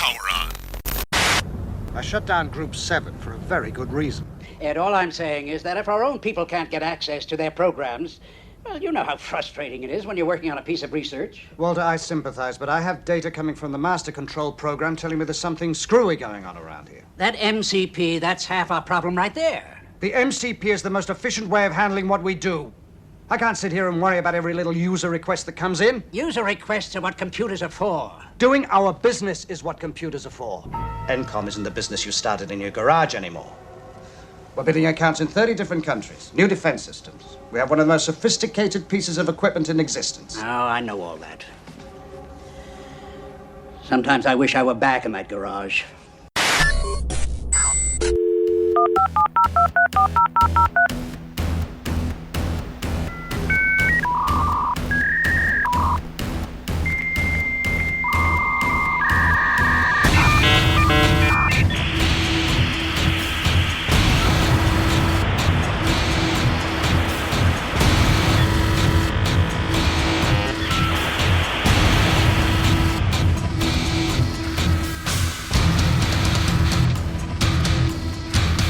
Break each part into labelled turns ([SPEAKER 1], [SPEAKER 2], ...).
[SPEAKER 1] power on.
[SPEAKER 2] I shut down Group 7 for a very good reason.
[SPEAKER 3] Ed, all I'm saying is that if our own people can't get access to their programs, well, you know how frustrating it is when you're working on a piece of research.
[SPEAKER 2] Walter, I sympathize, but I have data coming from the master control program telling me there's something screwy going on around here.
[SPEAKER 3] That MCP, that's half our problem right there.
[SPEAKER 2] The MCP is the most efficient way of handling what we do. I can't sit here and worry about every little user request that comes in.
[SPEAKER 3] User requests are what computers are for.
[SPEAKER 2] Doing our business is what computers are for. Encom isn't the business you started in your garage anymore. We're building accounts in 30 different countries, new defense systems. We have one of the most sophisticated pieces of equipment in existence.
[SPEAKER 3] Oh, I know all that. Sometimes I wish I were back in that garage.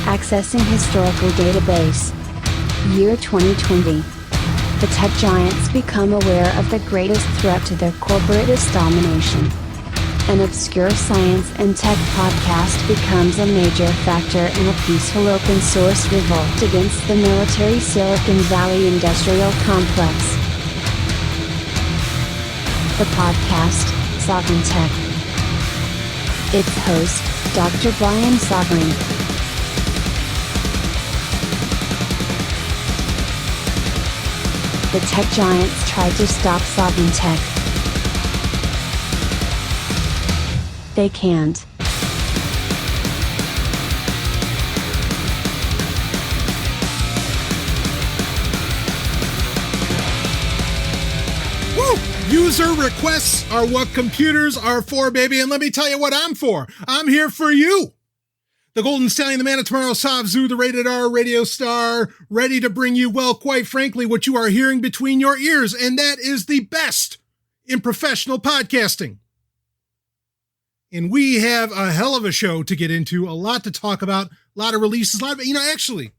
[SPEAKER 4] Accessing historical database. Year 2020. The tech giants become aware of the greatest threat to their corporatist domination. An obscure science and tech podcast becomes a major factor in a peaceful open source revolt against the military Silicon Valley industrial complex. The podcast, Sovryn Tech. Its host, Dr. Brian Sovryn. The tech giants tried to stop Sovryn Tech. They can't.
[SPEAKER 5] Woo! User requests are what computers are for, baby. And let me tell you what I'm for. I'm here for you. The Golden Stallion, the man of tomorrow, Savzu, the rated R radio star, ready to bring you, well, quite frankly, what you are hearing between your ears, and that is the best in professional podcasting. And we have a hell of a show to get into, a lot to talk about, a lot of releases, actually,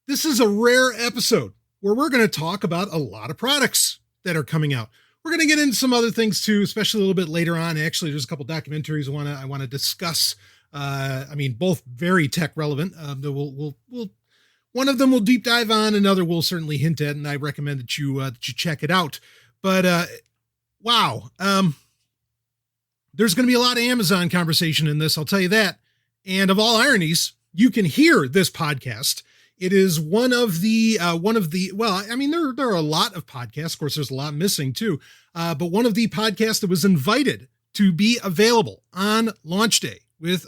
[SPEAKER 5] this is a rare episode where we're going to talk about a lot of products that are coming out. We're going to get into some other things too, especially a little bit later on. Actually, there's a couple documentaries I want to discuss. Both very tech relevant. We'll one of them we'll deep dive on, another we'll certainly hint at, and I recommend that you check it out. But wow, there's going to be a lot of Amazon conversation in this, I'll tell you that. And of all ironies, you can hear this podcast. It is one of the there are a lot of podcasts. Of course, there's a lot missing too. But one of the podcasts that was invited to be available on launch day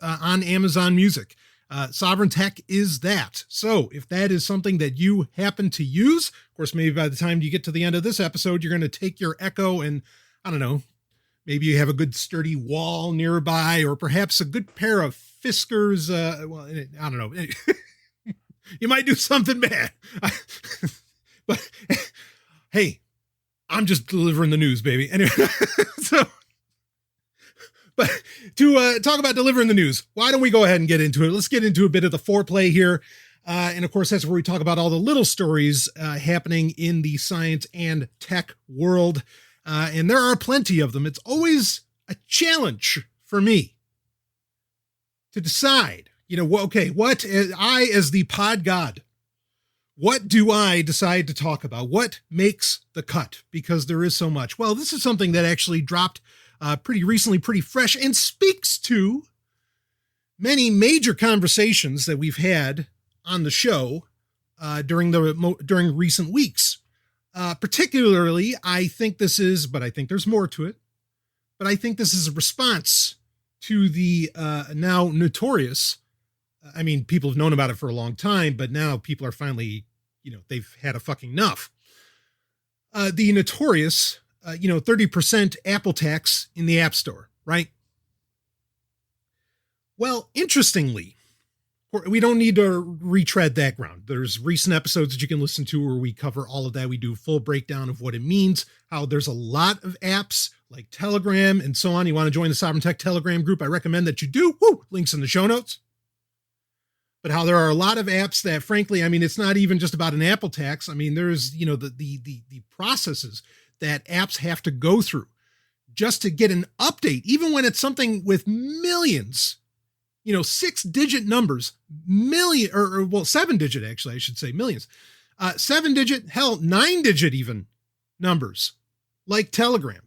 [SPEAKER 5] on Amazon Music. Sovryn Tech is that. So if that is something that you happen to use, of course, maybe by the time you get to the end of this episode, you're going to take your Echo and, I don't know, maybe you have a good sturdy wall nearby, or perhaps a good pair of Fiskars. I don't know. You might do something bad. But hey, I'm just delivering the news, baby. Anyway, But to talk about delivering the news, why don't we go ahead and get into it? Let's get into a bit of the foreplay here. And of course, that's where we talk about all the little stories happening in the science and tech world. And there are plenty of them. It's always a challenge for me to decide, what as the pod god, what do I decide to talk about? What makes the cut? Because there is so much. Well, this is something that actually dropped pretty recently, pretty fresh, and speaks to many major conversations that we've had on the show during recent weeks. Particularly, I think this is, but I think there's more to it, but I think this is a response to the now notorious, people have known about it for a long time, but now people are finally, they've had a fucking enough. The notorious 30% Apple tax in the App Store, right? Well, interestingly, we don't need to retread that ground. There's recent episodes that you can listen to where we cover all of that. We do a full breakdown of what it means, how there's a lot of apps like Telegram and so on. You want to join the Sovereign Tech Telegram group? I recommend that you do. Woo! Links in the show notes. But how there are a lot of apps that, frankly, I mean, it's not even just about an Apple tax. I mean, there's, the processes that apps have to go through just to get an update, even when it's something with millions, 6-digit numbers, million, or 7-digit, actually, I should say millions, 7-digit, hell, 9-digit even numbers like Telegram.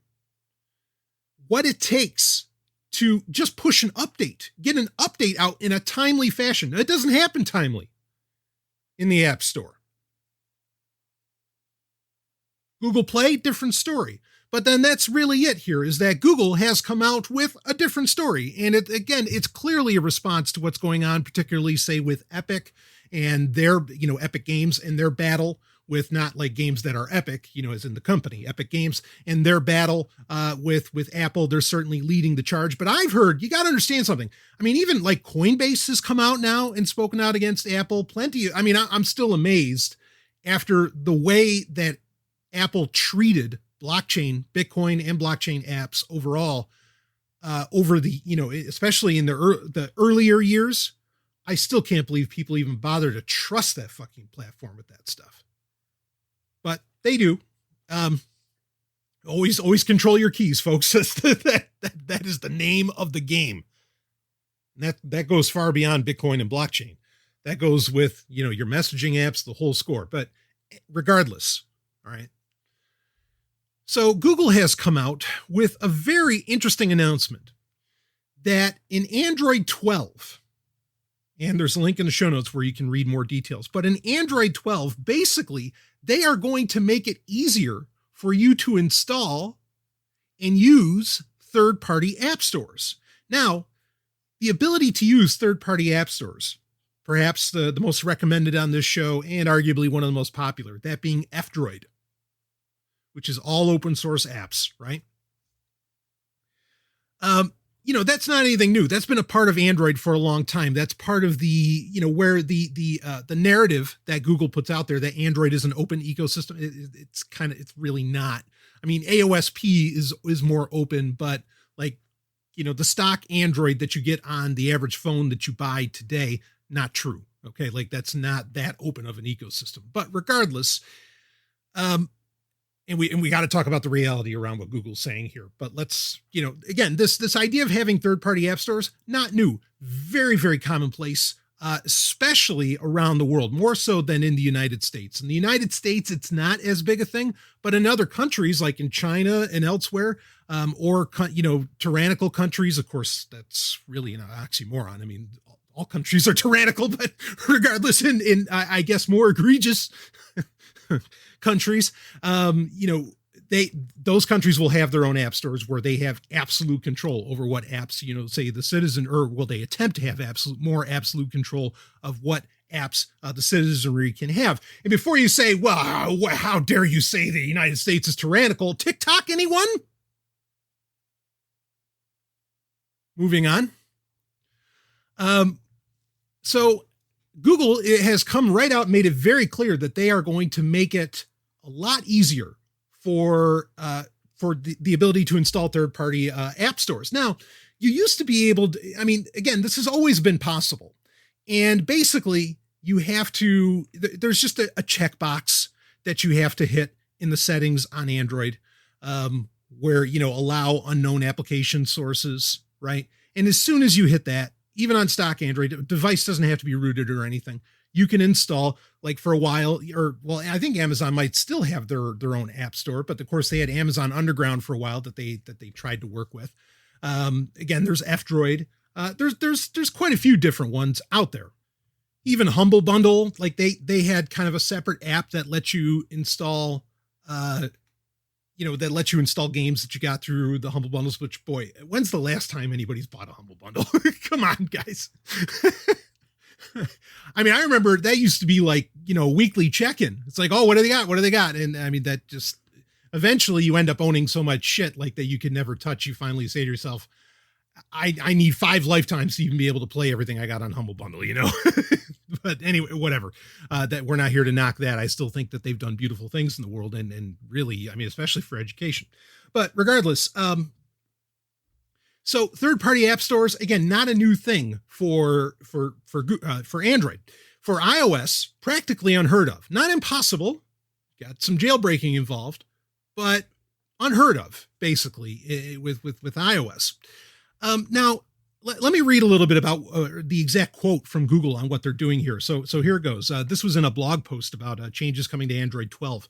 [SPEAKER 5] What it takes to just push an update, get an update out in a timely fashion. It doesn't happen timely in the App Store. Google Play, different story. But then that's really it here, is that Google has come out with a different story. And it's clearly a response to what's going on, particularly, say, with Epic and their, Epic Games and their battle with not like games that are Epic, as in the company, Epic Games, and their battle with Apple. They're certainly leading the charge. But I've heard, you got to understand something. I mean, even like Coinbase has come out now and spoken out against Apple. I'm still amazed after the way that Apple treated blockchain, Bitcoin and blockchain apps overall, over the, especially in the earlier years. I still can't believe people even bother to trust that fucking platform with that stuff. But they do. Always control your keys, folks. that is the name of the game. That goes far beyond Bitcoin and blockchain. That goes with, your messaging apps, the whole score. But regardless, all right. So Google has come out with a very interesting announcement that in Android 12, and there's a link in the show notes where you can read more details, but in Android 12, basically, they are going to make it easier for you to install and use third-party app stores. Now, the ability to use third-party app stores, perhaps the most recommended on this show and arguably one of the most popular, that being F-Droid, which is all open source apps, right? That's not anything new. That's been a part of Android for a long time. That's part of the, where the narrative that Google puts out there that Android is an open ecosystem. It's really not. I mean, AOSP is more open, but like, the stock Android that you get on the average phone that you buy today, not true. Okay. Like that's not that open of an ecosystem, but regardless, and we got to talk about the reality around what Google's saying here. But let's, again, this idea of having third-party app stores, not new, very, very commonplace, especially around the world, more so than in the United States. In the United States, it's not as big a thing, but in other countries like in China and elsewhere, or tyrannical countries, of course, that's really an oxymoron. I mean, all countries are tyrannical, but regardless, in I guess more egregious countries, those countries will have their own app stores where they have absolute control over what apps, say the citizen, or will they attempt to have more absolute control of what apps the citizenry can have. And before you say, well, how dare you say the United States is tyrannical? TikTok, anyone? Moving on. So Google has come right out and made it very clear that they are going to make it a lot easier for the ability to install third-party app stores. Now, you used to be able to, again, this has always been possible. And basically, you have to, there's just a checkbox that you have to hit in the settings on Android where, allow unknown application sources, right? And as soon as you hit that, even on stock Android, the device doesn't have to be rooted or anything. You can install, like for a while, I think Amazon might still have their own app store, but of course they had Amazon Underground for a while that they tried to work with. Again, there's F-Droid. There's quite a few different ones out there. Even Humble Bundle, like they had kind of a separate app that lets you install, that lets you install games that you got through the Humble Bundles, which, boy, when's the last time anybody's bought a Humble Bundle? Come on, guys. I remember that used to be like, a weekly check-in. It's like, oh, what do they got? What do they got? And that just, eventually you end up owning so much shit like that you could never touch. You finally say to yourself, I need 5 lifetimes to even be able to play everything I got on Humble Bundle, you know. But anyway, whatever. That we're not here to knock that. I still think that they've done beautiful things in the world, and really, I mean, especially for education. But regardless, so third-party app stores, again, not a new thing for Android. For iOS, practically unheard of. Not impossible. Got some jailbreaking involved, but unheard of, basically, with iOS. Now, let me read a little bit about the exact quote from Google on what they're doing here. So here it goes. This was in a blog post about changes coming to Android 12.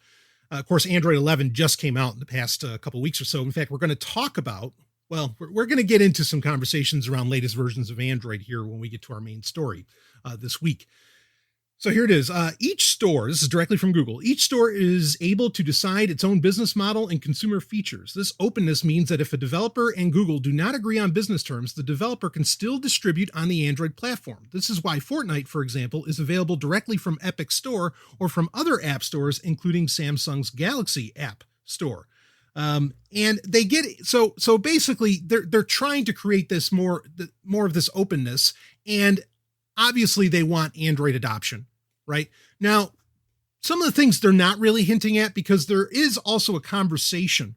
[SPEAKER 5] Of course, Android 11 just came out in the past couple weeks or so. In fact, we're going to talk about, well, we're going to get into some conversations around latest versions of Android here when we get to our main story this week. So here it is. Each store, this is directly from Google, each store is able to decide its own business model and consumer features. This openness means that if a developer and Google do not agree on business terms, the developer can still distribute on the Android platform. This is why Fortnite, for example, is available directly from Epic Store or from other app stores, including Samsung's Galaxy App Store. And they get, so basically they're trying to create this more of this openness, and obviously they want Android adoption. Right now, some of the things they're not really hinting at, because there is also a conversation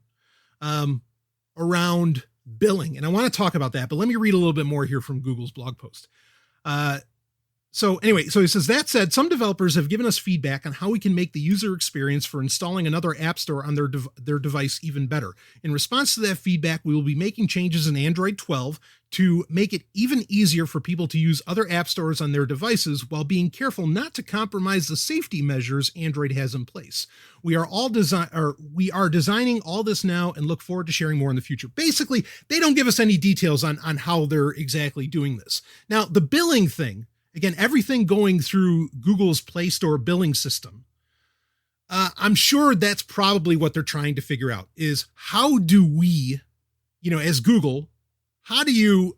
[SPEAKER 5] around billing. And I want to talk about that, but let me read a little bit more here from Google's blog post. So he says, that said, some developers have given us feedback on how we can make the user experience for installing another app store on their device even better. In response to that feedback, we will be making changes in Android 12 to make it even easier for people to use other app stores on their devices while being careful not to compromise the safety measures Android has in place. We are designing all this now and look forward to sharing more in the future. Basically, they don't give us any details on how they're exactly doing this. Now, the billing thing, again, everything going through Google's Play Store billing system. I'm sure that's probably what they're trying to figure out, is how do we, as Google, how do you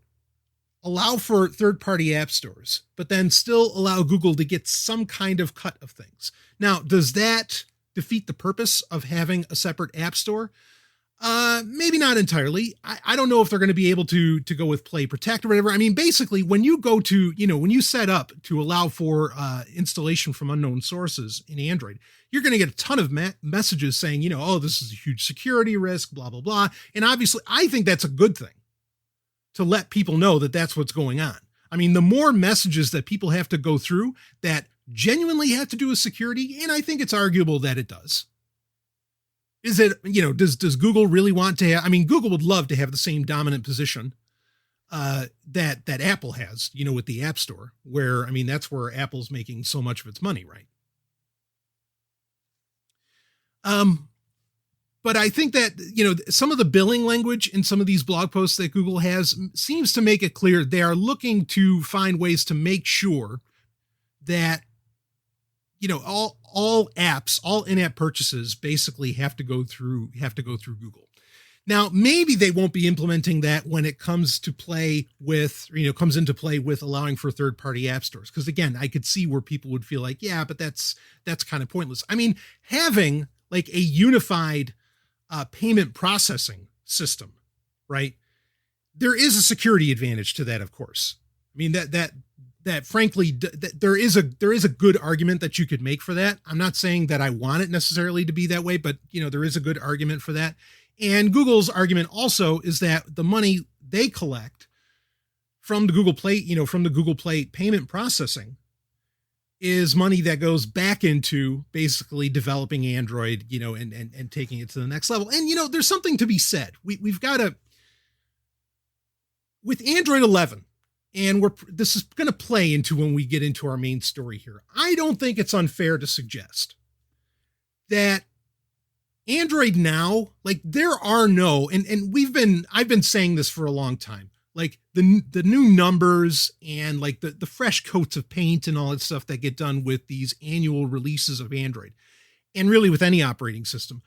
[SPEAKER 5] allow for third-party app stores, but then still allow Google to get some kind of cut of things? Now, does that defeat the purpose of having a separate app store? Maybe not entirely. I don't know if they're going to be able to go with Play Protect or whatever. I mean, basically, when you go to, when you set up to allow for installation from unknown sources in Android, you're going to get a ton of messages saying, oh, this is a huge security risk, blah, blah, blah. And obviously, I think that's a good thing to let people know that that's what's going on. I mean, the more messages that people have to go through that genuinely have to do with security, and I think it's arguable that it does. Is it, does Google really want to have, I mean, Google would love to have the same dominant position that Apple has, with the App Store, where, I mean, that's where Apple's making so much of its money, right? But I think that, some of the billing language in some of these blog posts that Google has seems to make it clear they are looking to find ways to make sure that, all apps, all in-app purchases basically have to go through Google. Now, maybe they won't be implementing that when it comes to play with, comes into play with allowing for third-party app stores. Because again, I could see where people would feel like, yeah, but that's kind of pointless. I mean, having like a unified payment processing system, right? There is a security advantage to that, of course. I mean, that frankly, there is a good argument that you could make for that. I'm not saying that I want it necessarily to be that way, but there is a good argument for that. And Google's argument also is that the money they collect from the Google Play, payment processing is money that goes back into basically developing Android, and taking it to the next level. And, there's something to be said. We've got to, with Android 11, and this is going to play into when we get into our main story here. I don't think it's unfair to suggest that Android now, like there are no, and I've been saying this for a long time, like the new numbers and like the fresh coats of paint and all that stuff that get done with these annual releases of Android, and really with any operating system,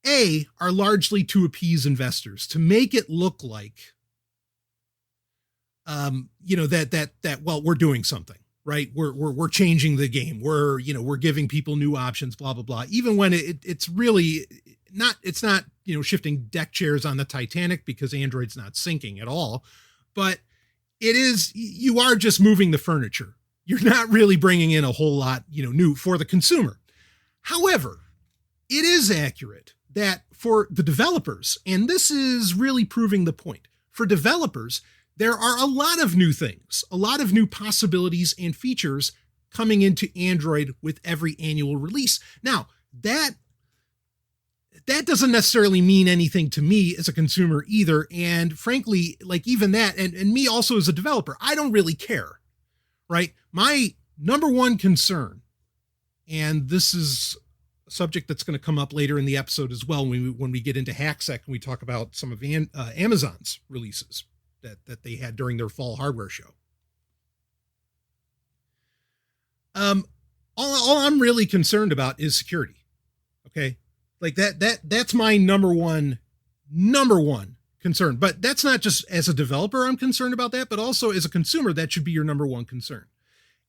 [SPEAKER 5] are largely to appease investors, to make it look like, well, we're doing something, right? We're changing the game. We're giving people new options, blah, blah, blah. Even when it's really, it's not, shifting deck chairs on the Titanic because Android's not sinking at all, but you are just moving the furniture. You're not really bringing in a whole lot, new for the consumer. However, it is accurate that for the developers, and this is really proving the point, for developers, there are a lot of new things, a lot of new possibilities and features coming into Android with every annual release. Now, that doesn't necessarily mean anything to me as a consumer either. And frankly, like even that, and me also as a developer, I don't really care, right? My number one concern, and this is a subject that's going to come up later in the episode as well when we get into HackSec and we talk about some of Amazon's releases that they had during their fall hardware show. All I'm really concerned about is security. Okay. Like that's my number one concern, but that's not just as a developer I'm concerned about that, but also as a consumer, that should be your number one concern.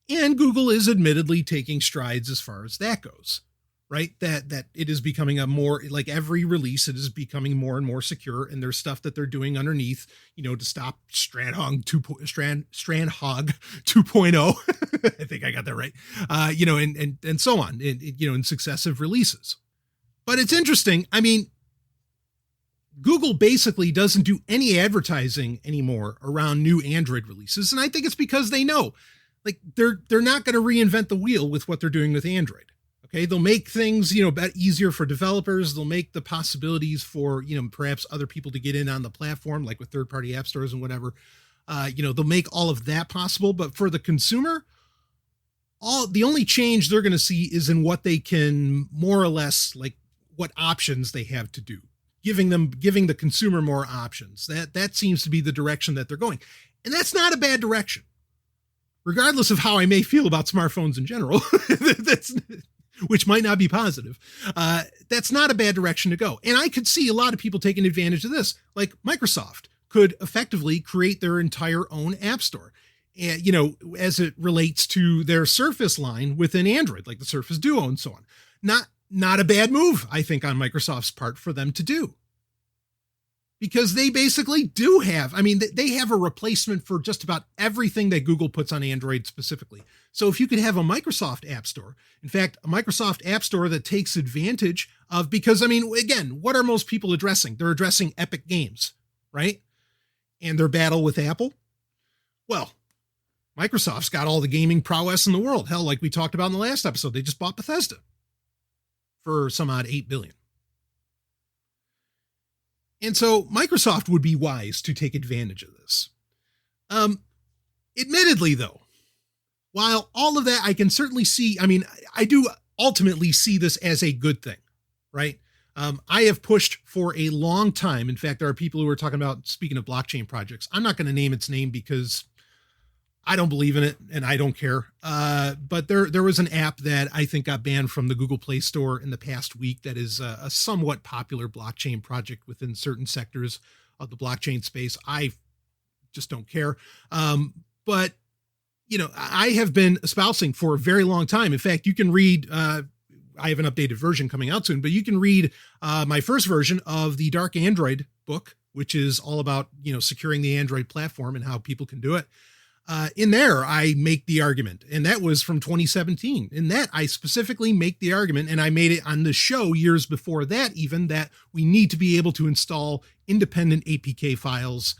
[SPEAKER 5] And Google is admittedly taking strides as far as that goes, right? That it is becoming a more, like every release, it is becoming more and more secure. And there's stuff that they're doing underneath, to stop Strandhog 2.0. I think I got that right. And so on, in successive releases. But it's interesting. I mean, Google basically doesn't do any advertising anymore around new Android releases. And I think it's because they know, like, they're not going to reinvent the wheel with what they're doing with Android. Okay. They'll make things, easier for developers. They'll make the possibilities for, perhaps other people to get in on the platform, like with third-party app stores and whatever. They'll make all of that possible. But for the consumer, the only change they're going to see is in what they can more or less, like, what options they have to do, giving the consumer more options. That seems to be the direction that they're going. And that's not a bad direction, regardless of how I may feel about smartphones in general, which might not be positive. That's not a bad direction to go. And I could see a lot of people taking advantage of this, like Microsoft could effectively create their entire own app store. And, as it relates to their Surface line within Android, like the Surface Duo and so on. Not a bad move, I think, on Microsoft's part for them to do. Because they basically do have, they have a replacement for just about everything that Google puts on Android specifically. So if you could have a Microsoft App Store, in fact, a Microsoft App Store that takes advantage of, because, again, what are most people addressing? They're addressing Epic Games, right? And their battle with Apple. Well, Microsoft's got all the gaming prowess in the world. Hell, like we talked about in the last episode, they just bought Bethesda for some odd $8 billion. And so Microsoft would be wise to take advantage of this. Admittedly, though, while all of that, I can certainly see, I do ultimately see this as a good thing, right? I have pushed for a long time. In fact, there are people who are talking about, speaking of blockchain projects, I'm not going to name its name because I don't believe in it and I don't care. But there was an app that I think got banned from the Google Play Store in the past week that is a somewhat popular blockchain project within certain sectors of the blockchain space. I just don't care. But, I have been espousing for a very long time. In fact, you can read, I have an updated version coming out soon, but you can read my first version of the Dark Android book, which is all about, securing the Android platform and how people can do it. In there, I make the argument, and that was from 2017. In that, I specifically make the argument, and I made it on the show years before that, even, that we need to be able to install independent APK files,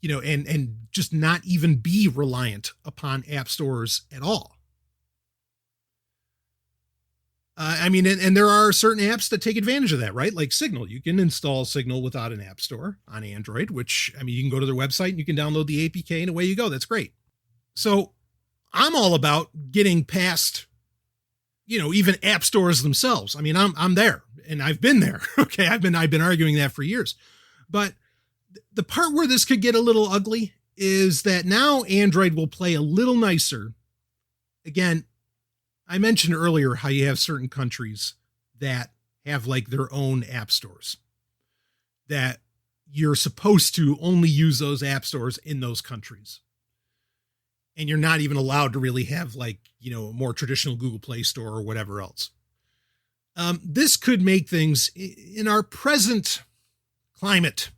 [SPEAKER 5] and just not even be reliant upon app stores at all. And there are certain apps that take advantage of that, right? Like Signal. You can install Signal without an app store on Android, which, you can go to their website and you can download the APK and away you go. That's great. So I'm all about getting past, even app stores themselves. I'm there and I've been there. Okay. I've been arguing that for years, but the part where this could get a little ugly is that now Android will play a little nicer. Again, I mentioned earlier how you have certain countries that have like their own app stores, that you're supposed to only use those app stores in those countries. And you're not even allowed to really have like, a more traditional Google Play Store or whatever else. This could make things in our present climate,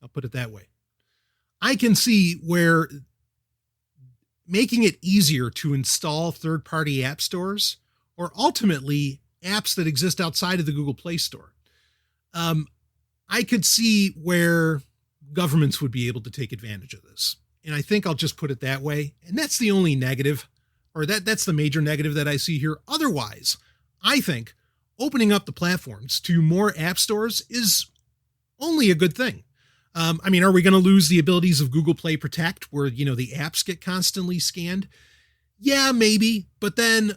[SPEAKER 5] I'll put it that way. I can see where making it easier to install third-party app stores, or ultimately apps that exist outside of the Google Play Store, I could see where governments would be able to take advantage of this. And I think I'll just put it that way. And that's the only negative, or that's the major negative that I see here. Otherwise, I think opening up the platforms to more app stores is only a good thing. I mean, are we going to lose the abilities of Google Play Protect where, the apps get constantly scanned? Yeah, maybe. But then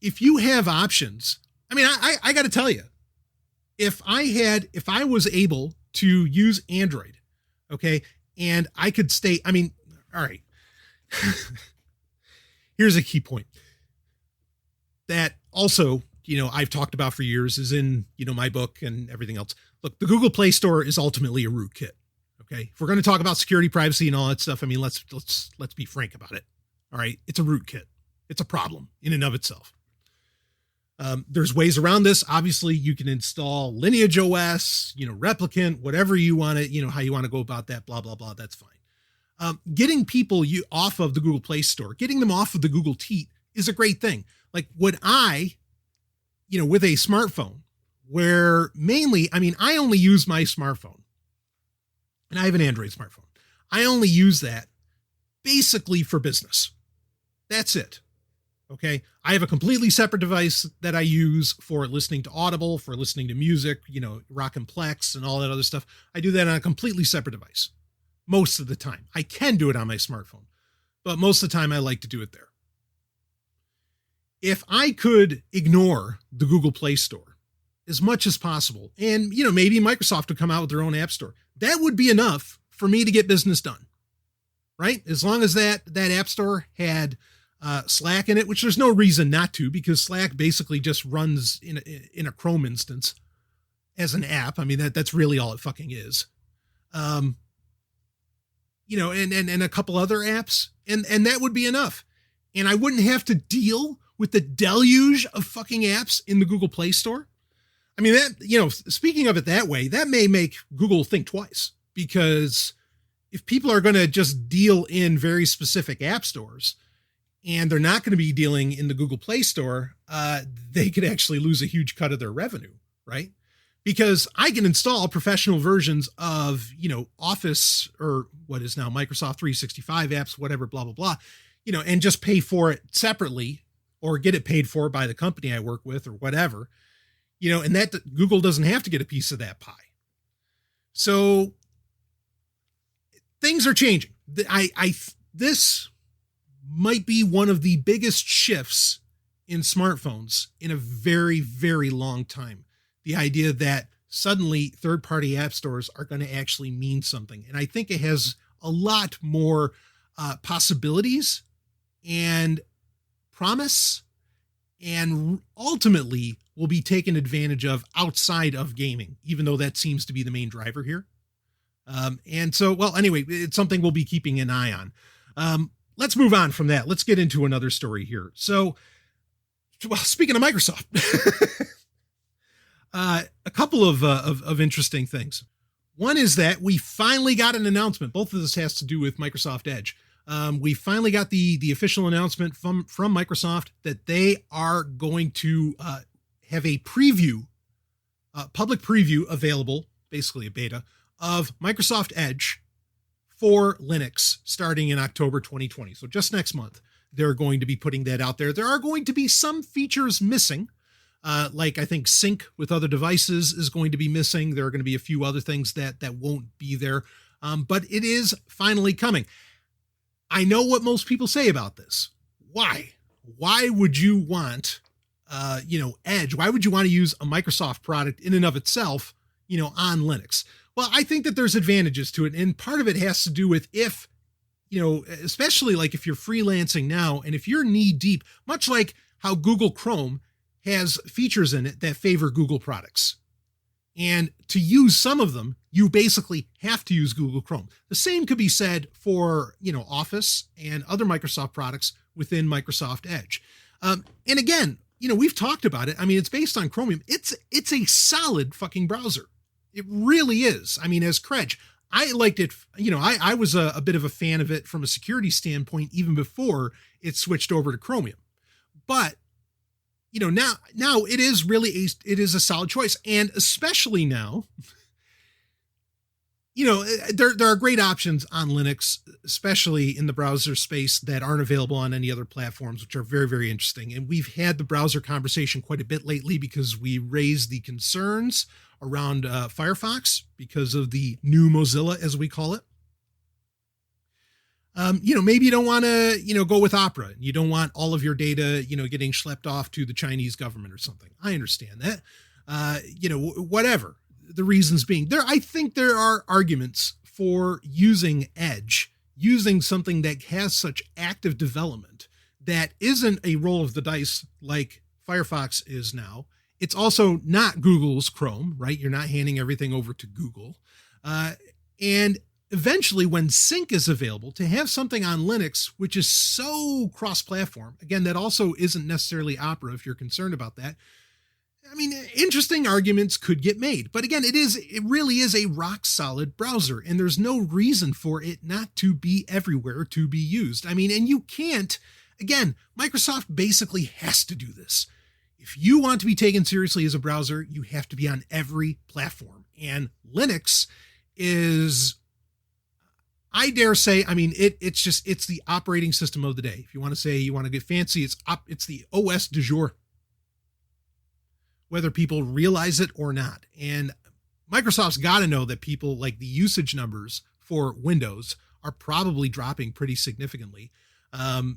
[SPEAKER 5] if you have options, I mean, I got to tell you, if I was able to use Android, okay, and I could stay, I mean, all right, here's a key point that also, I've talked about for years, is in, my book and everything else. Look, the Google Play Store is ultimately a rootkit. Okay. If we're going to talk about security, privacy, and all that stuff, I mean, let's be frank about it. All right. It's a rootkit. It's a problem in and of itself. There's ways around this. Obviously you can install Lineage OS, Replicant, whatever you want to, how you want to go about that, blah, blah, blah. That's fine. Getting people off of the Google Play Store, getting them off of the Google Teat is a great thing. Like, would I, with a smartphone where mainly, I mean, I only use my smartphone and I have an Android smartphone. I only use that basically for business. That's it. Okay. I have a completely separate device that I use for listening to Audible, for listening to music, Rock and Plex and all that other stuff. I do that on a completely separate device most of the time. I can do it on my smartphone, but most of the time I like to do it there. If I could ignore the Google Play Store as much as possible, and, maybe Microsoft would come out with their own app store, that would be enough for me to get business done, right? As long as that app store had Slack in it, which there's no reason not to, because Slack basically just runs in a Chrome instance as an app. I mean, that's really all it fucking is. And a couple other apps, and that would be enough. And I wouldn't have to deal with the deluge of fucking apps in the Google Play Store. I mean, that, speaking of it that way, that may make Google think twice, because if people are going to just deal in very specific app stores and they're not going to be dealing in the Google Play Store, they could actually lose a huge cut of their revenue, right? Because I can install professional versions of, Office, or what is now Microsoft 365 apps, whatever, blah, blah, blah, and just pay for it separately or get it paid for by the company I work with or whatever, and that Google doesn't have to get a piece of that pie. So things are changing. This might be one of the biggest shifts in smartphones in a very, very long time. The idea that suddenly third-party app stores are going to actually mean something. And I think it has a lot more possibilities and promise, and ultimately will be taken advantage of outside of gaming, even though that seems to be the main driver here. And so, well, anyway, it's something we'll be keeping an eye on. Let's move on from that. Let's get into another story here. So, well, speaking of Microsoft, a couple of interesting things. One is that we finally got an announcement. Both of this has to do with Microsoft Edge. We finally got the official announcement from Microsoft that they are going to have a preview, public preview available, basically a beta, of Microsoft Edge for Linux starting in October 2020. So just next month, they're going to be putting that out there. There are going to be some features missing, like I think sync with other devices is going to be missing. There are going to be a few other things that won't be there, but it is finally coming. I know what most people say about this. Why? Why would you want, Edge? Why would you want to use a Microsoft product in and of itself, on Linux? Well, I think that there's advantages to it. And part of it has to do with if, especially like if you're freelancing now, and if you're knee deep, much like how Google Chrome has features in it that favor Google products. And to use some of them, you basically have to use Google Chrome. The same could be said for, Office and other Microsoft products within Microsoft Edge. And again, we've talked about it. I mean, it's based on Chromium. It's a solid fucking browser. It really is. I mean, as Credge, I liked it. I was a bit of a fan of it from a security standpoint, even before it switched over to Chromium. But, now it is really it is a solid choice. And especially now, there are great options on Linux, especially in the browser space, that aren't available on any other platforms, which are very, very interesting. And we've had the browser conversation quite a bit lately because we raised the concerns around Firefox because of the new Mozilla, as we call it. Maybe you don't want to, go with Opera. You don't want all of your data, getting schlepped off to the Chinese government or something. I understand that. Whatever the reasons being there. I think there are arguments for using Edge, using something that has such active development that isn't a roll of the dice like Firefox is now. It's also not Google's Chrome, right? You're not handing everything over to Google. And eventually, when Sync is available, to have something on Linux, which is so cross-platform, again, that also isn't necessarily Opera if you're concerned about that. I mean, interesting arguments could get made, but again, it really is a rock solid browser, and there's no reason for it not to be everywhere to be used. I mean, and you can't, again, Microsoft basically has to do this. If you want to be taken seriously as a browser, you have to be on every platform, and Linux is, I dare say, I mean, it's the operating system of the day. If you want to say you want to get fancy, it's the OS du jour, whether people realize it or not. And Microsoft's got to know that people, like, the usage numbers for Windows are probably dropping pretty significantly. There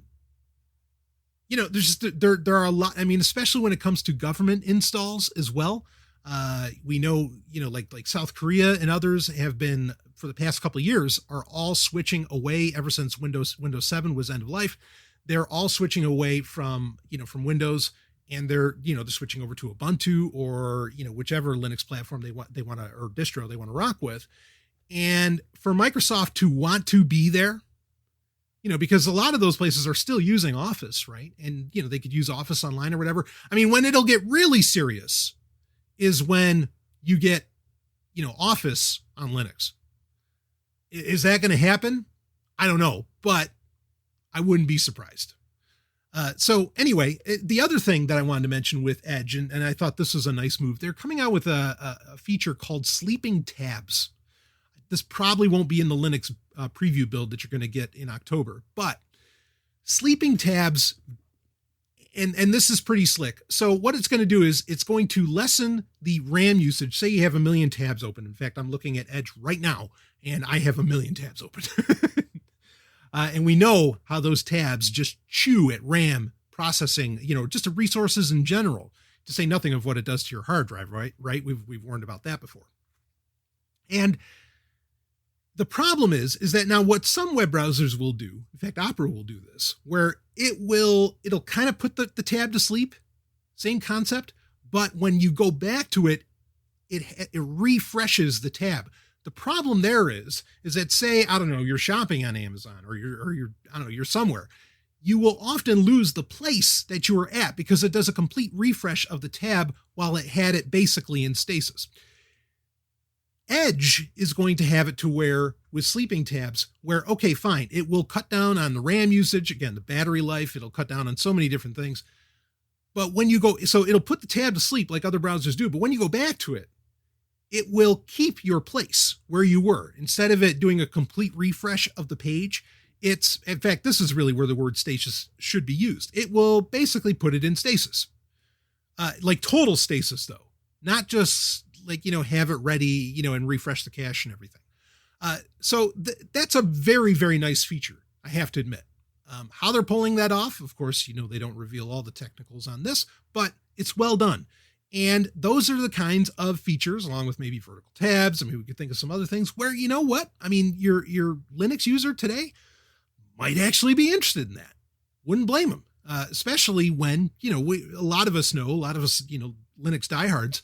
[SPEAKER 5] are a lot. I mean, especially when it comes to government installs as well. We know, like South Korea and others have been, for the past couple of years, are all switching away ever since Windows 7 was end of life. They're all switching away from Windows, and they're switching over to Ubuntu or, whichever Linux platform they want to, or distro they want to rock with. And for Microsoft to want to be there, because a lot of those places are still using Office, right? And, they could use Office Online or whatever. I mean, when it'll get really serious is when you get, Office on Linux. Is that going to happen? I don't know, but I wouldn't be surprised. So anyway, the other thing that I wanted to mention with Edge, and I thought this was a nice move, they're coming out with a feature called Sleeping Tabs. This probably won't be in the Linux preview build that you're going to get in October, but Sleeping Tabs, and this is pretty slick. So what it's going to do is it's going to lessen the RAM usage. Say you have 1 million tabs open. In fact, I'm looking at Edge right now, and I have 1 million tabs open. And we know how those tabs just chew at RAM processing, just the resources in general, to say nothing of what it does to your hard drive, right? We've warned about that before. And the problem is that now what some web browsers will do, in fact, Opera will do this, where it'll kind of put the tab to sleep, same concept, but when you go back to it, it refreshes the tab. The problem there is that, say, I don't know, you're shopping on Amazon or you're I don't know, you're somewhere. You will often lose the place that you were at because it does a complete refresh of the tab while it had it basically in stasis. Edge is going to have it to where, with Sleeping Tabs, where, okay, fine, it will cut down on the RAM usage, again, the battery life, it'll cut down on so many different things. But when you go, so it'll put the tab to sleep like other browsers do, but when you go back to it, it will keep your place where you were. Instead of it doing a complete refresh of the page, it's, in fact, this is really where the word stasis should be used. It will basically put it in stasis. Like total stasis, though. Not just like, have it ready, and refresh the cache and everything. So that's a very, very nice feature, I have to admit. How they're pulling that off, of course, they don't reveal all the technicals on this, but it's well done. And those are the kinds of features, along with maybe vertical tabs. I mean, we could think of some other things where, what? I mean, your Linux user today might actually be interested in that. Wouldn't blame them, especially when, a lot of us, Linux diehards.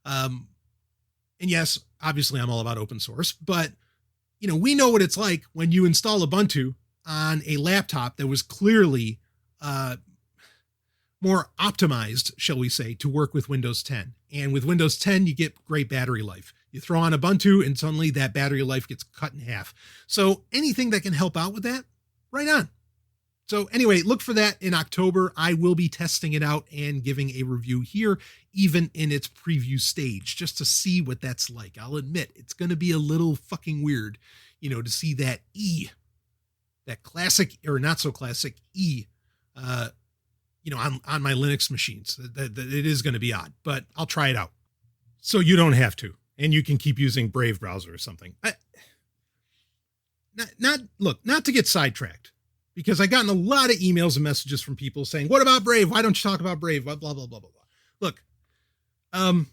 [SPEAKER 5] And yes, obviously I'm all about open source, but, we know what it's like when you install Ubuntu on a laptop that was clearly, more optimized, shall we say, to work with Windows 10. And with Windows 10, you get great battery life. You throw on Ubuntu and suddenly that battery life gets cut in half. So anything that can help out with that, right on. So anyway, look for that in October. I will be testing it out and giving a review here, even in its preview stage, just to see what that's like. I'll admit it's going to be a little fucking weird, to see that that classic or not so classic on my Linux machines. That it is going to be odd, but I'll try it out. So you don't have to, and you can keep using Brave browser or something. Not to get sidetracked, because I've gotten a lot of emails and messages from people saying, what about Brave? Why don't you talk about Brave? Blah, blah, blah, blah, blah. Look, the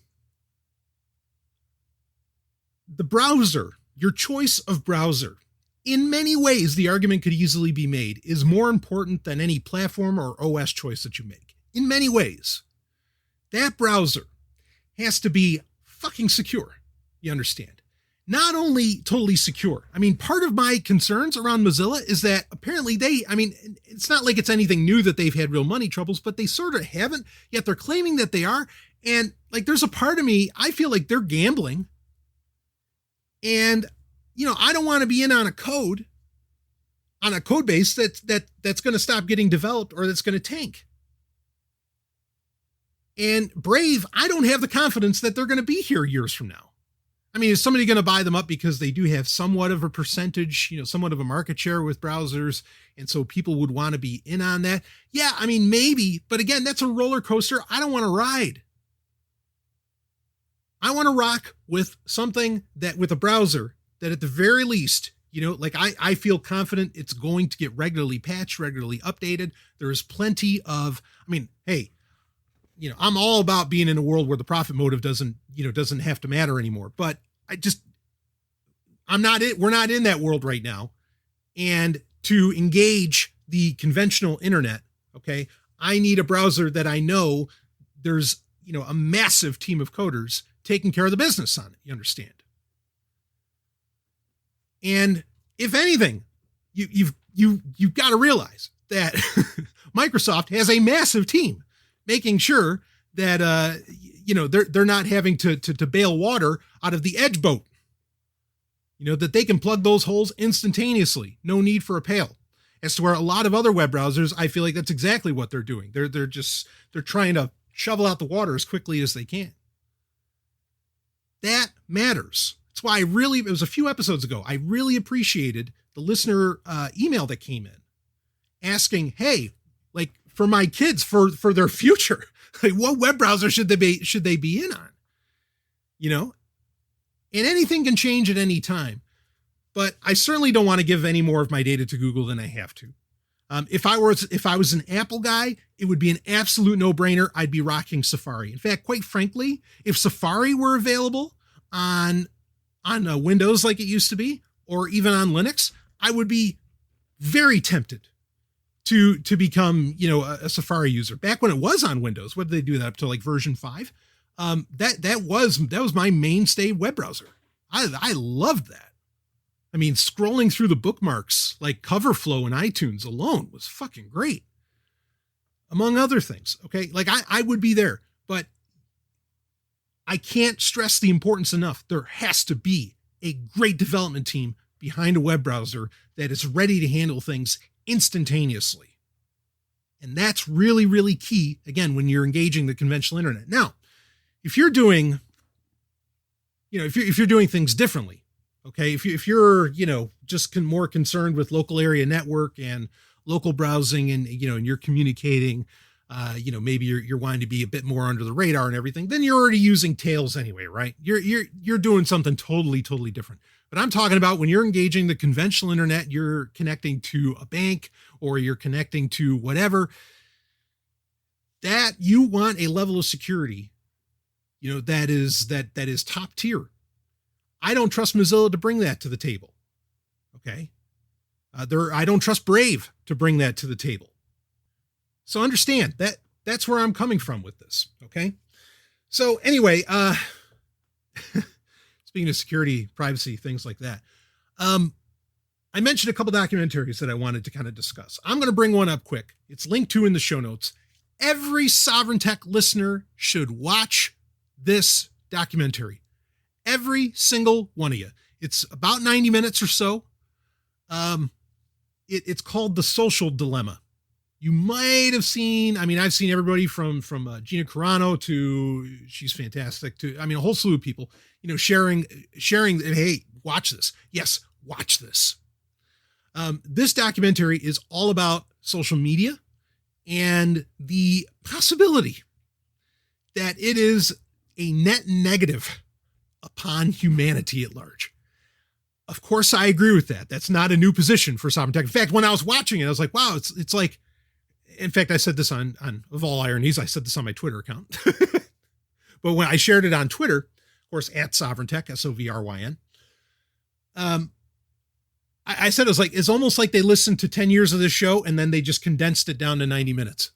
[SPEAKER 5] browser, your choice of browser, in many ways, the argument could easily be made, is more important than any platform or OS choice that you make. In many ways, that browser has to be fucking secure. You understand? Not only totally secure. I mean, part of my concerns around Mozilla is that apparently it's not like it's anything new that they've had real money troubles, but they sort of haven't, yet they're claiming that they are. And like, there's a part of me, I feel like they're gambling. And, I don't want to be in on a code base that's going to stop getting developed or that's going to tank. And Brave, I don't have the confidence that they're going to be here years from now. I mean, is somebody going to buy them up because they do have somewhat of a percentage, somewhat of a market share with browsers, and so people would want to be in on that? Yeah, I mean, maybe, but again, that's a roller coaster I don't want to ride. I want to rock with something with a browser that at the very least, I feel confident it's going to get regularly patched, regularly updated. There's plenty of, hey, I'm all about being in a world where the profit motive doesn't have to matter anymore. But we're not in that world right now. And to engage the conventional internet, okay, I need a browser that I know there's, a massive team of coders taking care of the business on it. You understand? And if anything, you've got to realize that Microsoft has a massive team making sure that, they're not having to bail water out of the Edge boat, that they can plug those holes instantaneously. No need for a pail. As to where a lot of other web browsers, I feel like that's exactly what they're doing. They're trying to shovel out the water as quickly as they can. That matters. That's why it was a few episodes ago, I really appreciated the listener email that came in asking, hey, like for my kids, for their future, like what web browser should they be in on? And anything can change at any time, but I certainly don't want to give any more of my data to Google than I have to. If I was an Apple guy, it would be an absolute no-brainer. I'd be rocking Safari. In fact, quite frankly, if Safari were available on Windows like it used to be, or even on Linux, I would be very tempted to become, a Safari user. Back when it was on Windows, what did they do that up to, like version 5? That was my mainstay web browser. I loved that. I mean, scrolling through the bookmarks like Coverflow in iTunes alone was fucking great. Among other things, okay? Like I would be there, but I can't stress the importance enough. There has to be a great development team behind a web browser that is ready to handle things instantaneously. And that's really, really key, again, when you're engaging the conventional internet. Now, if you're doing, if you're doing things differently, okay, if you're, just more concerned with local area network and local browsing and, and you're communicating, maybe you're wanting to be a bit more under the radar and everything, then you're already using Tails anyway, right? You're doing something totally, totally different. But I'm talking about when you're engaging the conventional internet, you're connecting to a bank or you're connecting to whatever, that you want a level of security, that is top tier. I don't trust Mozilla to bring that to the table. Okay. I don't trust Brave to bring that to the table. So understand that's where I'm coming from with this. Okay. So anyway, speaking of security, privacy, things like that. I mentioned a couple documentaries that I wanted to kind of discuss. I'm going to bring one up quick. It's linked to in the show notes. Every Sovryn Tech listener should watch this documentary. Every single one of you. It's about 90 minutes or so. It's called The Social Dilemma. You might have seen, I've seen everybody from Gina Carano to, she's fantastic, to, a whole slew of people, sharing, hey, watch this. Yes, watch this. This documentary is all about social media and the possibility that it is a net negative upon humanity at large. Of course, I agree with that. That's not a new position for Sovryn Tech. In fact, when I was watching it, I was like, wow, it's like, in fact, I said this on Of All Ironies, I said this on my Twitter account. But when I shared it on Twitter, of course, at Sovryn Tech, Sovryn, I said, it was like, it's almost like they listened to 10 years of this show and then they just condensed it down to 90 minutes,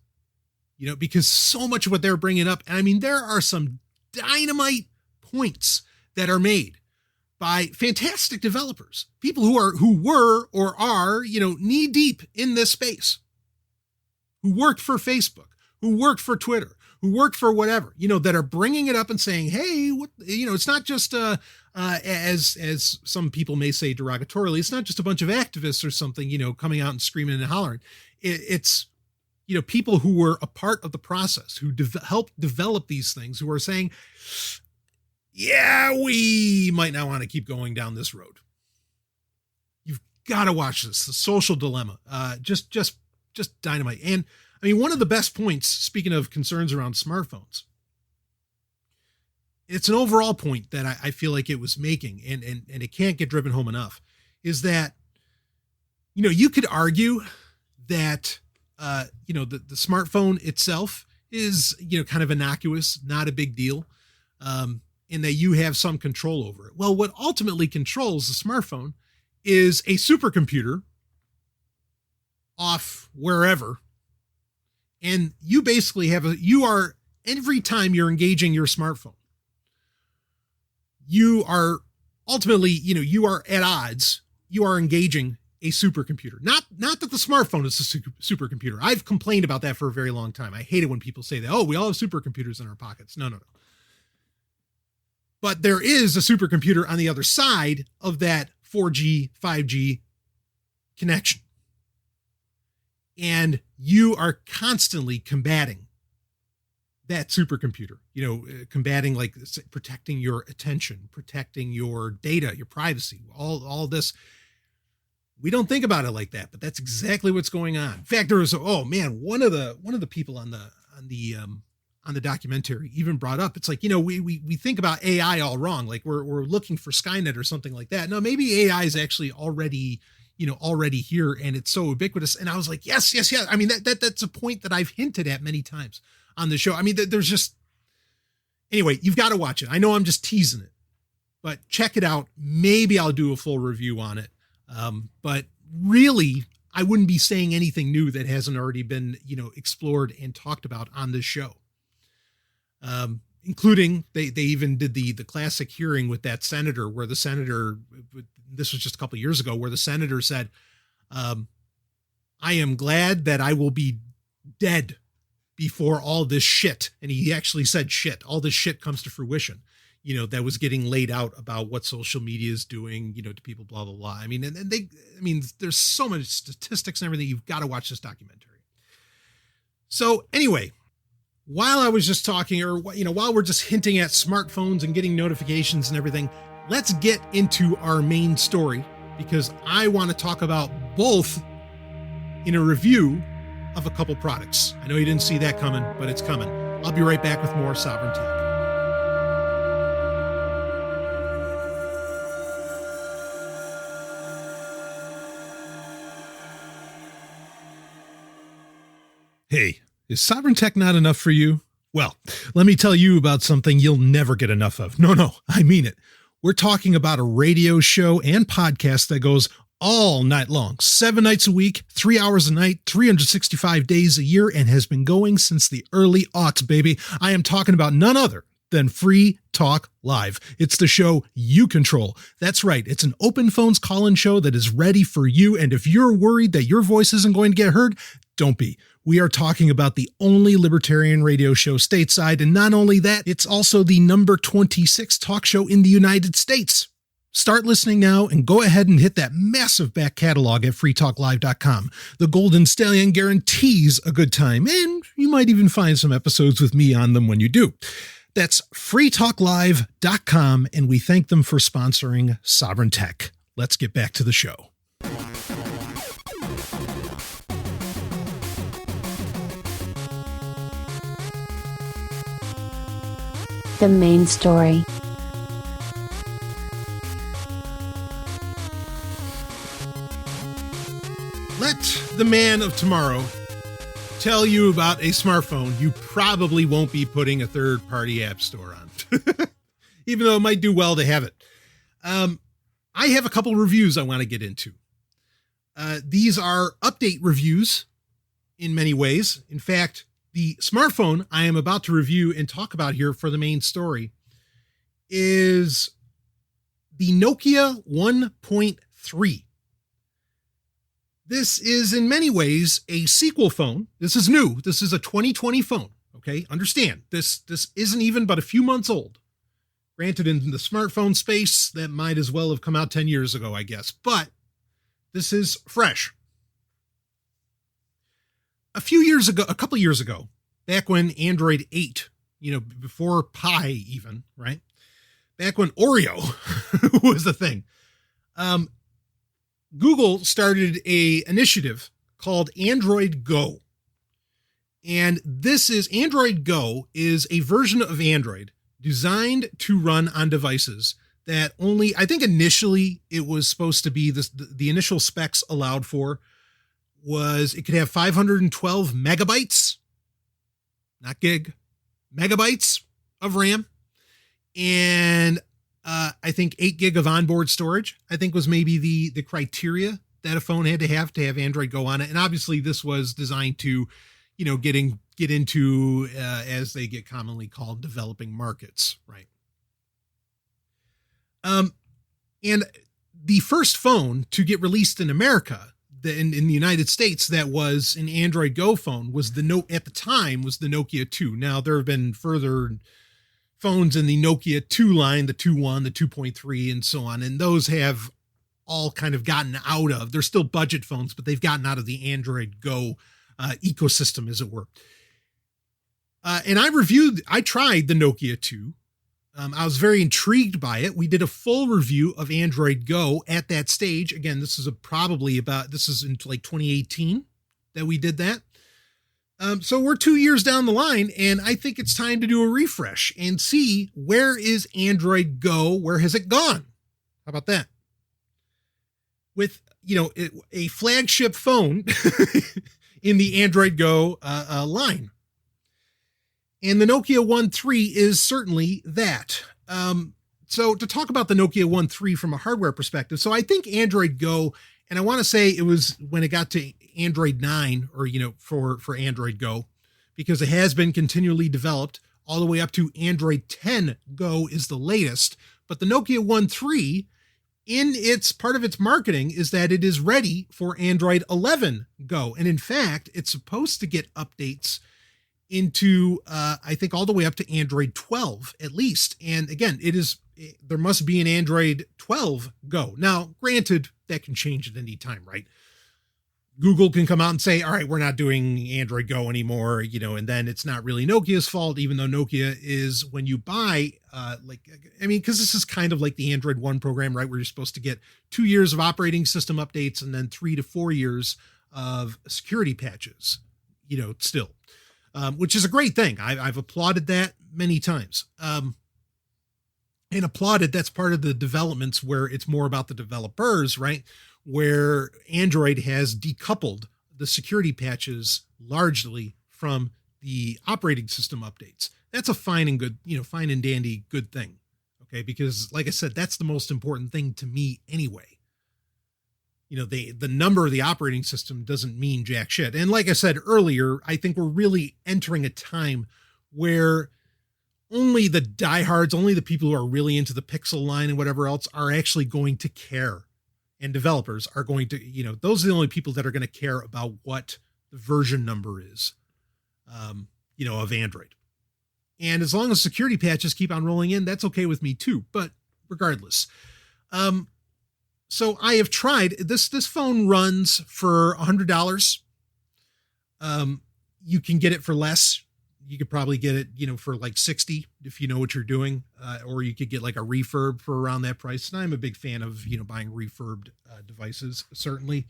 [SPEAKER 5] because so much of what they're bringing up, and there are some dynamite points that are made by fantastic developers, people who were or are, knee deep in this space, who worked for Facebook, who worked for Twitter, who worked for whatever, that are bringing it up and saying, hey, what, it's not just, as some people may say derogatorily, it's not just a bunch of activists or something, coming out and screaming and hollering. It's, people who were a part of the process, who helped develop these things, who are saying, yeah, we might not want to keep going down this road. You've got to watch this, The Social Dilemma. Just dynamite. And one of the best points, speaking of concerns around smartphones, it's an overall point that I feel like it was making, and it can't get driven home enough, is that, you could argue that, the smartphone itself is, kind of innocuous, not a big deal, in that you have some control over it. Well, what ultimately controls the smartphone is a supercomputer off wherever. And you basically every time you're engaging your smartphone, you are ultimately, you are at odds. You are engaging a supercomputer. Not that the smartphone is a supercomputer. I've complained about that for a very long time. I hate it when people say that, oh, we all have supercomputers in our pockets. No. But there is a supercomputer on the other side of that 4G, 5G connection. And you are constantly combating that supercomputer, combating, like, protecting your attention, protecting your data, your privacy, all this. We don't think about it like that, but that's exactly what's going on. In fact, there was, one of the people on the documentary even brought up, it's like, we think about AI all wrong. Like we're looking for Skynet or something like that. No, maybe AI is actually already here, and it's so ubiquitous. And I was like, yes. That's a point that I've hinted at many times on the show. There's just, anyway, you've got to watch it. I know I'm just teasing it, but check it out. Maybe I'll do a full review on it. But really, I wouldn't be saying anything new that hasn't already been, explored and talked about on this show. Including they even did the classic hearing with that senator, where the senator, this was just a couple of years ago, where the senator said, I am glad that I will be dead before all this shit. And he actually said shit, all this shit comes to fruition, that was getting laid out about what social media is doing, to people, blah, blah, blah. There's so much statistics and everything. You've got to watch this documentary. So anyway, while I was just talking, or, while we're just hinting at smartphones and getting notifications and everything, let's get into our main story, because I want to talk about both in a review of a couple products. I know you didn't see that coming, but it's coming. I'll be right back with more Sovryn Tech. Hey, is Sovryn Tech not enough for you? Well, let me tell you about something you'll never get enough of. No, I mean it. We're talking about a radio show and podcast that goes all night long, 7 nights a week, 3 hours a night, 365 days a year, and has been going since the early aughts, baby. I am talking about none other than Free Talk Live. It's the show you control. That's right. It's an open phones call-in show that is ready for you. And if you're worried that your voice isn't going to get heard, don't be. We are talking about the only libertarian radio show stateside, and not only that, it's also the number 26 talk show in the United States. Start listening now and go ahead and hit that massive back catalog at freetalklive.com. The Golden Stallion guarantees a good time, and you might even find some episodes with me on them when you do. That's freetalklive.com, and we thank them for sponsoring Sovryn Tech. Let's get back to the show.
[SPEAKER 4] The main story.
[SPEAKER 5] Let the man of tomorrow tell you about a smartphone you probably won't be putting a third-party app store on, even though it might do well to have it. I have a couple reviews I want to get into. These are update reviews in many ways. In fact, the smartphone I am about to review and talk about here for the main story is the Nokia 1.3. This is in many ways a sequel phone. This is new. This is a 2020 phone. Okay. Understand this isn't even but a few months old. Granted, in the smartphone space, that might as well have come out 10 years ago, I guess, but this is fresh. A couple years ago, back when Android 8, before Pi even, right? Back when Oreo was the thing. Google started a initiative called Android Go. And Android Go is a version of Android designed to run on devices that only, I think initially it was supposed to be the initial specs allowed for was it could have 512 megabytes, not gig, megabytes of RAM. And I think 8 gig of onboard storage, I think was maybe the criteria that a phone had to have Android Go on it. And obviously this was designed to, get into, as they get commonly called, developing markets, right? And the first phone to get released in America, in the United States, that was an Android Go phone was at the time was the Nokia 2. Now there have been further phones in the Nokia 2 line, the 2.1, the 2.3, and so on. And those have all kind of gotten out of, they're still budget phones, but they've gotten out of the Android Go ecosystem, as it were. And I tried the Nokia 2. I was very intrigued by it. We did a full review of Android Go at that stage. Again, this is in like 2018 that we did that. So we're 2 years down the line, and I think it's time to do a refresh and see, where is Android Go? Where has it gone? How about that? With, a flagship phone in the Android Go line. And the Nokia 1.3 is certainly that. So to talk about the Nokia 1.3 from a hardware perspective, so I think Android Go, and I want to say it was when it got to Android 9 or, for Android Go, because it has been continually developed all the way up to Android 10 Go is the latest. But the Nokia 1.3, in its part of its marketing, is that it is ready for Android 11 Go. And in fact, it's supposed to get updates into, I think, all the way up to Android 12 at least. And again, there must be an Android 12 Go. Now, granted, that can change at any time, right? Google can come out and say, all right, we're not doing Android Go anymore, and then it's not really Nokia's fault, even though Nokia is, when you buy, because this is kind of like the Android One program, right? Where you're supposed to get 2 years of operating system updates and then 3 to 4 years of security patches, still, which is a great thing. I've applauded that many times. And applauded, that's part of the developments where it's more about the developers, right? Where Android has decoupled the security patches largely from the operating system updates. That's a fine and dandy good thing. Okay. Because like I said, that's the most important thing to me anyway. The number of the operating system doesn't mean jack shit. And like I said earlier, I think we're really entering a time where only the diehards, only the people who are really into the Pixel line and whatever else are actually going to care. And developers are going to, those are the only people that are going to care about what the version number is, of Android. And as long as security patches keep on rolling in, that's okay with me too. But regardless, so I have tried this. This phone runs for $100. You can get it for less. You could probably get it, for like 60 if you know what you're doing, or you could get like a refurb for around that price. And I'm a big fan of, buying refurbed devices, certainly.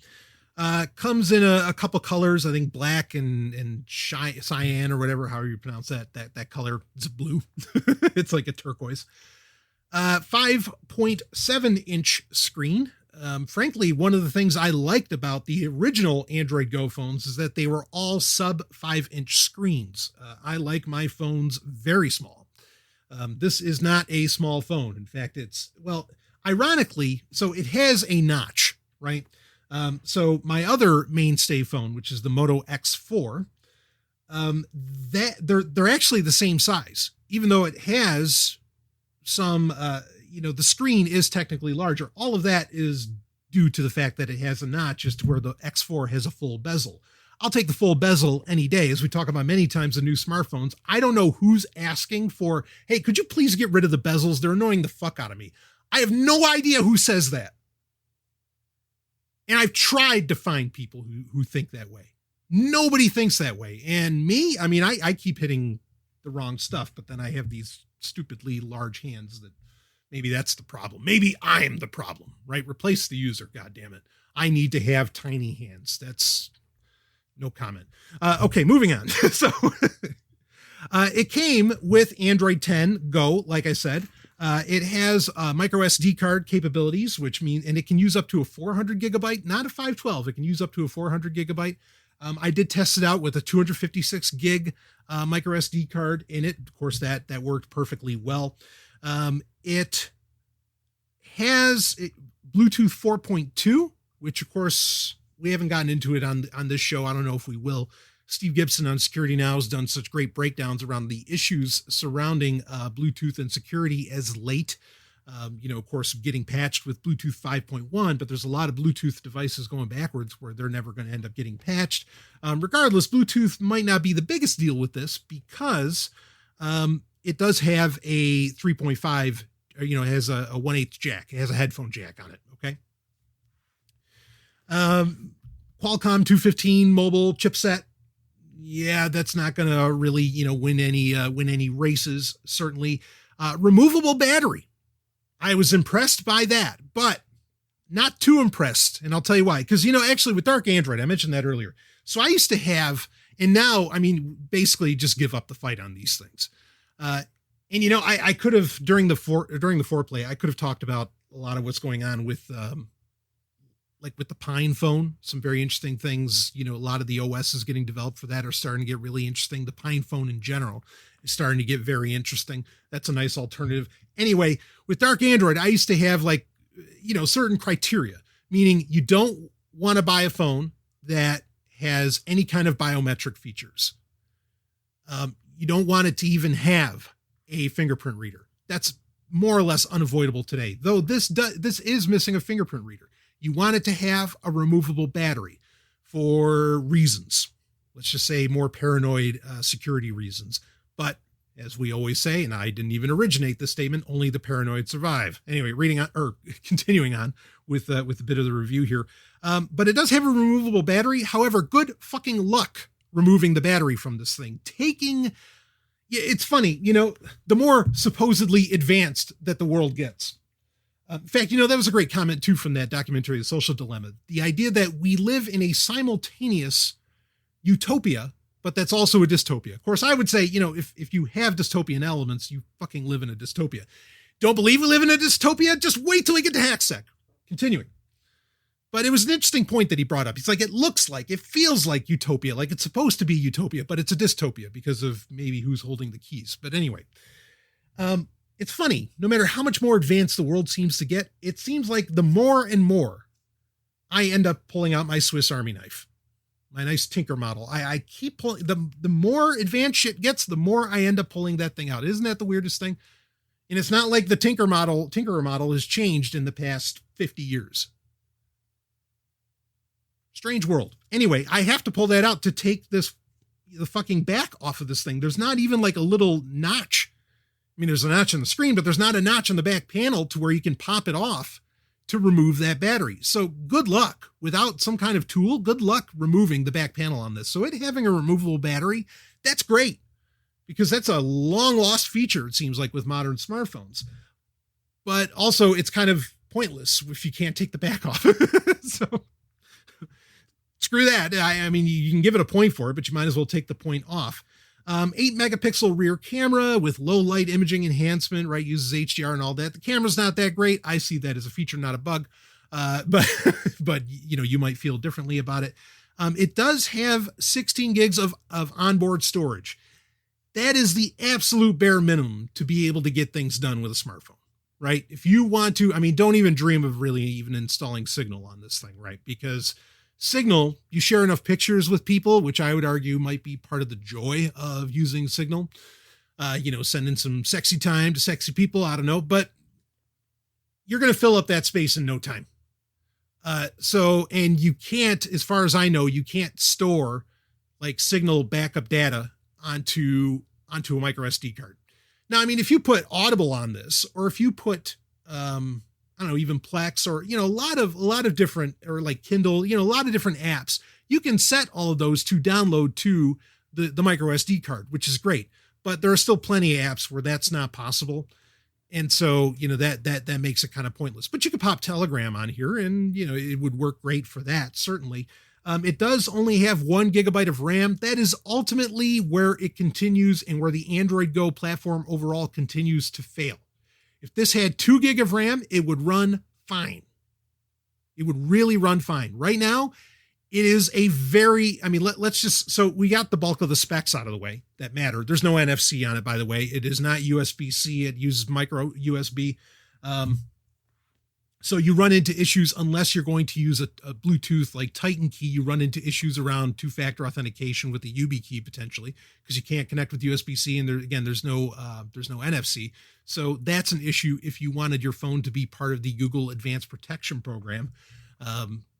[SPEAKER 5] Comes in a couple colors, I think black and cyan or whatever, however you pronounce that color. It's blue. It's like a turquoise. 5.7 inch screen. Frankly, one of the things I liked about the original Android Go phones is that they were all sub 5-inch screens. I like my phones very small. This is not a small phone. In fact, ironically, so it has a notch, right? So my other mainstay phone, which is the Moto X4, that they're actually the same size, even though it has some, the screen is technically larger. All of that is due to the fact that it has a notch as to where the X4 has a full bezel. I'll take the full bezel any day. As we talk about many times in new smartphones, I don't know who's asking for, hey, could you please get rid of the bezels? They're annoying the fuck out of me. I have no idea who says that. And I've tried to find people who think that way. Nobody thinks that way. And me, I keep hitting the wrong stuff, but then I have these stupidly large hands that maybe that's the problem. Maybe I'm the problem, right? Replace the user. God damn it. I need to have tiny hands. That's no comment. Okay, moving on. So it came with Android 10 Go, like I said. It has micro SD card capabilities, which means, and it can use up to a 400 gigabyte, not a 512. It can use up to a 400 gigabyte. I did test it out with a 256 gig micro SD card in it. Of course, that worked perfectly well. It has Bluetooth 4.2, which of course we haven't gotten into it on this show. I don't know if we will. Steve Gibson on Security Now has done such great breakdowns around the issues surrounding Bluetooth and security as late. Of course, getting patched with Bluetooth 5.1, but there's a lot of Bluetooth devices going backwards where they're never going to end up getting patched. Regardless, Bluetooth might not be the biggest deal with this because it does have a 3.5, it has a 1/8 jack. It has a headphone jack on it. Okay. Qualcomm 215 mobile chipset. Yeah, that's not going to really, win any races. Certainly, removable battery. I was impressed by that, but not too impressed. And I'll tell you why. Because, actually with Dark Android, I mentioned that earlier. So I used to have, and now, basically just give up the fight on these things. I could have during the foreplay, I could have talked about a lot of what's going on with, with the Pine phone, some very interesting things. A lot of the OS is getting developed for that are starting to get really interesting. The Pine phone in general is starting to get very interesting. That's a nice alternative. Anyway, with Dark Android, I used to have certain criteria, meaning you don't want to buy a phone that has any kind of biometric features. You don't want it to even have a fingerprint reader. That's more or less unavoidable today, though this is missing a fingerprint reader. You want it to have a removable battery for reasons. Let's just say more paranoid security reasons. But as we always say, and I didn't even originate this statement, only the paranoid survive. Anyway, continuing on with a bit of the review here. But it does have a removable battery. However, good fucking luck removing the battery from this thing. It's funny, the more supposedly advanced that the world gets. In fact, that was a great comment too from that documentary, The Social Dilemma. The idea that we live in a simultaneous utopia, but that's also a dystopia. Of course, I would say, if you have dystopian elements, you fucking live in a dystopia. Don't believe we live in a dystopia? Just wait till we get to HackSec. Continuing. But it was an interesting point that he brought up. He's like, it feels like utopia, like it's supposed to be utopia, but it's a dystopia because of maybe who's holding the keys. But anyway, it's funny. No matter how much more advanced the world seems to get, it seems like the more and more I end up pulling out my Swiss Army knife, my nice Tinker model. I keep pulling, the more advanced shit gets, the more I end up pulling that thing out. Isn't that the weirdest thing? And it's not like the Tinkerer model has changed in the past 50 years. Strange world. Anyway, I have to pull that out to take the fucking back off of this thing. There's not even like a little notch. I mean, there's a notch on the screen, but there's not a notch on the back panel to where you can pop it off to remove that battery. So good luck without some kind of tool. Good luck removing the back panel on this. So it having a removable battery, that's great, because that's a long lost feature, it seems like, with modern smartphones. But also it's kind of pointless if you can't take the back off. So screw that. I mean, you can give it a point for it, but you might as well take the point off. 8 megapixel rear camera with low light imaging enhancement, right? Uses HDR and all that. The camera's not that great. I see that as a feature, not a bug. But you know, you might feel differently about it. It does have 16 gigs of onboard storage. That is the absolute bare minimum to be able to get things done with a smartphone, right? If you want to, I mean, don't even dream of really even installing Signal on this thing, right? Because Signal, you share enough pictures with people, which I would argue might be part of the joy of using Signal. You know, sending some sexy time to sexy people, I don't know, but you're going to fill up that space in no time. And you can't, as far as I know, you can't store like Signal backup data onto a micro SD card. Now, I mean, if you put Audible on this, or if you put, I don't know, even Plex, or, you know, a lot of different, or like Kindle, you know, a lot of different apps, you can set all of those to download to the micro SD card, which is great. But there are still plenty of apps where that's not possible. And so, you know, that makes it kind of pointless. But you could pop Telegram on here and, you know, it would work great for that, certainly. It does only have 1 gigabyte of RAM. That is ultimately where it continues and where the Android Go platform overall continues to fail. If this had 2 gig of RAM, it would run fine. It would really run fine. Right now, it is a very, I mean, let's just, so we got the bulk of the specs out of the way that matter. There's no NFC on it, by the way. It is not USB-C. It uses micro USB. So you run into issues unless you're going to use a Bluetooth like Titan key. You run into issues around two-factor authentication with the YubiKey potentially, because you can't connect with USB-C, and there's no NFC. So that's an issue if you wanted your phone to be part of the Google Advanced Protection Program.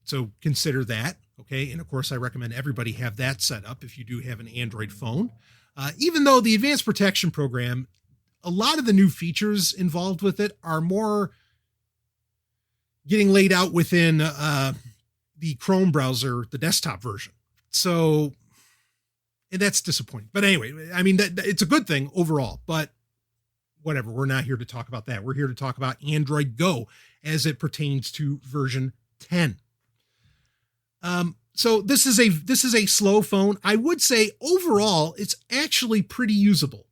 [SPEAKER 5] So consider that, okay? And of course, I recommend everybody have that set up if you do have an Android phone. Even though the Advanced Protection Program, a lot of the new features involved with it are more getting laid out within the Chrome browser, the desktop version. So, and that's disappointing. But anyway, I mean, it's a good thing overall, but whatever. We're not here to talk about that. We're here to talk about Android Go as it pertains to version 10. So this is a slow phone. I would say overall, it's actually pretty usable.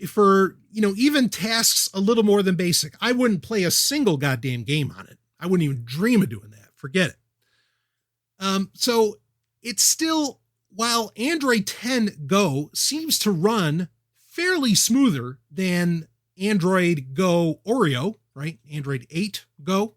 [SPEAKER 5] For, you know, even tasks a little more than basic. I wouldn't play a single goddamn game on it. I wouldn't even dream of doing that. Forget it. So it's still, while Android 10 Go seems to run fairly smoother than Android Go Oreo, right? Android 8 Go.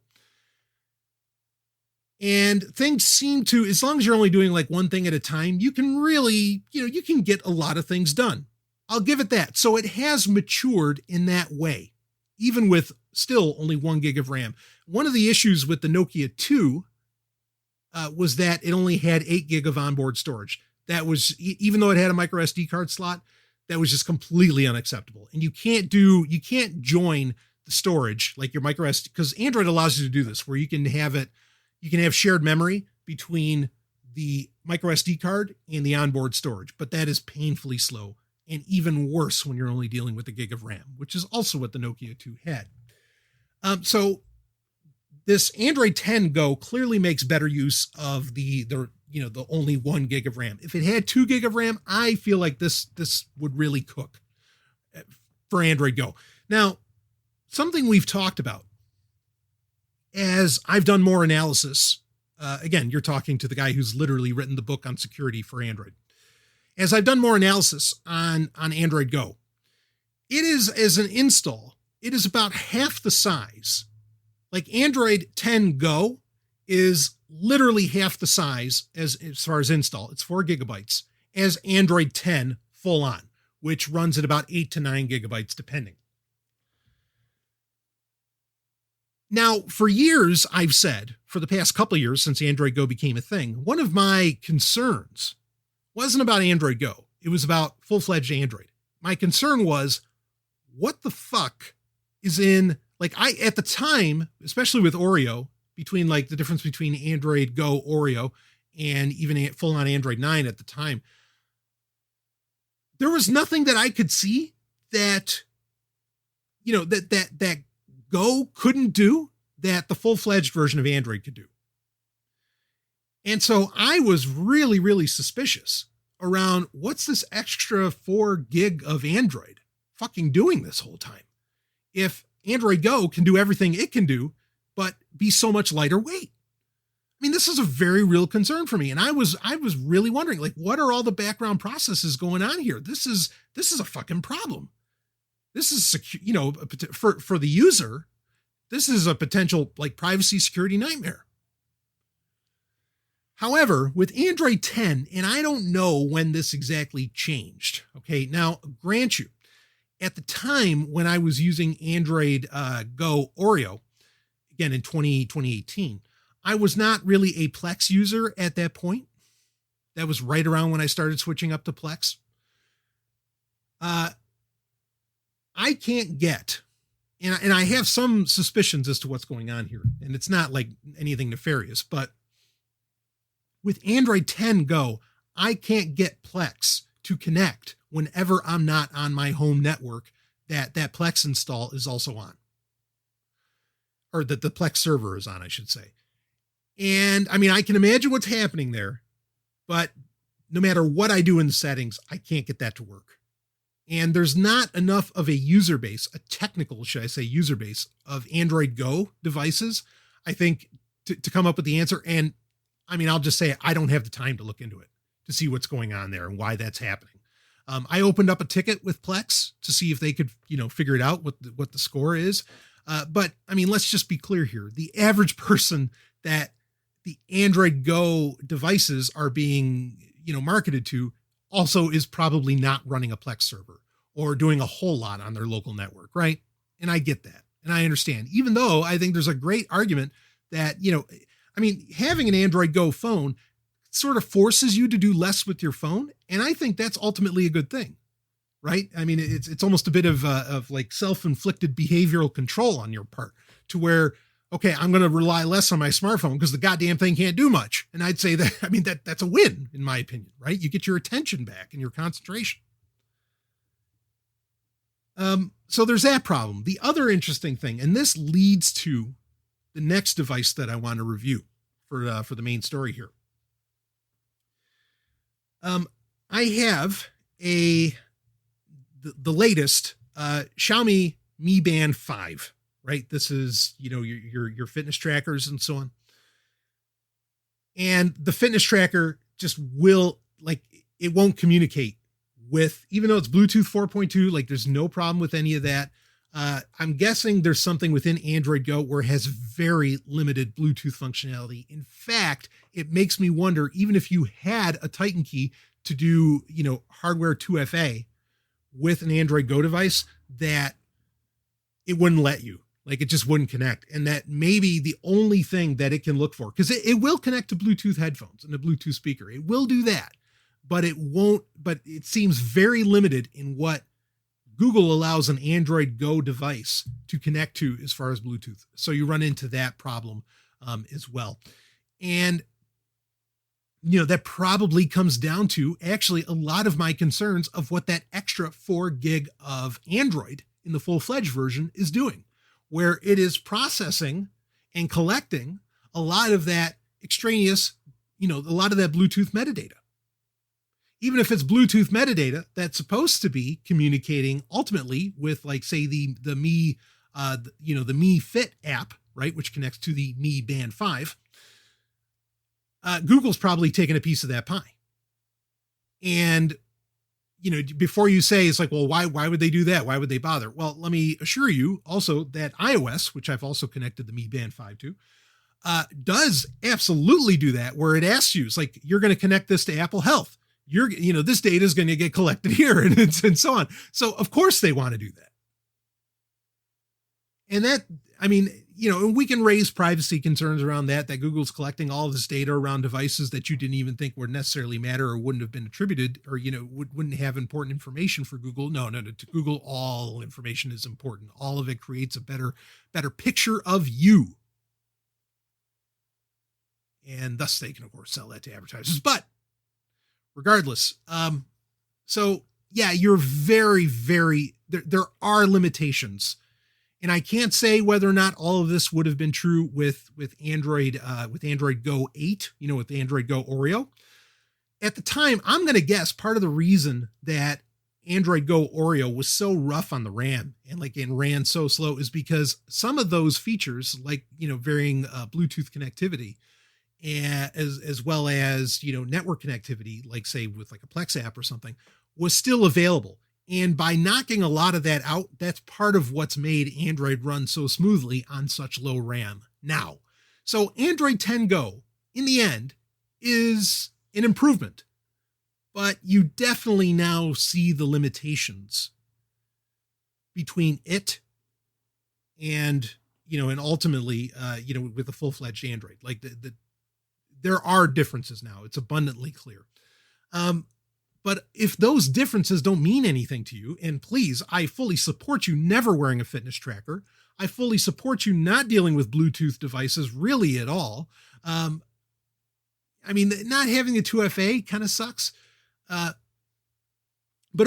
[SPEAKER 5] And things seem to, as long as you're only doing like one thing at a time, you can really, you know, you can get a lot of things done. I'll give it that. So it has matured in that way, even with still only 1 gig of RAM. One of the issues with the Nokia 2 was that it only had 8 gig of onboard storage. That was, even though it had a micro SD card slot, that was just completely unacceptable. And you can't join the storage like your micro SD, because Android allows you to do this, where you can have shared memory between the micro SD card and the onboard storage, but that is painfully slow. And even worse when you're only dealing with a gig of RAM, which is also what the Nokia 2 had. So this Android 10 Go clearly makes better use of the only 1 gig of RAM. If it had 2 gig of RAM, I feel like this would really cook for Android Go. Now, something we've talked about as I've done more analysis. Again, you're talking to the guy who's literally written the book on security for Android. As I've done more analysis on Android Go, it is, as an install, it is about half the size. Like Android 10 Go is literally half the size as far as install. It's 4 gigabytes as Android 10 full on, which runs at about 8 to 9 gigabytes depending. Now, for years, I've said, for the past couple of years since Android Go became a thing, one of my concerns wasn't about Android Go. It was about full-fledged Android. My concern was, what the fuck is in, like, at the time, especially with Oreo, between like the difference between Android Go Oreo and even full on Android 9 at the time, there was nothing that I could see that, you know, that Go couldn't do that the full-fledged version of Android could do. And so I was really, really suspicious around what's this extra 4 gig of Android fucking doing this whole time? If Android Go can do everything it can do, but be so much lighter weight. I mean, this is a very real concern for me. And I was really wondering, like, what are all the background processes going on here? This is a fucking problem. This is you know, for the user, this is a potential like privacy security nightmare. However, with Android 10, and I don't know when this exactly changed. Okay. Now, grant you, at the time when I was using Android Go Oreo, again in 2018, I was not really a Plex user at that point. That was right around when I started switching up to Plex. I can't get, and I have some suspicions as to what's going on here, and it's not like anything nefarious, but with Android 10 Go, I can't get Plex to connect whenever I'm not on my home network that Plex install is also on. Or that the Plex server is on, I should say. And I mean, I can imagine what's happening there, but no matter what I do in the settings, I can't get that to work. And there's not enough of a user base, a technical, should I say, user base of Android Go devices, I think, to come up with the answer. And I mean, I'll just say I don't have the time to look into it to see what's going on there and why that's happening. I opened up a ticket with Plex to see if they could, you know, figure it out, what the score is. But I mean, let's just be clear here. The average person that the Android Go devices are being, you know, marketed to also is probably not running a Plex server or doing a whole lot on their local network, right? And I get that. And I understand, even though I think there's a great argument that, you know, I mean, having an Android Go phone sort of forces you to do less with your phone. And I think that's ultimately a good thing, right? I mean, it's almost a bit of like self-inflicted behavioral control on your part to where, okay, I'm going to rely less on my smartphone because the goddamn thing can't do much. And I'd say that, I mean, that's a win in my opinion, right? You get your attention back and your concentration. So there's that problem. The other interesting thing, and this leads to the next device that I want to review for the main story here. I have the latest Xiaomi Mi Band 5, right? This is, you know, your fitness trackers and so on. And the fitness tracker just it won't communicate with, even though it's Bluetooth 4.2, like there's no problem with any of that. I'm guessing there's something within Android Go where it has very limited Bluetooth functionality. In fact, it makes me wonder, even if you had a Titan key to do, you know, hardware 2FA with an Android Go device, that it wouldn't let you, like it just wouldn't connect. And that maybe the only thing that it can look for, because it will connect to Bluetooth headphones and a Bluetooth speaker. It will do that, but it seems very limited in what Google allows an Android Go device to connect to as far as Bluetooth. So you run into that problem as well. And, you know, that probably comes down to actually a lot of my concerns of what that extra 4 gig of Android in the full-fledged version is doing, where it is processing and collecting a lot of that extraneous, you know, a lot of that Bluetooth metadata. Even if it's Bluetooth metadata that's supposed to be communicating ultimately with, like, say, the Mi, the Mi Fit app, right, which connects to the Mi Band 5, Google's probably taken a piece of that pie. And, you know, before you say, it's like, well, why would they do that? Why would they bother? Well, let me assure you also that iOS, which I've also connected the Mi Band 5 to, does absolutely do that, where it asks you, it's like, you're going to connect this to Apple Health. This data is going to get collected here and so on. So of course they want to do that. And that, I mean, we can raise privacy concerns around that Google's collecting all of this data around devices that you didn't even think would necessarily matter or wouldn't have been attributed or, wouldn't have important information for Google. No, to Google, all information is important. All of it creates a better picture of you. And thus they can, of course, sell that to advertisers. But regardless, so yeah, you're very, very, there are limitations. And I can't say whether or not all of this would have been true with Android Go 8, with Android Go Oreo. At the time, I'm going to guess part of the reason that Android Go Oreo was so rough on the RAM and ran so slow is because some of those features, like, varying Bluetooth connectivity, and as well as, network connectivity, like say with like a Plex app or something, was still available. And by knocking a lot of that out, that's part of what's made Android run so smoothly on such low RAM now. So Android 10 Go, in the end, is an improvement. But you definitely now see the limitations between it and, and ultimately, with a full-fledged Android. Like there are differences now. It's abundantly clear. But if those differences don't mean anything to you, and please, I fully support you never wearing a fitness tracker. I fully support you not dealing with Bluetooth devices really at all. I mean, not having the 2FA kind of sucks. But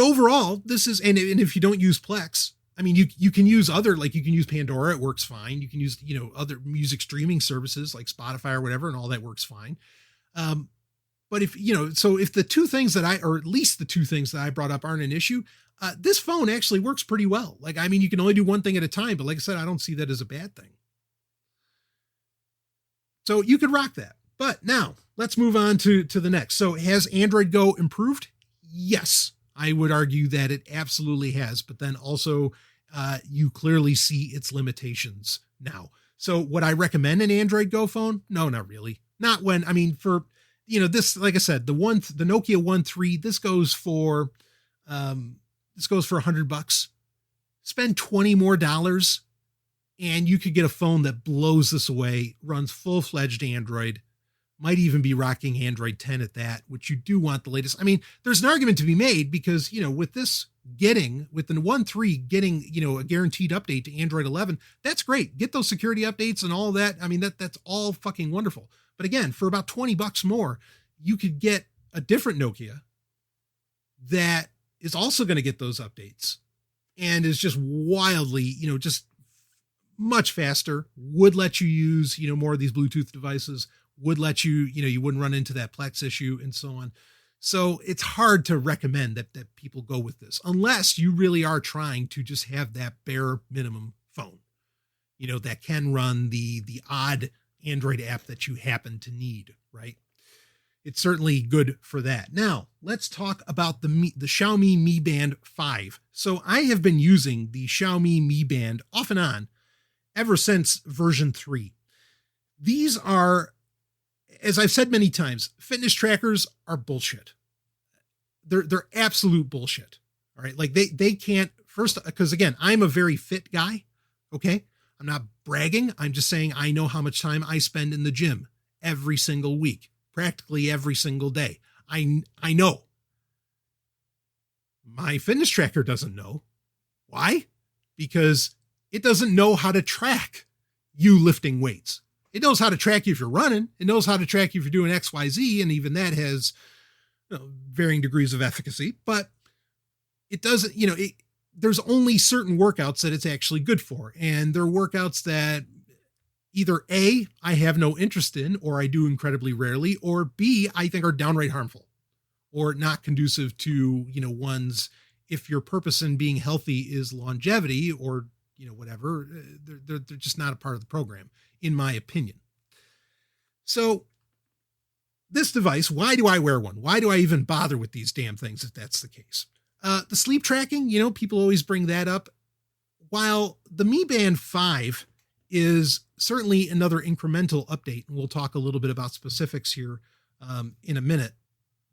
[SPEAKER 5] overall, this is, and if you don't use Plex, I mean, you can use other, like you can use Pandora, it works fine. You can use, other music streaming services like Spotify or whatever, and all that works fine. But if, so if the two things or at least the two things that I brought up aren't an issue, this phone actually works pretty well. Like, I mean, you can only do one thing at a time, but like I said, I don't see that as a bad thing. So you could rock that. But now let's move on to the next. So has Android Go improved? Yes, I would argue that it absolutely has, but then also you clearly see its limitations now. So would I recommend an Android Go phone? No, not really. Not when, I mean, for, this, like I said, the Nokia 1.3, this goes for $100. Spend $20 more and you could get a phone that blows this away, runs full-fledged Android, might even be rocking Android 10 at that, which you do want the latest. I mean, there's an argument to be made because, with the 1.3 getting, a guaranteed update to Android 11, that's great. Get those security updates and all that. I mean, that's all fucking wonderful. But again, for about $20 more, you could get a different Nokia that is also going to get those updates and is just wildly, just much faster, would let you use, more of these Bluetooth devices, would let you, you wouldn't run into that Plex issue and so on. So it's hard to recommend that people go with this unless you really are trying to just have that bare minimum phone, that can run the odd Android app that you happen to need, right? It's certainly good for that. Now, let's talk about the Xiaomi Mi Band 5. So I have been using the Xiaomi Mi Band off and on ever since version 3. These are, as I've said many times, fitness trackers are bullshit. They're absolute bullshit. All right. Like they can't, first, because again, I'm a very fit guy. Okay. I'm not bragging. I'm just saying I know how much time I spend in the gym every single week, practically every single day. I know. My fitness tracker doesn't know. Why? Because it doesn't know how to track you lifting weights. It knows how to track you if you're running. It knows how to track you if you're doing X, Y, Z, and even that has varying degrees of efficacy. But it doesn't, there's only certain workouts that it's actually good for. And there are workouts that either A, I have no interest in, or I do incredibly rarely, or B, I think are downright harmful or not conducive to, one's, if your purpose in being healthy is longevity or, whatever, they're just not a part of the program, in my opinion. So this device, why do I wear one? Why do I even bother with these damn things if that's the case? The sleep tracking, people always bring that up. While the Mi Band 5 is certainly another incremental update, and we'll talk a little bit about specifics here in a minute.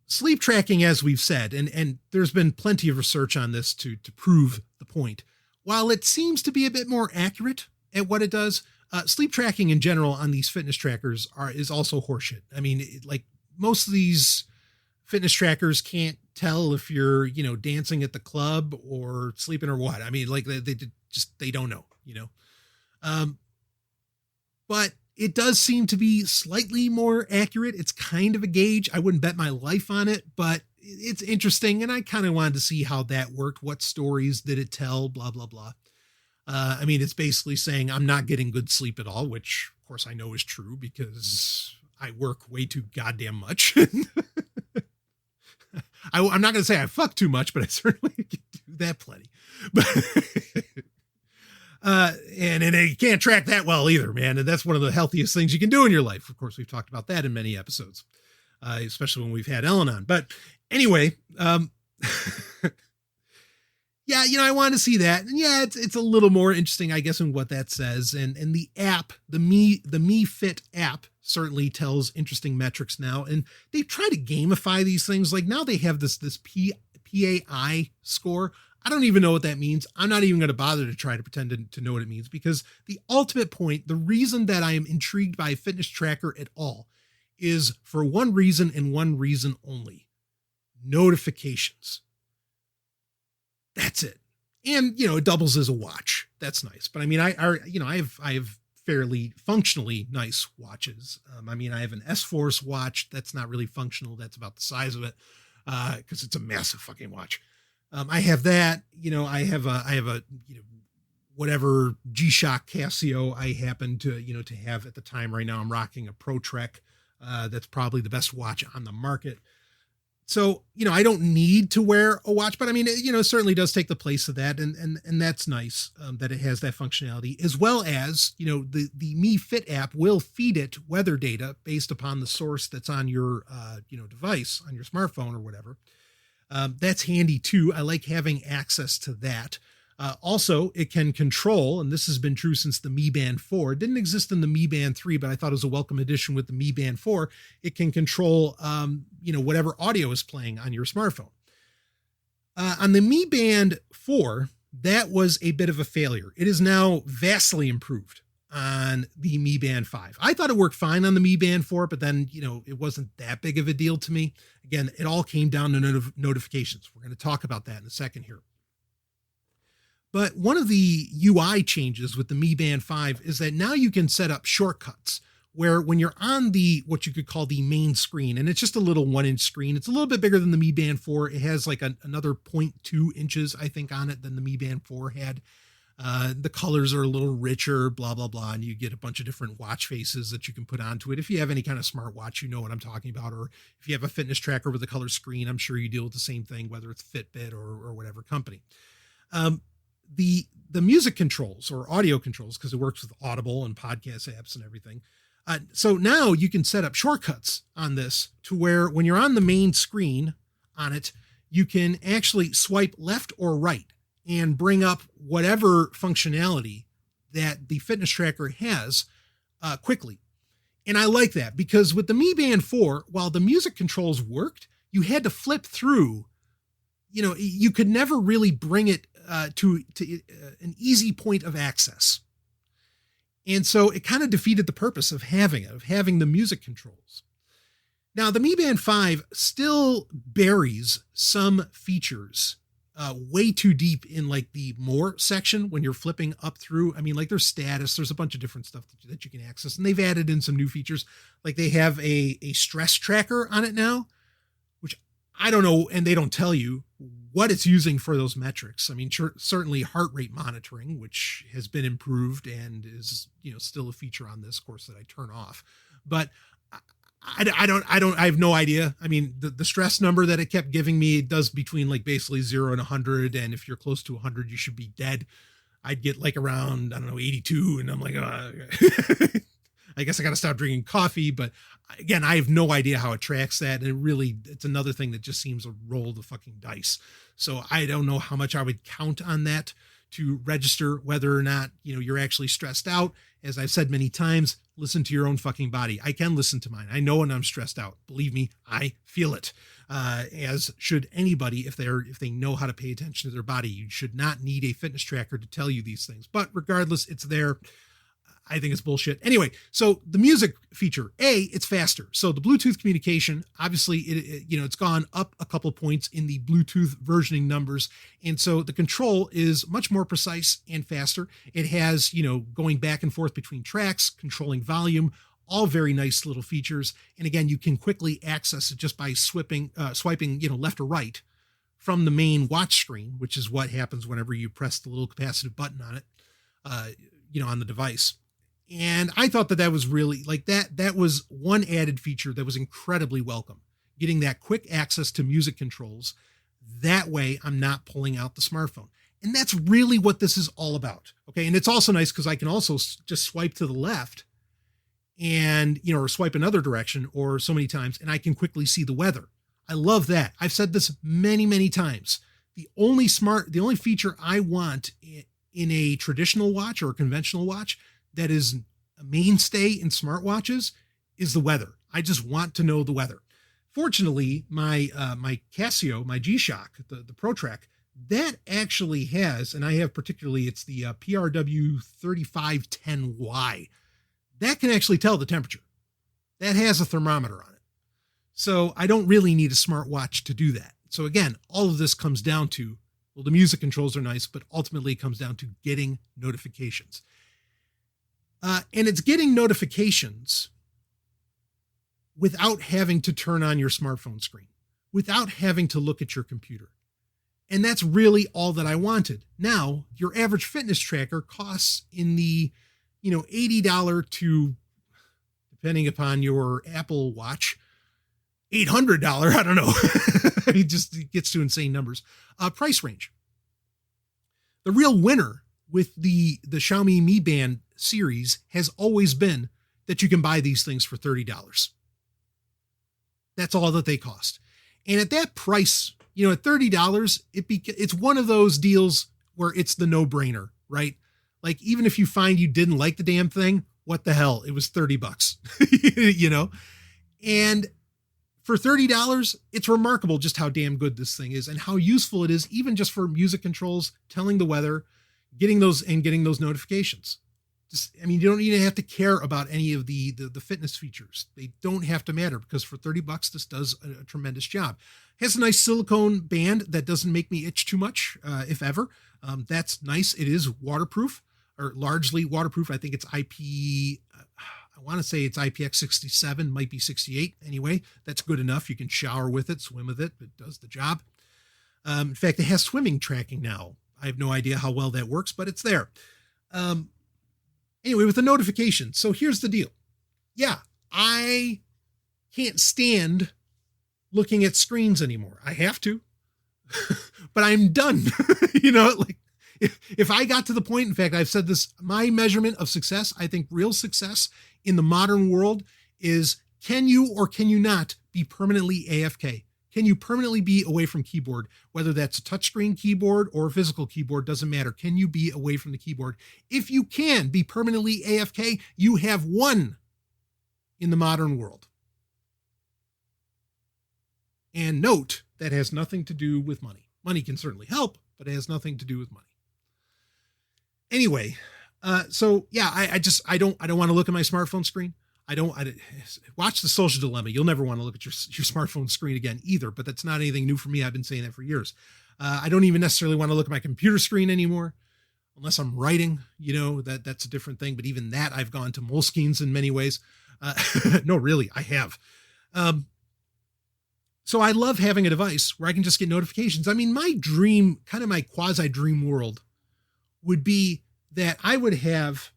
[SPEAKER 5] Sleep tracking, as we've said, and there's been plenty of research on this to prove the point. While it seems to be a bit more accurate at what it does. Sleep tracking in general on these fitness trackers is also horseshit. I mean, like most of these fitness trackers can't tell if you're, dancing at the club or sleeping or what. I mean, like they don't know, but it does seem to be slightly more accurate. It's kind of a gauge. I wouldn't bet my life on it, but it's interesting. And I kind of wanted to see how that worked. What stories did it tell? Blah, blah, blah. I mean, it's basically saying I'm not getting good sleep at all, which of course I know is true because I work way too goddamn much. I'm not going to say I fuck too much, but I certainly can do that plenty. But and you can't track that well either, man. And that's one of the healthiest things you can do in your life. Of course, we've talked about that in many episodes, especially when we've had Ellen on. But anyway, yeah, I wanted to see that. And yeah, it's a little more interesting, I guess, in what that says. And the app, the Me Fit app certainly tells interesting metrics now. And they try to gamify these things. Like now they have this PAI score. I don't even know what that means. I'm not even going to bother to try to pretend to know what it means, because the ultimate point, the reason that I am intrigued by a fitness tracker at all is for one reason and one reason only: notifications. That's it. And, it doubles as a watch. That's nice. But I mean, I have fairly functionally nice watches. I mean, I have an S-Force watch. That's not really functional. That's about the size of it. Cause it's a massive fucking watch. I have that, I have a whatever G-Shock Casio I happen to have at the time. Right now I'm rocking a Pro Trek. That's probably the best watch on the market. So, I don't need to wear a watch, but I mean, it certainly does take the place of that. And that's nice that it has that functionality, as well as, the Me Fit app will feed it weather data based upon the source that's on your, device, on your smartphone or whatever. That's handy too. I like having access to that. Also, it can control, and this has been true since the Mi Band 4. It didn't exist in the Mi Band 3, but I thought it was a welcome addition with the Mi Band 4. It can control, whatever audio is playing on your smartphone. On the Mi Band 4, that was a bit of a failure. It is now vastly improved on the Mi Band 5. I thought it worked fine on the Mi Band 4, but then, it wasn't that big of a deal to me. Again, it all came down to notifications. We're going to talk about that in a second here. But one of the UI changes with the Mi Band 5 is that now you can set up shortcuts where when you're on what you could call the main screen, and it's just a little 1-inch screen. It's a little bit bigger than the Mi Band 4. It has like another 0.2 inches, I think, on it than the Mi Band 4 had. The colors are a little richer, blah, blah, blah. And you get a bunch of different watch faces that you can put onto it. If you have any kind of smart watch, you know what I'm talking about. Or if you have a fitness tracker with a color screen, I'm sure you deal with the same thing, whether it's Fitbit or whatever company. The music controls or audio controls, because it works with Audible and podcast apps and everything. So now you can set up shortcuts on this to where when you're on the main screen on it, you can actually swipe left or right and bring up whatever functionality that the fitness tracker has quickly. And I like that, because with the Mi Band 4, while the music controls worked, you had to flip through. You could never really bring it to an easy point of access. And so it kind of defeated the purpose of having the music controls. Now, the Mi Band 5 still buries some features way too deep in like the more section when you're flipping up through. I mean, like there's status, there's a bunch of different stuff that you can access, and they've added in some new features. Like they have a stress tracker on it now, which I don't know, and they don't tell you what it's using for those metrics. I mean, certainly heart rate monitoring, which has been improved and is, still a feature on this course that I turn off. But I have no idea. I mean, the stress number that it kept giving me, it does between like basically 0 and 100. And if you're close to 100, you should be dead. I'd get like around, 82. And I'm like, I guess I got to stop drinking coffee. But again, I have no idea how it tracks that. And it's another thing that just seems to roll the fucking dice. So I don't know how much I would count on that to register whether or not, you're actually stressed out. As I've said many times, listen to your own fucking body. I can listen to mine. I know when I'm stressed out. Believe me, I feel it. As should anybody if they know how to pay attention to their body. You should not need a fitness tracker to tell you these things. But regardless, it's there. I think it's bullshit. Anyway, so the music feature, it's faster. So the Bluetooth communication, obviously, it's gone up a couple points in the Bluetooth versioning numbers. And so the control is much more precise and faster. It has, going back and forth between tracks, controlling volume, all very nice little features. And again, you can quickly access it just by swiping, left or right from the main watch screen, which is what happens whenever you press the little capacitive button on it, on the device. And I thought that was really that was one added feature that was incredibly welcome, getting that quick access to music controls. That way I'm not pulling out the smartphone. And that's really what this is all about. Okay. And it's also nice because I can also just swipe to the left and, or swipe another direction or so many times, and I can quickly see the weather. I love that. I've said this many, many times. The only feature I want in a traditional watch or a conventional watch that is a mainstay in smartwatches is the weather. I just want to know the weather. Fortunately, my Casio, my G-Shock, the ProTrack, that actually has, and I have particularly, it's the PRW 3510Y. That can actually tell the temperature. That has a thermometer on it. So I don't really need a smartwatch to do that. So again, all of this comes down to, well, the music controls are nice, but ultimately it comes down to getting notifications. And it's getting notifications without having to turn on your smartphone screen, without having to look at your computer. And that's really all that I wanted. Now, your average fitness tracker costs in the, $80 to, depending upon your Apple Watch, $800, I don't know. It gets to insane numbers. Price range. The real winner with the Xiaomi Mi Band series has always been that you can buy these things for $30. That's all that they cost. And at that price, at $30, it's one of those deals where it's the no-brainer, right? Like, even if you find you didn't like the damn thing, what the hell? It was $30, And for $30, it's remarkable just how damn good this thing is and how useful it is, even just for music controls, telling the weather, getting those notifications. You don't even have to care about any of the fitness features. They don't have to matter because for $30, this does a tremendous job. It has a nice silicone band that doesn't make me itch too much, if ever. That's nice. It is waterproof, or largely waterproof. I think it's I want to say it's IPX67, might be 68. Anyway, that's good enough. You can shower with it, swim with it. It does the job. In fact, it has swimming tracking now. I have no idea how well that works, but it's there. Anyway, with the notification. So here's the deal. Yeah, I can't stand looking at screens anymore. I have to, but I'm done. If I got to the point, in fact, I've said this, my measurement of success, I think real success in the modern world is, can you or can you not be permanently AFK? Can you permanently be away from keyboard? Whether that's a touchscreen keyboard or a physical keyboard, doesn't matter. Can you be away from the keyboard? If you can be permanently AFK, you have won in the modern world. And note, that has nothing to do with money. Money can certainly help, but it has nothing to do with money. Anyway, so yeah, I don't want to look at my smartphone screen. I watch The Social Dilemma. You'll never want to look at your smartphone screen again either, but that's not anything new for me. I've been saying that for years. I don't even necessarily want to look at my computer screen anymore, unless I'm writing, that's a different thing. But even that, I've gone to Moleskines in many ways. No, really, I have. So I love having a device where I can just get notifications. My dream, kind of my quasi dream world would be that I would have,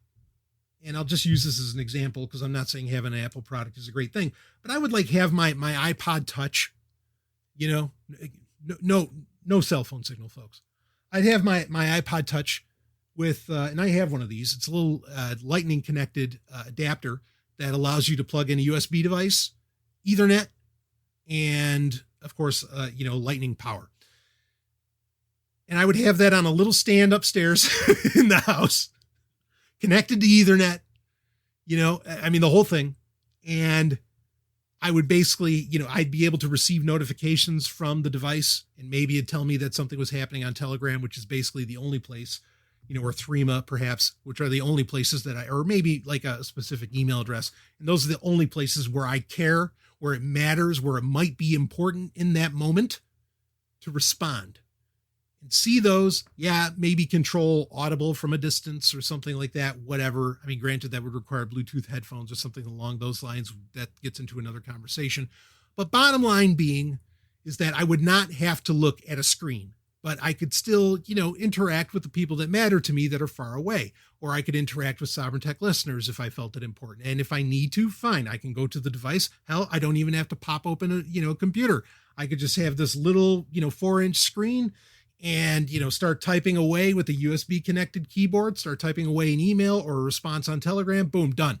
[SPEAKER 5] and I'll just use this as an example because I'm not saying having an Apple product is a great thing, but I would have my iPod Touch, no cell phone signal, folks. I'd have my iPod Touch with, and I have one of these. It's a little lightning connected adapter that allows you to plug in a USB device, Ethernet, and of course, lightning power. And I would have that on a little stand upstairs in the house, connected to Ethernet, the whole thing. And I would basically, I'd be able to receive notifications from the device, and maybe it'd tell me that something was happening on Telegram, which is basically the only place, or Threema perhaps, which are the only places that or maybe like a specific email address. And those are the only places where I care, where it matters, where it might be important in that moment to respond. And see those, maybe control Audible from a distance or something like that, whatever. I mean, granted, that would require Bluetooth headphones or something along those lines. That gets into another conversation. But bottom line being is that I would not have to look at a screen, but I could still, interact with the people that matter to me that are far away, or I could interact with Sovereign Tech listeners if I felt it important. And if I need to, fine, I can go to the device. Hell, I don't even have to pop open a computer. I could just have this little, 4-inch screen and, start typing away with a USB connected keyboard, start typing away an email or a response on Telegram, boom, done,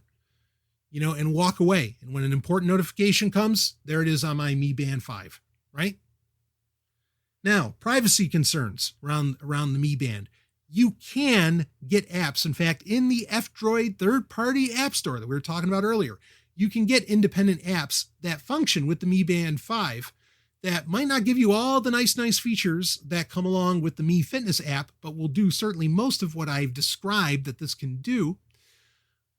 [SPEAKER 5] and walk away. And when an important notification comes, there it is on my Mi Band 5, right? Now, privacy concerns around the Mi Band. You can get apps. In fact, in the F-Droid third-party app store that we were talking about earlier, you can get independent apps that function with the Mi Band 5 that might not give you all the nice features that come along with the Mi Fitness app, but will do certainly most of what I've described that this can do.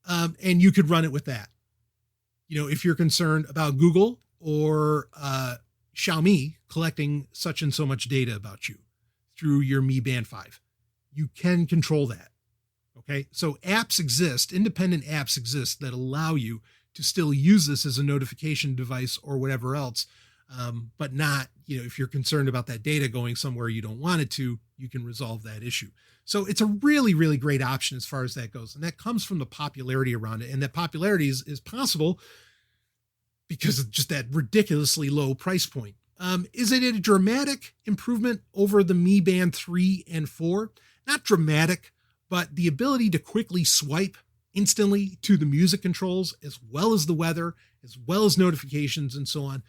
[SPEAKER 5] And you could run it with that. If you're concerned about Google or Xiaomi collecting such and so much data about you through your Mi Band 5, you can control that. Okay. So apps exist, independent apps exist that allow you to still use this as a notification device or whatever else. But not, if you're concerned about that data going somewhere you don't want it to, you can resolve that issue. So it's a really, really great option as far as that goes. And that comes from the popularity around it. And that popularity is possible because of just that ridiculously low price point. Is it a dramatic improvement over the Mi Band 3 and 4? Not dramatic, but the ability to quickly swipe instantly to the music controls, as well as the weather, as well as notifications and so on.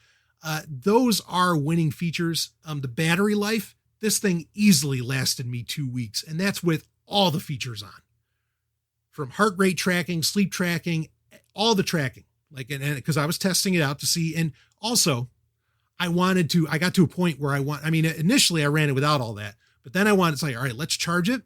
[SPEAKER 5] Those are winning features. The battery life, this thing easily lasted me 2 weeks, and that's with all the features on. From heart rate tracking, sleep tracking, all the tracking. And because I was testing it out to see, and also I got to a point where initially I ran it without all that, but then I wanted to say, all right, let's charge it.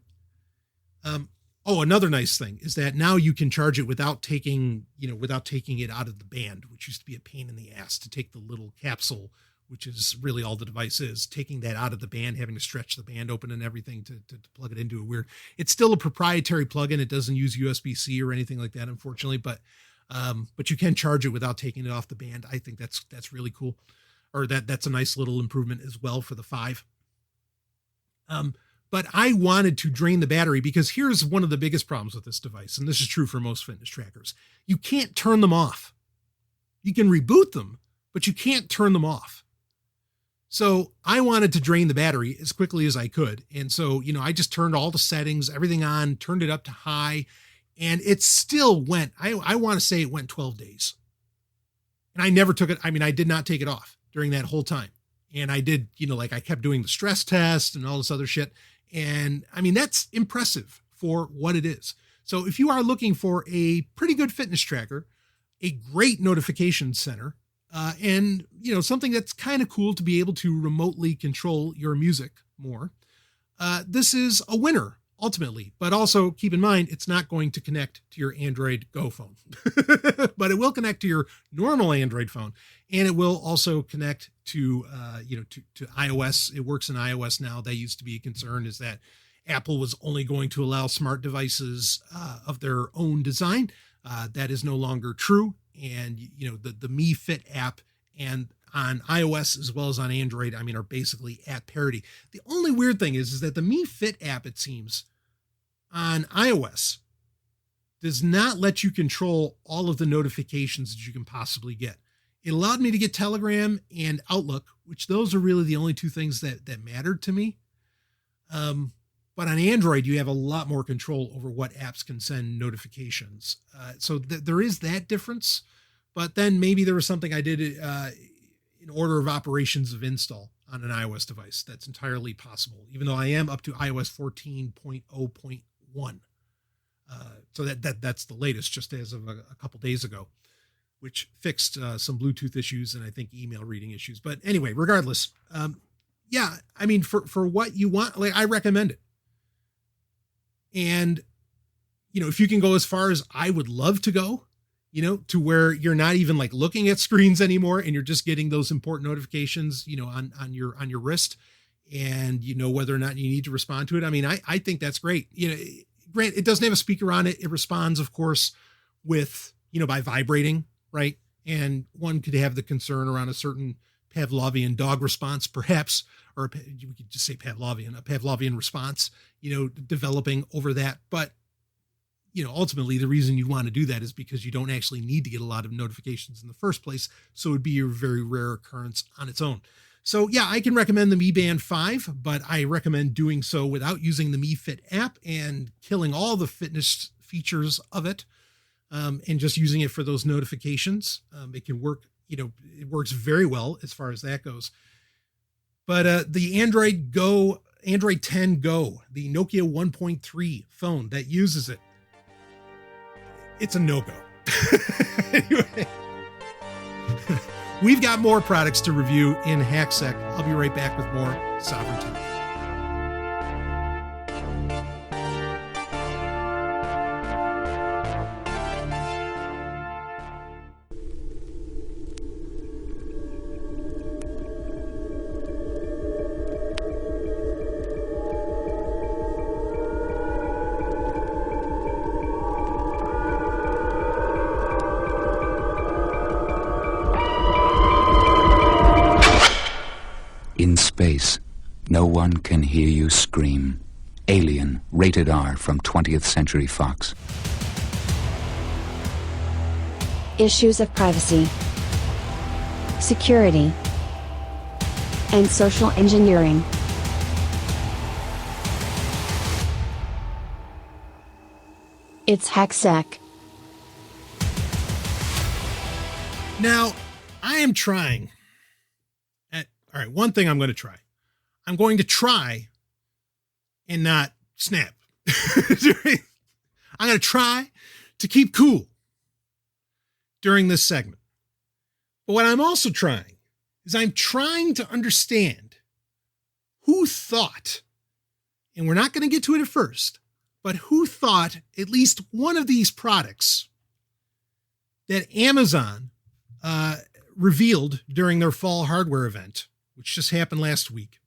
[SPEAKER 5] Another nice thing is that now you can charge it without taking it out of the band, which used to be a pain in the ass to take the little capsule, which is really all the device is, taking that out of the band, having to stretch the band open and everything to plug it into a weird. It's still a proprietary plugin. It doesn't use USB-C or anything like that, unfortunately, but you can charge it without taking it off the band. I think that's really cool, or that's a nice little improvement as well for the 5. But I wanted to drain the battery because here's one of the biggest problems with this device, and this is true for most fitness trackers. You can't turn them off. You can reboot them, but you can't turn them off. So I wanted to drain the battery as quickly as I could. And so, I just turned all the settings, everything on, turned it up to high, and it still went, I want to say it went 12 days. And I never took it. I did not take it off during that whole time. And I did, I kept doing the stress test and all this other shit. And that's impressive for what it is. So if you are looking for a pretty good fitness tracker, a great notification center, and something that's kind of cool to be able to remotely control your music more, this is a winner ultimately. But also keep in mind, it's not going to connect to your Android Go phone, but it will connect to your normal Android phone, and it will also connect to iOS. It works in iOS now. That used to be a concern, is that Apple was only going to allow smart devices of their own design. That is no longer true. And, the Mi Fit app and on iOS as well as on Android, are basically at parity. The only weird thing is that the Mi Fit app, it seems, on iOS does not let you control all of the notifications that you can possibly get. It allowed me to get Telegram and Outlook, which those are really the only two things that mattered to me. But on Android, you have a lot more control over what apps can send notifications. So there is that difference. But then maybe there was something I did in order of operations of install on an iOS device. That's entirely possible, even though I am up to iOS 14.0.1. So that's the latest, just as of a couple days ago, which fixed some Bluetooth issues and I think email reading issues. But anyway, regardless, for what you want, I recommend it. And, if you can go as far as I would love to go, to where you're not even like looking at screens anymore and you're just getting those important notifications, on your wrist, and whether or not you need to respond to it. I mean, I think that's great. Grant, it doesn't have a speaker on it. It responds, of course, with, by vibrating, right? And one could have the concern around a certain Pavlovian dog response, perhaps, or we could just say a Pavlovian response, developing over that. But, ultimately the reason you want to do that is because you don't actually need to get a lot of notifications in the first place. So it would be a very rare occurrence on its own. So yeah, I can recommend the Mi Band 5, but I recommend doing so without using the Mi Fit app and killing all the fitness features of it, and just using it for those notifications. It can work, it works very well as far as that goes. But the Android 10 Go, the Nokia 1.3 phone that uses it, it's a no-go. Anyway, we've got more products to review in HackSec. I'll be right back with more Sovryn.
[SPEAKER 1] In space, no one can hear you scream. Alien, rated R from 20th Century Fox.
[SPEAKER 4] Issues of privacy, security, and social engineering. It's HackSec.
[SPEAKER 5] Now, I am trying. All right, one thing I'm going to try. I'm going to try and not snap. I'm going to try to keep cool during this segment. But what I'm also trying is I'm trying to understand who thought, and we're not going to get to it at first, but who thought at least one of these products that Amazon revealed during their fall hardware event, which just happened last week.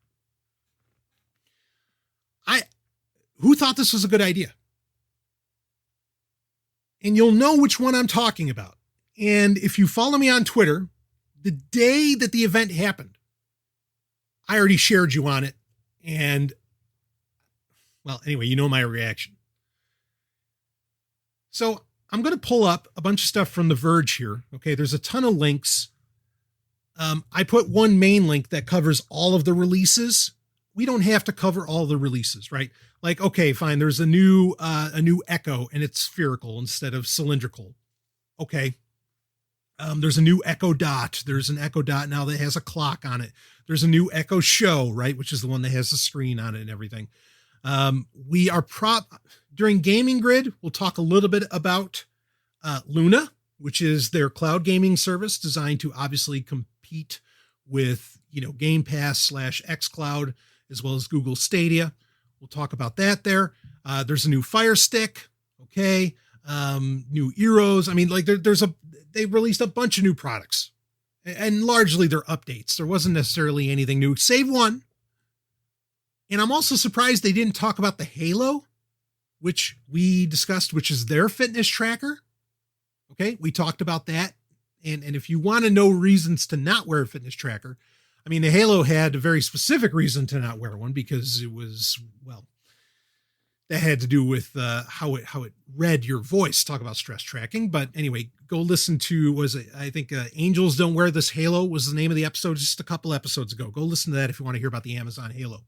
[SPEAKER 5] Who thought this was a good idea? And you'll know which one I'm talking about. And if you follow me on Twitter, the day that the event happened, I already shared you on it. And, well, anyway, you know my reaction. So I'm going to pull up a bunch of stuff from The Verge here. Okay, there's a ton of links. I put one main link that covers all of the releases. We don't have to cover all the releases, right? Like, okay, fine. There's a new Echo and it's spherical instead of cylindrical. Okay. There's a new Echo Dot. There's an Echo Dot now that has a clock on it. There's a new Echo Show, right? Which is the one that has the screen on it and everything. We are during Gaming Grid. We'll talk a little bit about Luna, which is their cloud gaming service designed to obviously compete with, Game Pass / xCloud, as well as Google Stadia. We'll talk about that there. There's a new Fire Stick. Okay. New Eros. I mean, like they released a bunch of new products and largely they're updates. There wasn't necessarily anything new, save one. And I'm also surprised they didn't talk about the Halo, which we discussed, which is their fitness tracker. Okay. We talked about that. And if you want to know reasons to not wear a fitness tracker, I mean, the Halo had a very specific reason to not wear one because it was, well, that had to do with how it read your voice. Talk about stress tracking. But anyway, go listen to, I think Angels Don't Wear This Halo was the name of the episode just a couple episodes ago. Go listen to that if you want to hear about the Amazon Halo.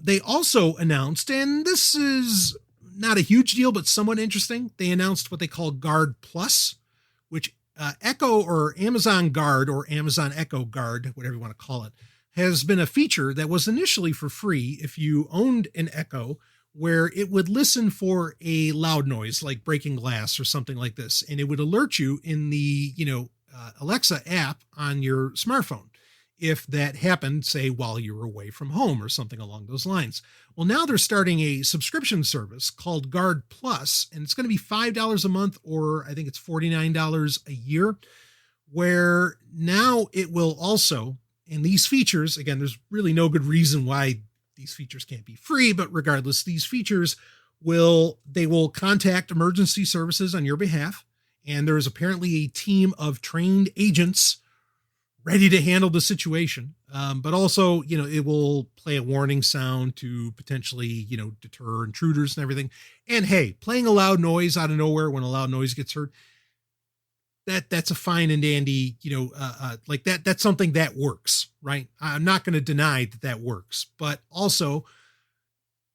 [SPEAKER 5] They also announced, and this is not a huge deal, but somewhat interesting. They announced what they call Guard Plus, which Echo or Amazon Guard or Amazon Echo Guard, whatever you want to call it, has been a feature that was initially for free if you owned an Echo, where it would listen for a loud noise like breaking glass or something like this. And it would alert you in the, Alexa app on your smartphone if that happened, say, while you were away from home or something along those lines. Well, now they're starting a subscription service called Guard Plus, and it's going to be $5 a month, or I think it's $49 a year, where now it will also, and these features, again, there's really no good reason why these features can't be free, but regardless, these features will contact emergency services on your behalf. And there is apparently a team of trained agents ready to handle the situation. But also, it will play a warning sound to potentially, deter intruders and everything. And hey, playing a loud noise out of nowhere when a loud noise gets heard, that's a fine and dandy, like that's something that works, right? I'm not going to deny that works, but also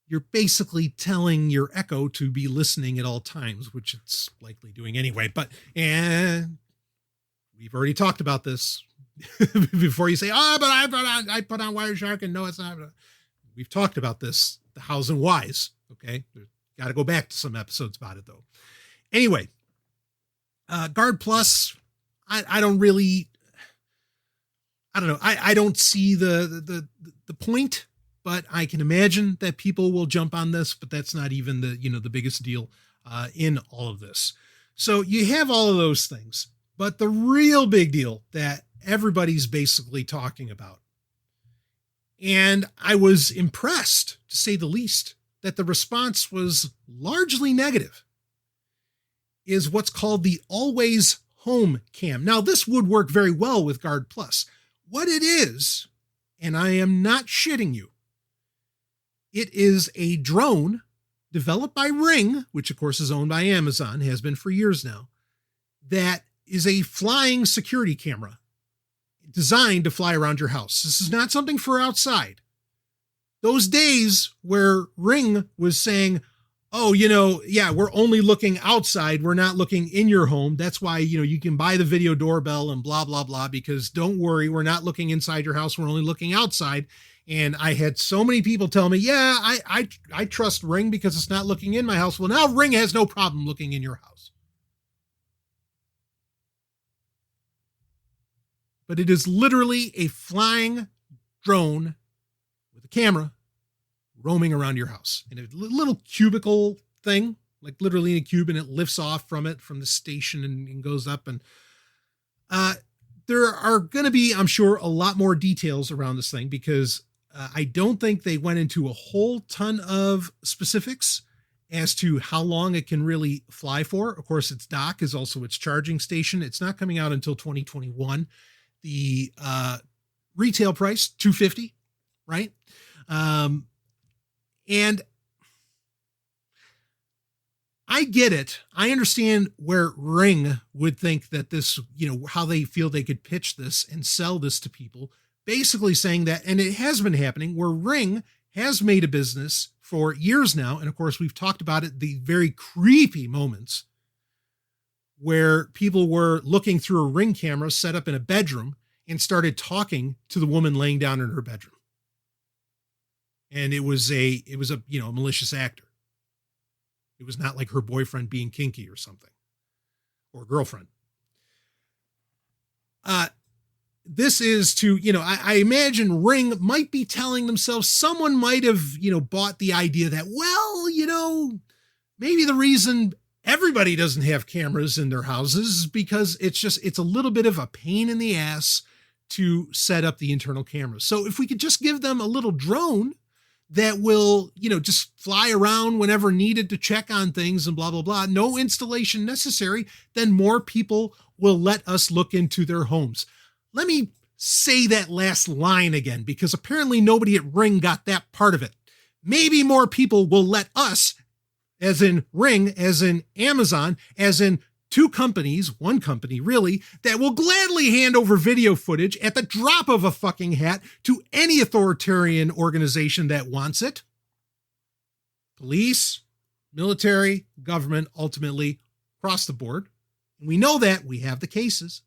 [SPEAKER 5] you're basically telling your Echo to be listening at all times, which it's likely doing anyway. And we've already talked about this before you say, but I put on Wireshark and no, it's not. We've talked about this, the hows and whys. Okay. Got to go back to some episodes about it though. Anyway, Guard Plus, I don't know. I don't see the point, but I can imagine that people will jump on this, but that's not even the biggest deal in all of this. So you have all of those things, but the real big deal that everybody's basically talking about, and I was impressed, to say the least, that the response was largely negative, is what's called the Always Home Cam. Now, this would work very well with Guard Plus. What it is, and I am not shitting you, it is a drone developed by Ring, which of course is owned by Amazon, has been for years now, that is a flying security camera designed to fly around your house. This is not something for outside. Those days where Ring was saying, oh, we're only looking outside, we're not looking in your home. That's why, you can buy the video doorbell and blah, blah, blah, because don't worry, we're not looking inside your house, we're only looking outside. And I had so many people tell me, I trust Ring because it's not looking in my house. Well, now Ring has no problem looking in your house. But it is literally a flying drone with a camera roaming around your house in a little cubicle thing, like literally in a cube, and it lifts off from the station and goes up. And there are going to be, I'm sure, a lot more details around this thing, because I don't think they went into a whole ton of specifics as to how long it can really fly for. Of course, its dock is also its charging station. It's not coming out until 2021. The retail price, $250, right? And I get it. I understand where Ring would think that this, how they feel they could pitch this and sell this to people, basically saying that, and it has been happening, where Ring has made a business for years now. And of course, we've talked about it, the very creepy moments where people were looking through a Ring camera set up in a bedroom and started talking to the woman laying down in her bedroom. And it was a malicious actor. It was not like her boyfriend being kinky or something, or girlfriend. This is to, I imagine Ring might be telling themselves, someone might have, bought the idea that, well, maybe the reason everybody doesn't have cameras in their houses is because it's a little bit of a pain in the ass to set up the internal cameras. So if we could just give them a little drone that will, just fly around whenever needed to check on things and blah, blah, blah, no installation necessary, then more people will let us look into their homes. Let me say that last line again, because apparently nobody at Ring got that part of it. Maybe more people will let us, as in Ring, as in Amazon, as in two companies, one company really, that will gladly hand over video footage at the drop of a fucking hat to any authoritarian organization that wants it. Police, military, government, ultimately across the board. And we know that. We have the cases.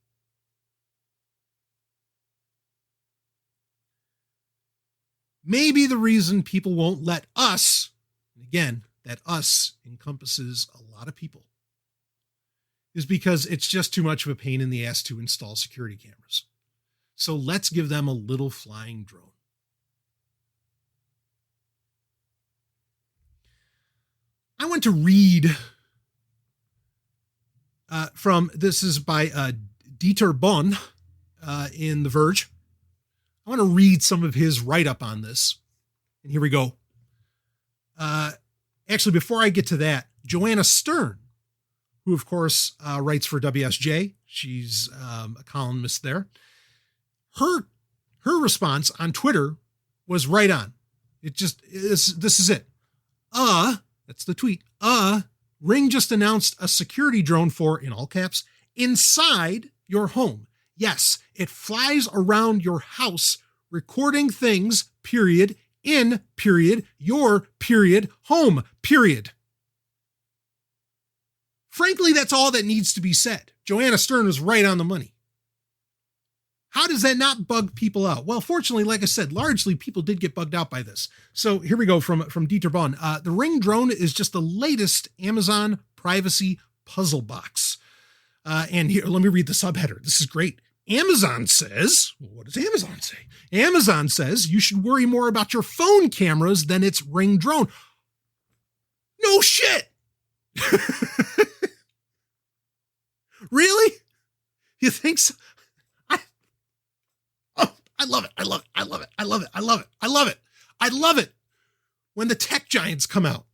[SPEAKER 5] Maybe the reason people won't let us, and again, that us encompasses a lot of people, is because it's just too much of a pain in the ass to install security cameras. So let's give them a little flying drone. I want to read this is by Dieter Bonn in The Verge. I want to read some of his write-up on this. And here we go. Actually, before I get to that, Joanna Stern, who of course writes for WSJ, she's a columnist there. Her response on Twitter was right on. It just is. This is it. That's the tweet. Ring just announced a security drone for, in all caps, inside your home. Yes, it flies around your house, recording things, period, in, period, your, period, home, period. Frankly, that's all that needs to be said. Joanna Stern was right on the money. How does that not bug people out? Well, fortunately, like I said, largely people did get bugged out by this. So here we go from Dieter Bonn. The Ring drone is just the latest Amazon privacy puzzle box. And here, let me read the subheader. This is great. Amazon says, what does Amazon say? Amazon says you should worry more about your phone cameras than its Ring drone. No shit. Really? You think so? I love it. I love it. I love it. I love it. I love it. I love it. I love it when the tech giants come out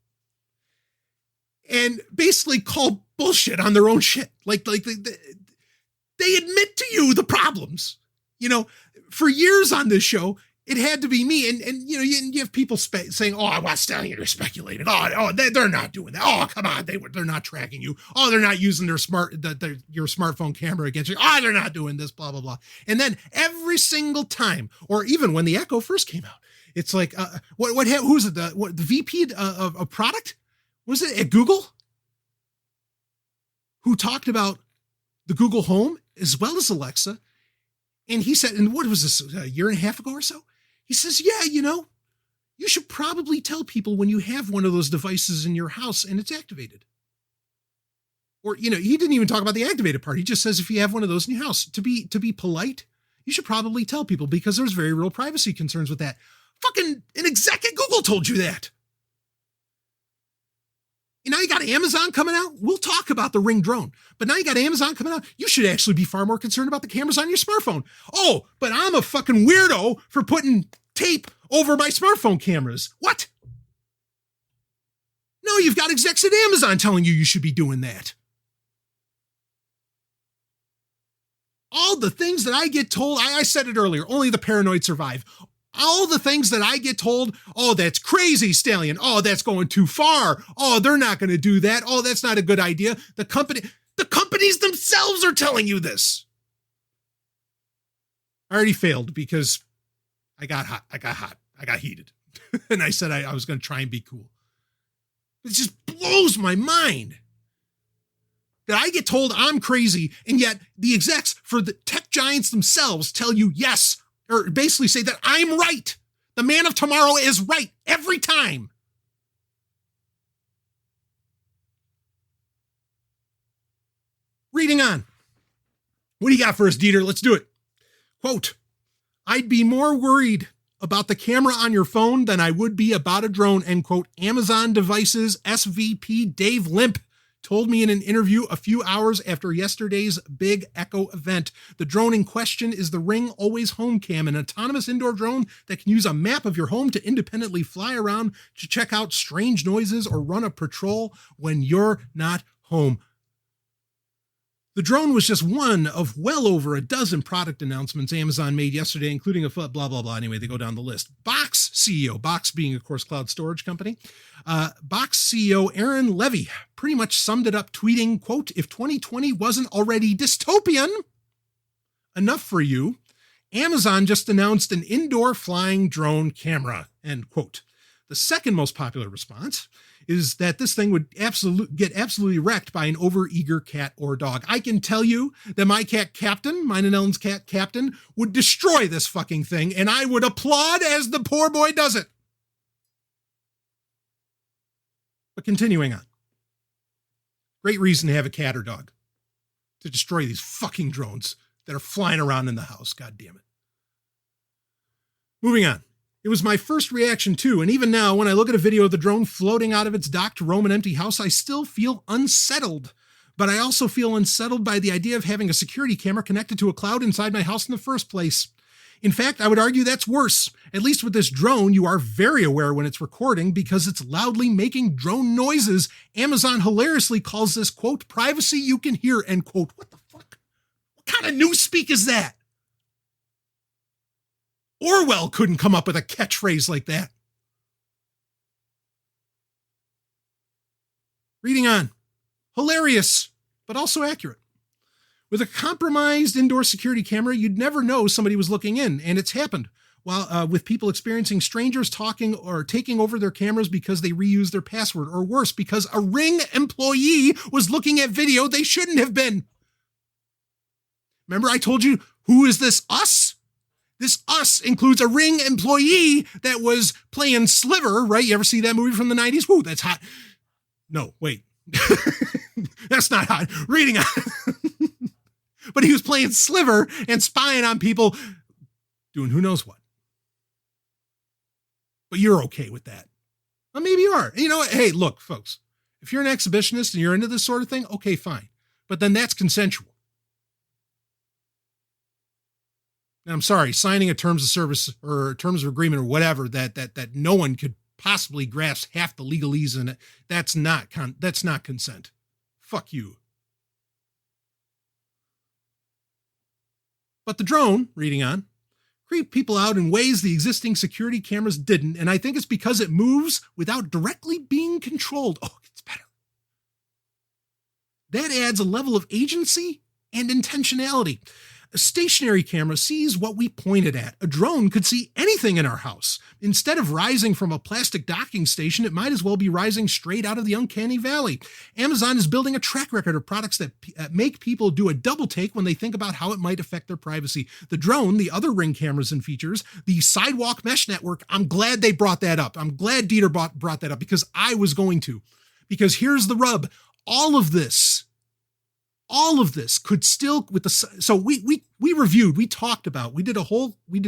[SPEAKER 5] and basically call bullshit on their own shit. Like they admit to you the problems. You know, for years on this show, it had to be me. And you know, you have people saying, oh, I was telling you, they're speculating. Oh, they're not doing that. Oh, come on. They're not tracking you. Oh, they're not using your smartphone camera against you. Oh, they're not doing this, blah, blah, blah. And then every single time, or even when the Echo first came out, it's like, who's it? The VP of product? Was it at Google? Who talked about the Google Home as well as Alexa. And he said, and what was this, a year and a half ago or so? He says, yeah, you know, you should probably tell people when you have one of those devices in your house and it's activated. Or, you know, he didn't even talk about the activated part. He just says, if you have one of those in your house, to be polite, you should probably tell people because there's very real privacy concerns with that. Fucking an exec at Google told you that. And now you got Amazon coming out. We'll talk about the Ring drone, but now you got Amazon coming out. You should actually be far more concerned about the cameras on your smartphone. Oh, but I'm a fucking weirdo for putting tape over my smartphone cameras. What? No, you've got execs at Amazon telling you should be doing that. All the things that I get told, I said it earlier, only the paranoid survive. All the things that I get told, oh, that's crazy, Stallion. Oh, that's going too far. Oh, they're not going to do that. Oh, that's not a good idea. The companies themselves are telling you this. I already failed because I got heated. And I said I was going to try and be cool. It just blows my mind that I get told I'm crazy, and yet the execs for the tech giants themselves tell you yes, or basically say that I'm right. The man of tomorrow is right every time. Reading on. What do you got for us, Dieter? Let's do it. Quote, I'd be more worried about the camera on your phone than I would be about a drone, end quote. Amazon Devices SVP Dave Limp told me in an interview a few hours after yesterday's big Echo event. The drone in question is the Ring Always Home Cam, an autonomous indoor drone that can use a map of your home to independently fly around to check out strange noises or run a patrol when you're not home. The drone was just one of well over a dozen product announcements Amazon made yesterday, including a blah, blah, blah. Anyway, they go down the list. Box CEO, Box being, of course, cloud storage company. Box CEO Aaron Levy pretty much summed it up, tweeting, quote, if 2020 wasn't already dystopian enough for you, Amazon just announced an indoor flying drone camera, end quote. The second most popular response is that this thing would get absolutely wrecked by an overeager cat or dog. I can tell you that my cat Captain, mine and Ellen's cat Captain, would destroy this fucking thing, and I would applaud as the poor boy does it. But continuing on. Great reason to have a cat or dog. To destroy these fucking drones that are flying around in the house. God damn it. Moving on. It was my first reaction too, and even now, when I look at a video of the drone floating out of its dock to roam an empty house, I still feel unsettled. But I also feel unsettled by the idea of having a security camera connected to a cloud inside my house in the first place. In fact, I would argue that's worse. At least with this drone, you are very aware when it's recording because it's loudly making drone noises. Amazon hilariously calls this, quote, privacy you can hear, end quote. What the fuck? What kind of newspeak is that? Orwell couldn't come up with a catchphrase like that. Reading on. Hilarious, but also accurate. With a compromised indoor security camera, you'd never know somebody was looking in, and it's happened. While with people experiencing strangers talking or taking over their cameras because they reused their password, or worse, because a Ring employee was looking at video they shouldn't have been. Remember I told you, who is this us? This us includes a Ring employee that was playing Sliver, right? You ever see that movie from the 90s? Woo, that's hot. No, wait. That's not hot. Reading on. But he was playing Sliver and spying on people doing who knows what. But you're okay with that. Well, maybe you are. You know what? Hey, look, folks, if you're an exhibitionist and you're into this sort of thing, okay, fine. But then that's consensual. Now, I'm sorry, signing a terms of service or terms of agreement or whatever that no one could possibly grasp half the legalese in it, that's not consent. Fuck you. But the drone, reading on, creeped people out in ways the existing security cameras didn't, and I think it's because it moves without directly being controlled. Oh, it's better. That adds a level of agency and intentionality. A stationary camera sees what we pointed at. A drone could see anything in our house. Instead of rising from a plastic docking station, it might as well be rising straight out of the uncanny valley. Amazon is building a track record of products that make people do a double take when they think about how it might affect their privacy. The drone, the other Ring cameras and features, the sidewalk mesh network, I'm glad they brought that up. I'm glad Dieter brought that up because I was going to. Because here's the rub. All of this could still so we reviewed, we talked about, we did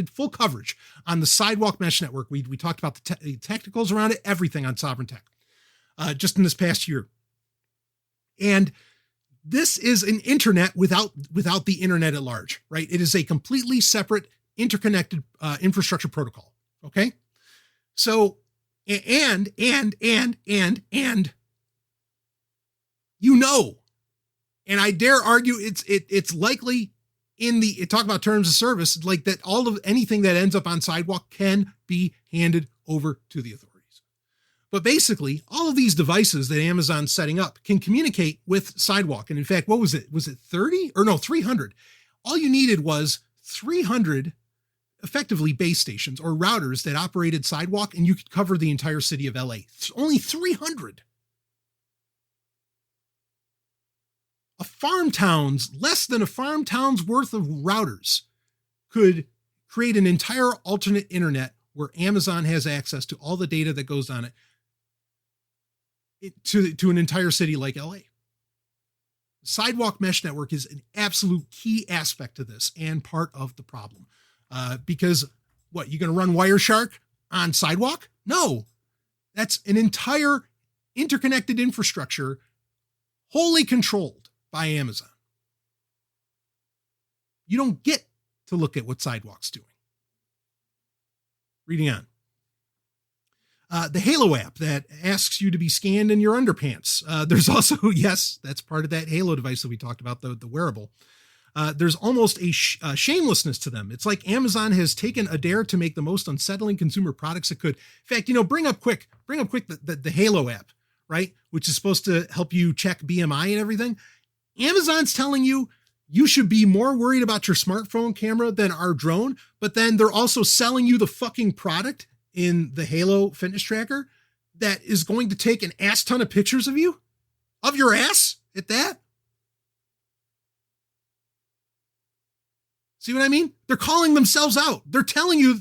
[SPEAKER 5] full coverage on the sidewalk mesh network. We talked about the technicals around it, everything on Sovryn Tech, just in this past year. And this is an internet without the internet at large, right? It is a completely separate interconnected infrastructure protocol. Okay. So, and, and I dare argue it's likely in the talk about terms of service, like that all of anything that ends up on sidewalk can be handed over to the authorities. But basically, all of these devices that Amazon's setting up can communicate with sidewalk. And in fact, what was it? Was it 30 or no, 300? All you needed was 300 effectively base stations or routers that operated sidewalk, and you could cover the entire city of LA. Only 300. Less than a farm town's worth of routers could create an entire alternate internet where Amazon has access to all the data that goes on it to an entire city like LA. Sidewalk mesh network is an absolute key aspect to this and part of the problem. Because what, you're going to run Wireshark on sidewalk? No, that's an entire interconnected infrastructure wholly controlled by Amazon. You don't get to look at what sidewalk's doing. Reading on. The Halo app that asks you to be scanned in your underpants. There's also, yes, that's part of that Halo device that we talked about, the wearable. There's almost a shamelessness to them. It's like Amazon has taken a dare to make the most unsettling consumer products it could. In fact, bring up quick the Halo app, right? Which is supposed to help you check BMI and everything. Amazon's telling you you should be more worried about your smartphone camera than our drone, but then they're also selling you the fucking product in the Halo fitness tracker that is going to take an ass ton of pictures of you, of your ass at that. See what I mean? They're calling themselves out. They're telling you,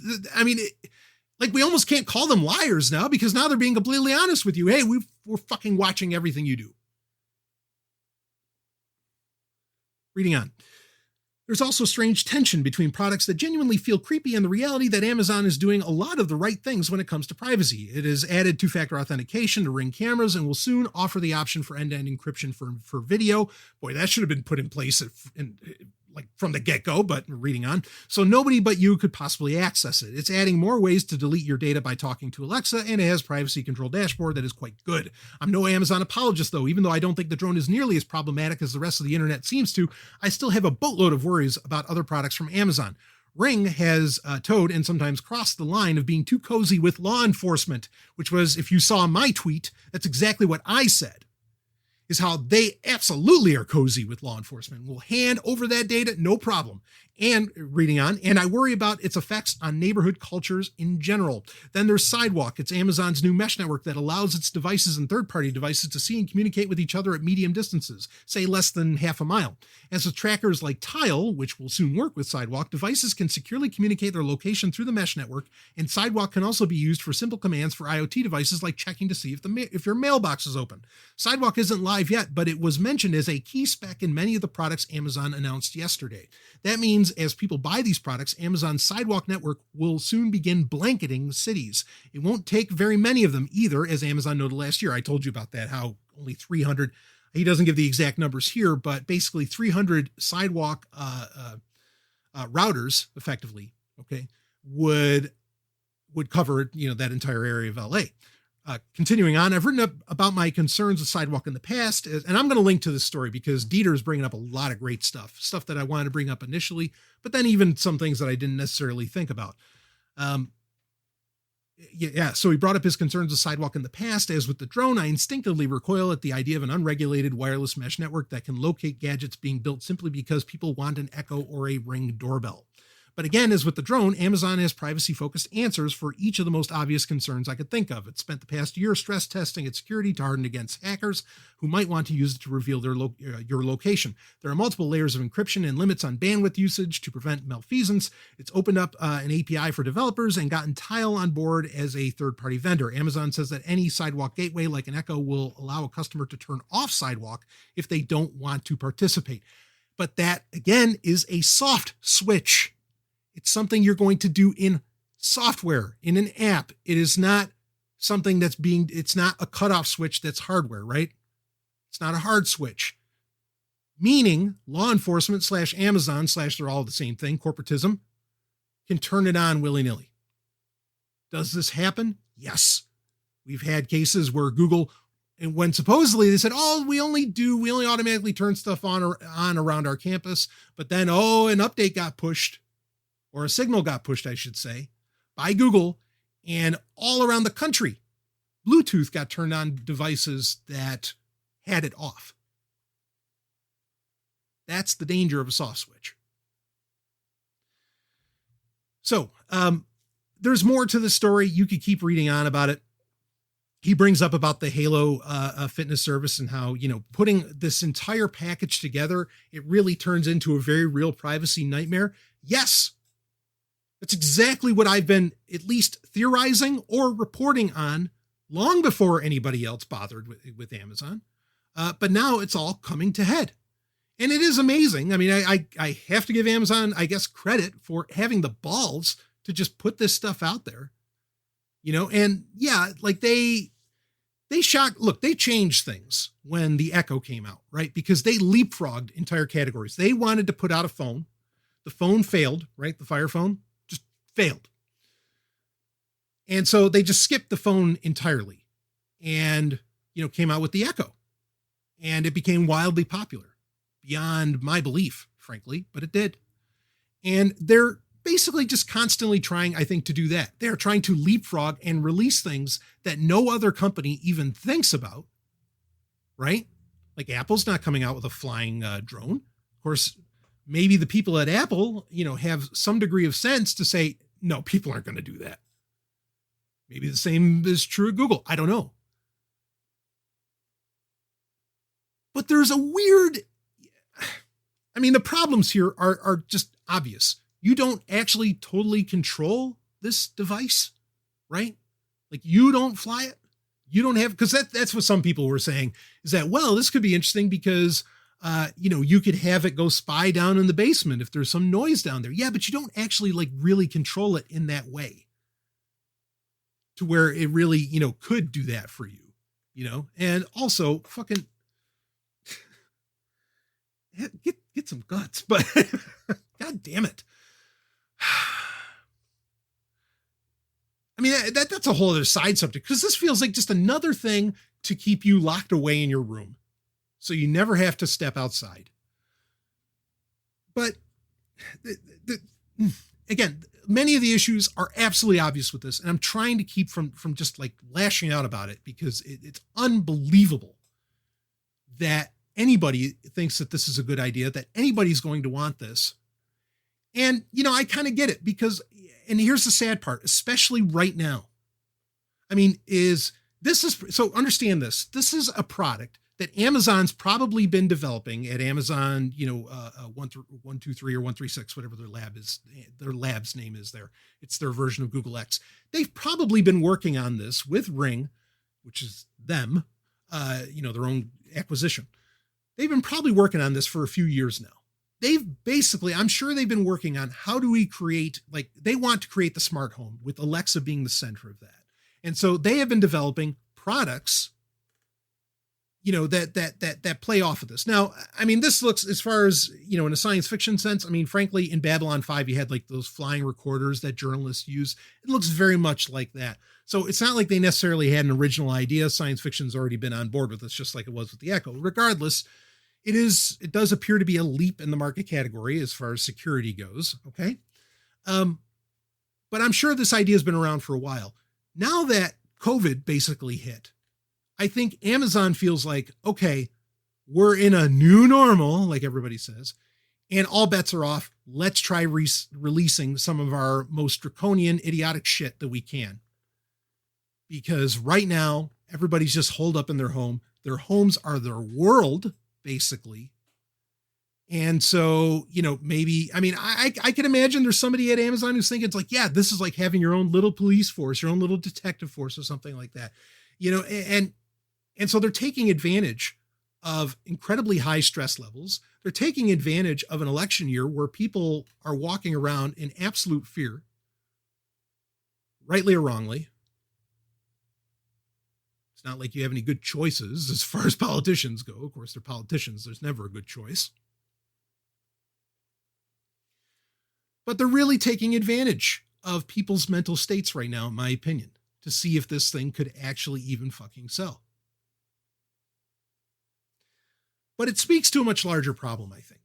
[SPEAKER 5] like we almost can't call them liars now because now they're being completely honest with you. Hey, we're fucking watching everything you do. Reading on. There's also strange tension between products that genuinely feel creepy and the reality that Amazon is doing a lot of the right things when it comes to privacy. It has added two-factor authentication to Ring cameras and will soon offer the option for end-to-end encryption for video. Boy, that should have been put in place from the get-go, but reading on. So nobody but you could possibly access it. It's adding more ways to delete your data by talking to Alexa, and it has privacy control dashboard that is quite good. I'm no Amazon apologist, though. Even though I don't think the drone is nearly as problematic as the rest of the internet seems to, I still have a boatload of worries about other products from Amazon. Ring has towed and sometimes crossed the line of being too cozy with law enforcement, which was, if you saw my tweet, that's exactly what I said. Is how they absolutely are cozy with law enforcement. Will hand over that data, no problem. And reading on, and I worry about its effects on neighborhood cultures in general. Then there's Sidewalk. It's Amazon's new mesh network that allows its devices and third-party devices to see and communicate with each other at medium distances, say less than half a mile. As with trackers like Tile, which will soon work with Sidewalk, devices can securely communicate their location through the mesh network, and Sidewalk can also be used for simple commands for IoT devices like checking to see if your mailbox is open. Sidewalk isn't live yet, but it was mentioned as a key spec in many of the products Amazon announced yesterday. That means as people buy these products, Amazon's Sidewalk network will soon begin blanketing cities. It won't take very many of them either, as Amazon noted last year. I told you about that, how only 300, he doesn't give the exact numbers here, but basically 300 Sidewalk routers, effectively, okay, would cover, that entire area of LA. Continuing on, I've written up about my concerns with Sidewalk in the past, and I'm going to link to this story because Dieter is bringing up a lot of great stuff that I wanted to bring up initially, but then even some things that I didn't necessarily think about. So he brought up his concerns with Sidewalk in the past. As with the drone, I instinctively recoil at the idea of an unregulated wireless mesh network that can locate gadgets being built simply because people want an Echo or a Ring doorbell. But again, as with the drone, Amazon has privacy-focused answers for each of the most obvious concerns I could think of. It spent the past year stress testing its security to harden against hackers who might want to use it to reveal your location. There are multiple layers of encryption and limits on bandwidth usage to prevent malfeasance. It's opened up an API for developers and gotten Tile on board as a third-party vendor. Amazon says that any Sidewalk gateway like an Echo will allow a customer to turn off Sidewalk if they don't want to participate. But that, again, is a soft switch. It's something you're going to do in software, in an app. It is not something it's not a cutoff switch that's hardware, right? It's not a hard switch. Meaning law enforcement / Amazon / they're all the same thing, corporatism, can turn it on willy-nilly. Does this happen? Yes. We've had cases where Google, and when supposedly they said, we only automatically turn stuff on around our campus, but then, an update got pushed. Or a signal got pushed, I should say, by Google, and all around the country, Bluetooth got turned on devices that had it off. That's the danger of a soft switch. So, there's more to the story. You could keep reading on about it. He brings up about the Halo fitness service and how, putting this entire package together, it really turns into a very real privacy nightmare. Yes. That's exactly what I've been at least theorizing or reporting on long before anybody else bothered with Amazon. But now it's all coming to head. And it is amazing. I mean, I have to give Amazon, I guess, credit for having the balls to just put this stuff out there. And yeah, like they changed things when the Echo came out, right? Because they leapfrogged entire categories. They wanted to put out a phone. The phone failed, right? The Fire phone. Failed. And so they just skipped the phone entirely and, came out with the Echo, and it became wildly popular beyond my belief, frankly, but it did. And they're basically just constantly trying, I think, to do that. They're trying to leapfrog and release things that no other company even thinks about, right? Like Apple's not coming out with a flying drone. Of course, maybe the people at Apple, have some degree of sense to say, no, people aren't going to do that. Maybe the same is true at Google. I don't know. But there's the problems here are just obvious. You don't actually totally control this device, right? Like you don't fly it. You don't have, because that's what some people were saying is that, well, this could be interesting because You could have it go spy down in the basement if there's some noise down there. Yeah, but you don't actually like really control it in that way to where it really, could do that for you, and also fucking get some guts, but God damn it. I mean, that's a whole other side subject, because this feels like just another thing to keep you locked away in your room so you never have to step outside. But again, many of the issues are absolutely obvious with this, and I'm trying to keep from just like lashing out about it, because it's unbelievable that anybody thinks that this is a good idea, that anybody's going to want this. And, I kind of get it, because, and here's the sad part, especially right now. I mean, so understand this. This is a product that Amazon's probably been developing at Amazon, 123 or 136, whatever their lab's name is there. It's their version of Google X. They've probably been working on this with Ring, which is them, their own acquisition. They've been probably working on this for a few years now. I'm sure they've been working on how do we create, they want to create the smart home with Alexa being the center of that. And so they have been developing products, that play off of this. Now, I mean, this looks, as far as, in a science fiction sense, I mean, frankly, in Babylon 5, you had like those flying recorders that journalists use. It looks very much like that. So it's not like they necessarily had an original idea. Science fiction's already been on board with this, just like it was with the Echo. Regardless, it does appear to be a leap in the market category as far as security goes. Okay. But I'm sure this idea has been around for a while. Now that COVID basically hit, I think Amazon feels like, okay, we're in a new normal, like everybody says, and all bets are off. Let's try releasing some of our most draconian, idiotic shit that we can. Because right now, everybody's just holed up in their home. Their homes are their world, basically. And so, maybe, I mean, I can imagine there's somebody at Amazon who's thinking it's like, yeah, this is like having your own little police force, your own little detective force or something like that, and so they're taking advantage of incredibly high stress levels. They're taking advantage of an election year where people are walking around in absolute fear, rightly or wrongly. It's not like you have any good choices as far as politicians go. Of course, they're politicians. There's never a good choice. But they're really taking advantage of people's mental states right now, in my opinion, to see if this thing could actually even fucking sell. But it speaks to a much larger problem, I think.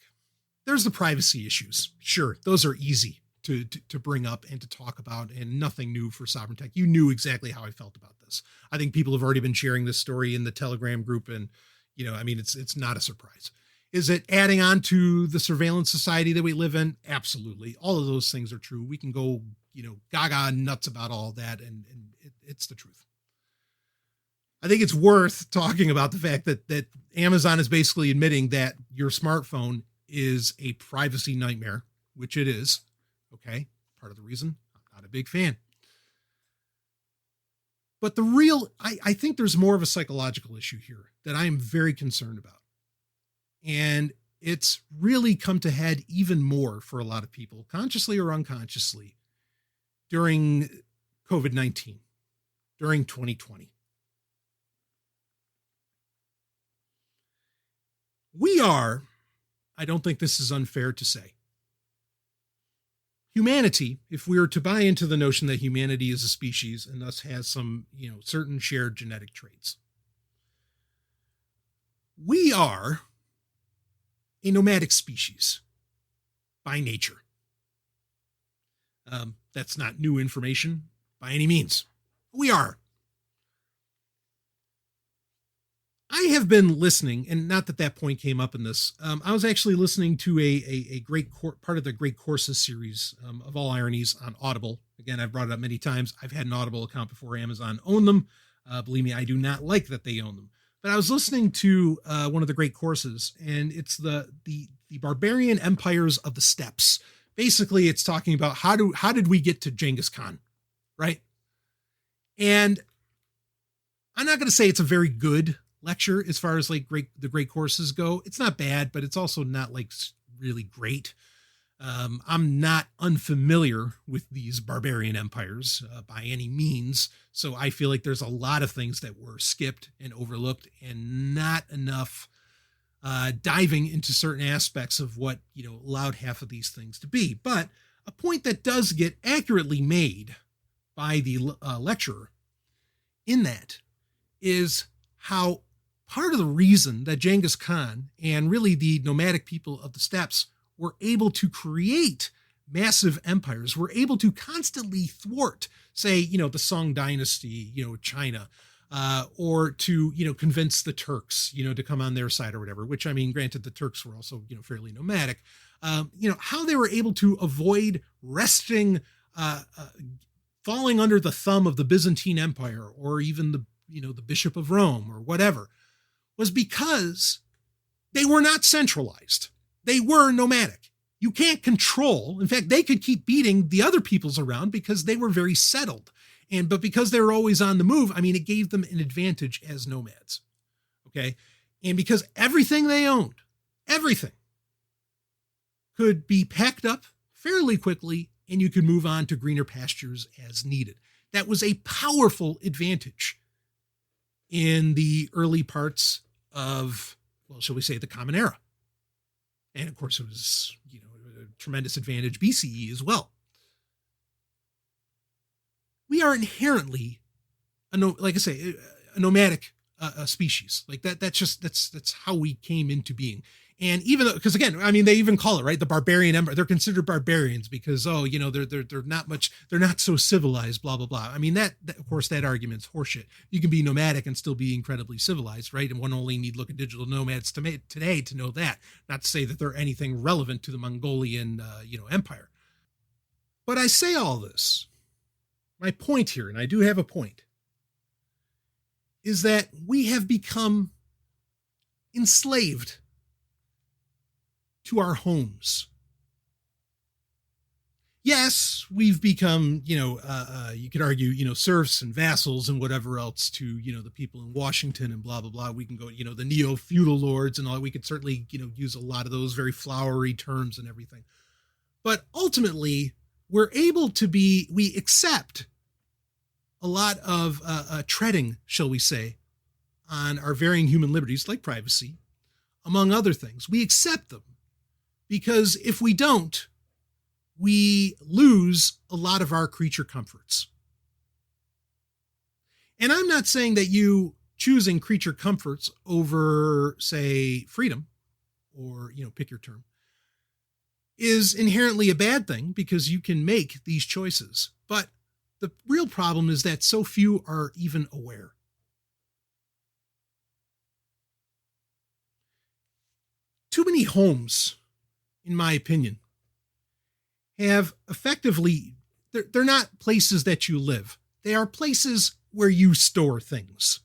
[SPEAKER 5] There's the privacy issues. Sure, those are easy to bring up and to talk about, and nothing new for Sovryn Tech. You knew exactly how I felt about this. I think people have already been sharing this story in the Telegram group, and, it's not a surprise. Is it adding on to the surveillance society that we live in? Absolutely. All of those things are true. We can go, gaga nuts about all that, and it's the truth. I think it's worth talking about the fact that Amazon is basically admitting that your smartphone is a privacy nightmare, which it is. Okay. Part of the reason I'm not a big fan. But I think there's more of a psychological issue here that I am very concerned about. And it's really come to head even more for a lot of people, consciously or unconsciously, during COVID-19, during 2020. We are, I don't think this is unfair to say, humanity, if we were to buy into the notion that humanity is a species and thus has some, certain shared genetic traits, we are a nomadic species by nature. That's not new information by any means. We are. I have been listening, and not that point came up in this. I was actually listening to a great part of the Great Courses series of All Ironies on Audible. Again, I've brought it up many times. I've had an Audible account before Amazon owned them. Believe me, I do not like that they own them. But I was listening to one of the Great Courses, and it's the barbarian empires of the steppes. Basically, it's talking about how did we get to Genghis Khan, right? And I'm not going to say it's a very good lecture as far as like the great courses go. It's not bad, but it's also not like really great. I'm not unfamiliar with these barbarian empires by any means. So I feel like there's a lot of things that were skipped and overlooked and not enough diving into certain aspects of what, allowed half of these things to be. But a point that does get accurately made by the lecturer in that is how part of the reason that Genghis Khan and really the nomadic people of the steppes were able to create massive empires, were able to constantly thwart, say, the Song dynasty, China, or to, convince the Turks, to come on their side or whatever, which, I mean, granted, the Turks were also, fairly nomadic, how they were able to avoid resting, falling under the thumb of the Byzantine Empire or even the Bishop of Rome or whatever, was because they were not centralized. They were nomadic. You can't control. In fact, they could keep beating the other peoples around because they were very settled. But because they were always on the move, I mean, it gave them an advantage as nomads. Okay. And because everything they owned, everything could be packed up fairly quickly and you could move on to greener pastures as needed. That was a powerful advantage in the early parts of, well, shall we say, the Common Era. And of course, it was, a tremendous advantage BCE as well. We are inherently, a nomadic species. Like that. That's how we came into being. And even though, because again, I mean, they even call it, right, the barbarian empire. They're considered barbarians because, they're not so civilized, blah, blah, blah. I mean, that of course, that argument's horseshit. You can be nomadic and still be incredibly civilized, right? And one only need look at digital nomads today to know that. Not to say that they're anything relevant to the Mongolian, empire. But I say all this, my point here, and I do have a point, is that we have become enslaved to our homes. Yes, we've become, you could argue, serfs and vassals and whatever else to, the people in Washington and blah, blah, blah. We can go, the neo-feudal lords and all. We could certainly, use a lot of those very flowery terms and everything. But ultimately, we accept a lot of treading, shall we say, on our varying human liberties, like privacy, among other things. We accept them. Because if we don't, we lose a lot of our creature comforts. And I'm not saying that you choosing creature comforts over, say, freedom, or, pick your term, is inherently a bad thing because you can make these choices. But the real problem is that so few are even aware. Too many homes, in my opinion, have effectively, they're not places that you live. They are places where you store things.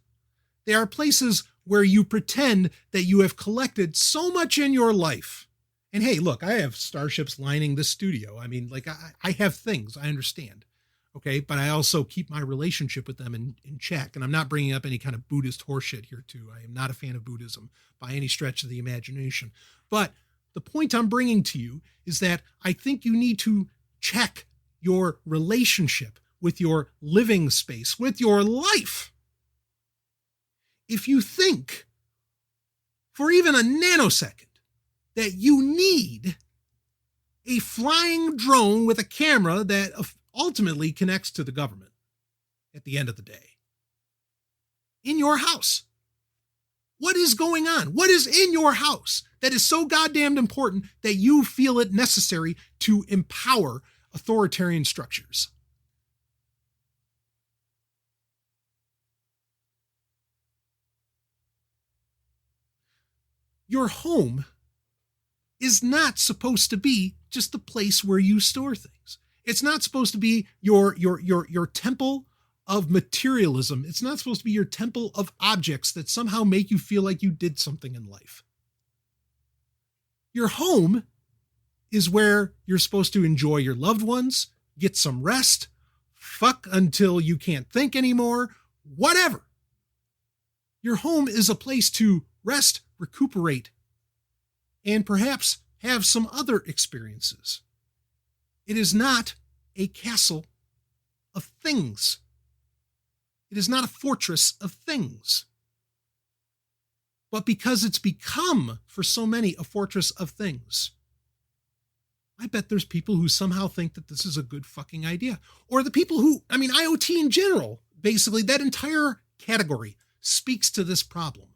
[SPEAKER 5] They are places where you pretend that you have collected so much in your life. And hey, look, I have starships lining this studio. I mean, like I have things, I understand. Okay. But I also keep my relationship with them in check. And I'm not bringing up any kind of Buddhist horseshit here too. I am not a fan of Buddhism by any stretch of the imagination. But the point I'm bringing to you is that I think you need to check your relationship with your living space, with your life. If you think for even a nanosecond that you need a flying drone with a camera that ultimately connects to the government at the end of the day in your house, what is going on? What is in your house that is so goddamn important that you feel it necessary to empower authoritarian structures? Your home is not supposed to be just the place where you store things. It's not supposed to be your temple of materialism. It's not supposed to be your temple of objects that somehow make you feel like you did something in life. Your home is where you're supposed to enjoy your loved ones, get some rest, fuck until you can't think anymore, whatever. Your home is a place to rest, recuperate, and perhaps have some other experiences. It is not a castle of things. It is not a fortress of things. But because it's become, for so many, a fortress of things, I bet there's people who somehow think that this is a good fucking idea. Or the people who, IoT in general, basically, that entire category speaks to this problem.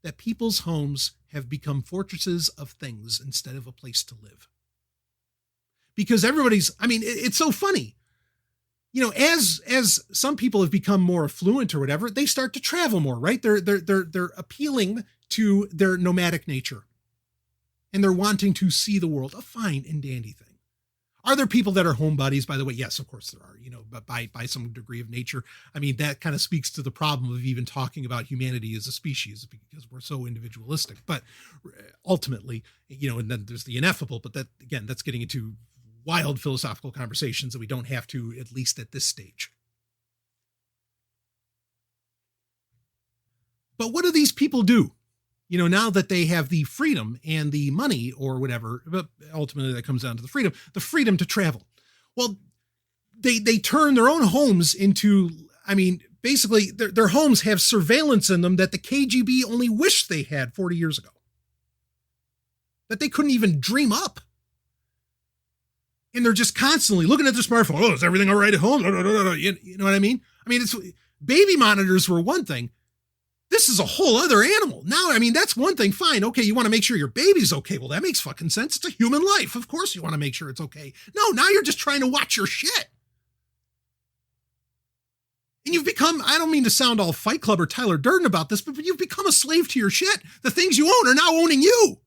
[SPEAKER 5] That people's homes have become fortresses of things instead of a place to live. Because everybody's, it's so funny. As some people have become more affluent or whatever, they start to travel more, right? They're appealing to their nomadic nature. And they're wanting to see the world, a fine and dandy thing. Are there people that are homebodies, by the way? Yes, of course there are, but by some degree of nature. That kind of speaks to the problem of even talking about humanity as a species, because we're so individualistic. But ultimately, and then there's the ineffable, but that's getting into wild philosophical conversations that we don't have to, at least at this stage. But what do these people do? Now that they have the freedom and the money or whatever, but ultimately that comes down to the freedom to travel. Well, they turn their own homes into, basically their homes have surveillance in them that the KGB only wished they had 40 years ago. That they couldn't even dream up. And they're just constantly looking at their smartphone. Oh, is everything all right at home? You know what I mean? It's baby monitors were one thing. This is a whole other animal. Now, that's one thing. Fine. Okay. You want to make sure your baby's okay. Well, that makes fucking sense. It's a human life. Of course you want to make sure it's okay. No, now you're just trying to watch your shit. And you've become, I don't mean to sound all Fight Club or Tyler Durden about this, but you've become a slave to your shit. The things you own are now owning you.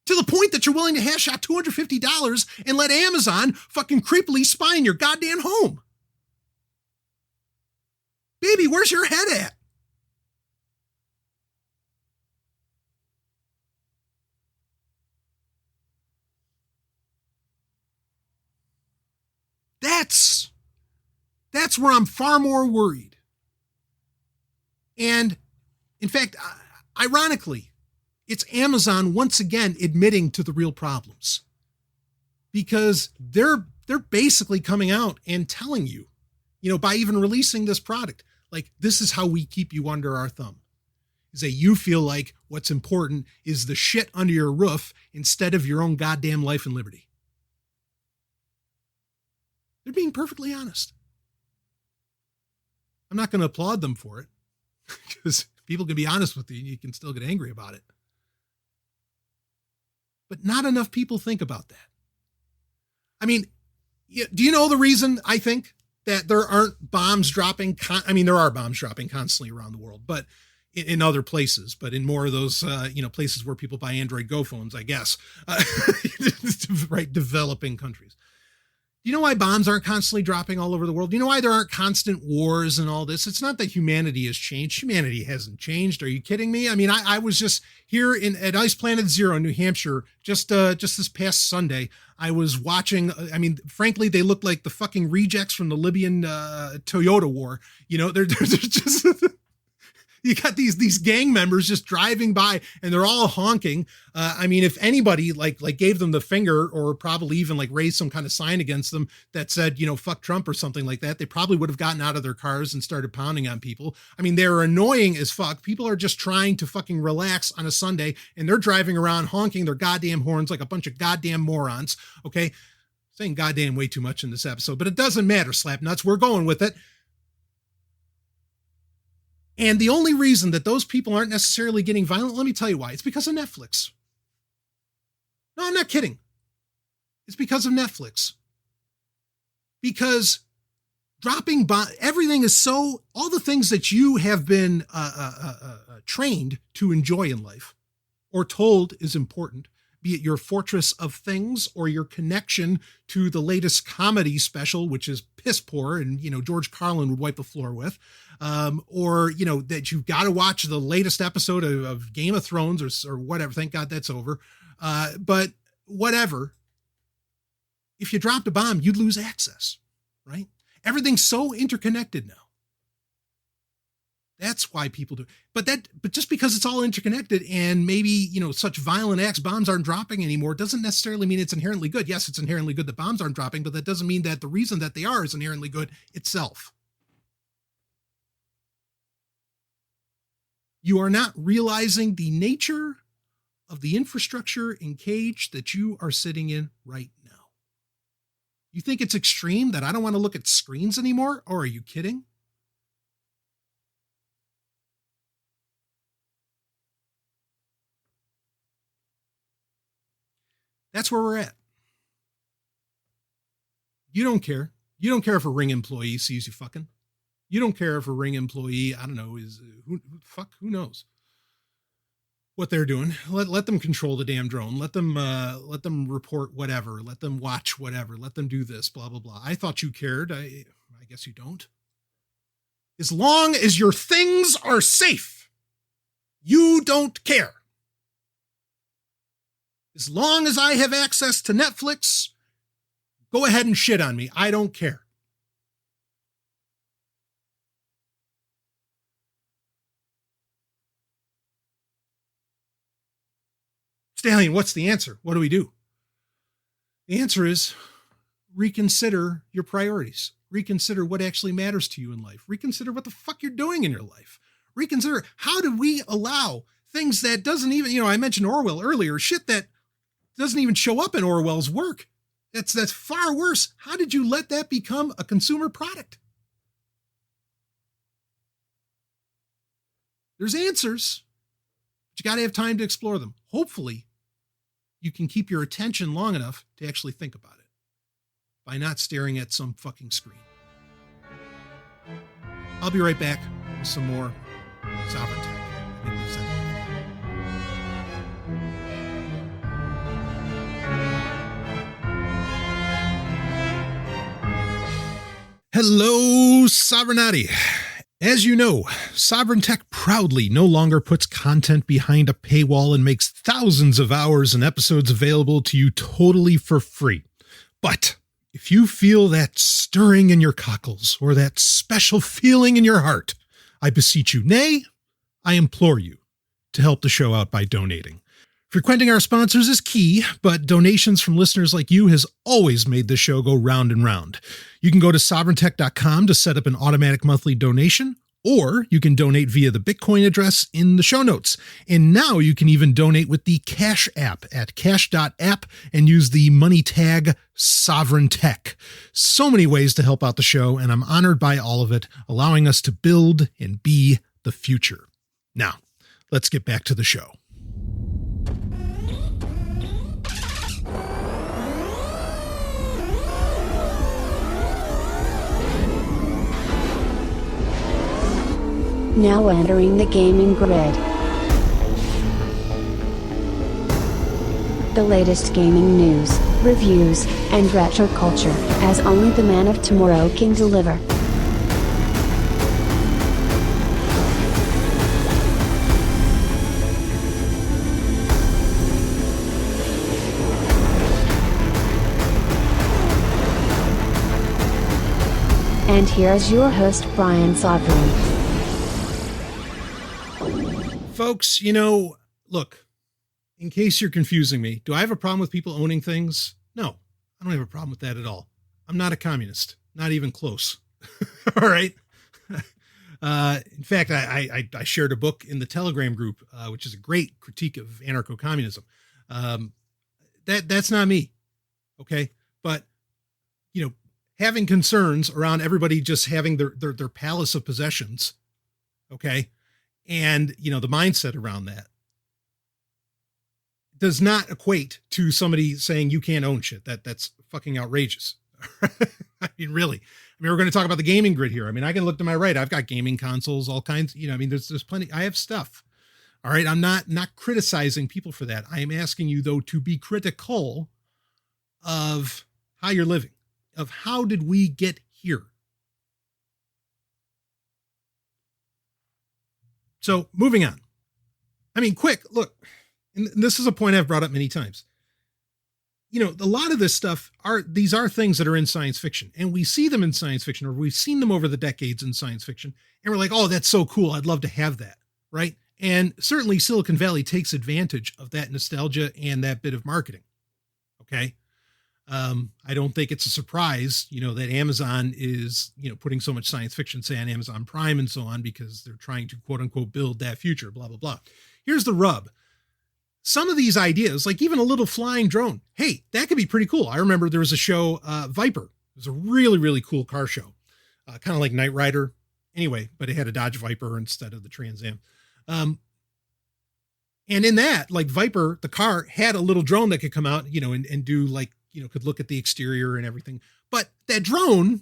[SPEAKER 5] To the point that you're willing to hash out $250 and let Amazon fucking creepily spy in your goddamn home. Baby, where's your head at? That's where I'm far more worried. And in fact, ironically, it's Amazon once again admitting to the real problems, because they're basically coming out and telling you, by even releasing this product, like, this is how we keep you under our thumb. Is that you feel like what's important is the shit under your roof instead of your own goddamn life and liberty. They're being perfectly honest. I'm not going to applaud them for it, because people can be honest with you and you can still get angry about it. But not enough people think about that. Do you know the reason I think that there aren't bombs dropping? There are bombs dropping constantly around the world, but in other places, but in more of those, places where people buy Android Go phones, I guess, right? Developing countries. Do you know why bombs aren't constantly dropping all over the world? Do you know why there aren't constant wars and all this? It's not that humanity has changed. Humanity hasn't changed. Are you kidding me? I was just here at Ice Planet Zero in New Hampshire just this past Sunday. I was watching, frankly, they look like the fucking rejects from the Libyan Toyota war. They're just... You got these gang members just driving by and they're all honking. If anybody like gave them the finger, or probably even like raised some kind of sign against them that said, fuck Trump or something like that, they probably would have gotten out of their cars and started pounding on people. They're annoying as fuck. People are just trying to fucking relax on a Sunday and they're driving around honking their goddamn horns like a bunch of goddamn morons. Okay. Saying goddamn way too much in this episode, but it doesn't matter, slap nuts. We're going with it. And the only reason that those people aren't necessarily getting violent, let me tell you why. It's because of Netflix. No, I'm not kidding. It's because of Netflix. Because dropping everything is so, all the things that you have been trained to enjoy in life, or told is important, be it your fortress of things or your connection to the latest comedy special, which is piss poor and, George Carlin would wipe the floor with, or, that you've got to watch the latest episode of Game of Thrones or whatever. Thank God that's over. But whatever, if you dropped a bomb, you'd lose access, right? Everything's so interconnected now. That's why people do. But just because it's all interconnected and maybe, such violent acts, bombs aren't dropping anymore, doesn't necessarily mean it's inherently good. Yes, it's inherently good that bombs aren't dropping, but that doesn't mean that the reason that they are is inherently good itself. You are not realizing the nature of the infrastructure and cage that you are sitting in right now. You think it's extreme that I don't want to look at screens anymore? Or are you kidding? That's where we're at. You don't care. You don't care if a Ring employee sees you fucking. You don't care if a Ring employee, I don't know, who knows what they're doing. Let them control the damn drone. Let them report whatever. Let them watch whatever. Let them do this, blah, blah, blah. I thought you cared. I guess you don't. As long as your things are safe, you don't care. As long as I have access to Netflix, go ahead and shit on me. I don't care. Stallion, what's the answer? What do we do? The answer is reconsider your priorities. Reconsider what actually matters to you in life. Reconsider what the fuck you're doing in your life. Reconsider, how do we allow things that doesn't even, I mentioned Orwell earlier, shit that doesn't even show up in Orwell's work. That's far worse. How did you let that become a consumer product? There's answers, but you got to have time to explore them. Hopefully, you can keep your attention long enough to actually think about it by not staring at some fucking screen. I'll be right back with some more Sovryn Tech. I think we've said it. Hello, Sovrynati. As you know, Sovryn Tech proudly no longer puts content behind a paywall and makes thousands of hours and episodes available to you totally for free. But if you feel that stirring in your cockles or that special feeling in your heart, I beseech you, nay, I implore you to help the show out by donating. Frequenting our sponsors is key, but donations from listeners like you has always made the show go round and round. You can go to sovryntech.com to set up an automatic monthly donation, or you can donate via the Bitcoin address in the show notes. And now you can even donate with the Cash app at cash.app and use the money tag Sovryn Tech. So many ways to help out the show, and I'm honored by all of it, allowing us to build and be the future. Now, let's get back to the show.
[SPEAKER 4] Now entering the gaming grid. The latest gaming news, reviews, and retro culture, as only the man of tomorrow can deliver. And here's your host, Brian Sovryn.
[SPEAKER 5] Folks, look, in case you're confusing me, do I have a problem with people owning things? No, I don't have a problem with that at all. I'm not a communist, not even close. All right. In fact, I shared a book in the Telegram group, which is a great critique of anarcho-communism. That's not me. Okay. But, having concerns around everybody just having their palace of possessions. Okay. And, the mindset around that does not equate to somebody saying you can't own shit. That's fucking outrageous. I mean, really. We're going to talk about the gaming grid here. I can look to my right. I've got gaming consoles, all kinds, there's plenty. I have stuff. All right. I'm not criticizing people for that. I am asking you, though, to be critical of how you're living, of how did we get here? So moving on. Quick, look, and this is a point I've brought up many times. a lot of this stuff these are things that are in science fiction, and we see them in science fiction, or we've seen them over the decades in science fiction. And we're like, oh, that's so cool. I'd love to have that. Right. And certainly Silicon Valley takes advantage of that nostalgia and that bit of marketing. Okay. I don't think it's a surprise, that Amazon is, putting so much science fiction, say on Amazon Prime and so on, because they're trying to quote unquote build that future, blah, blah, blah. Here's the rub. Some of these ideas, like even a little flying drone, hey, that could be pretty cool. I remember there was a show, Viper. It was a really, really cool car show, kind of like Knight Rider. Anyway, but it had a Dodge Viper instead of the Trans Am. And in that, like Viper, the car had a little drone that could come out, and do like, could look at the exterior and everything. But that drone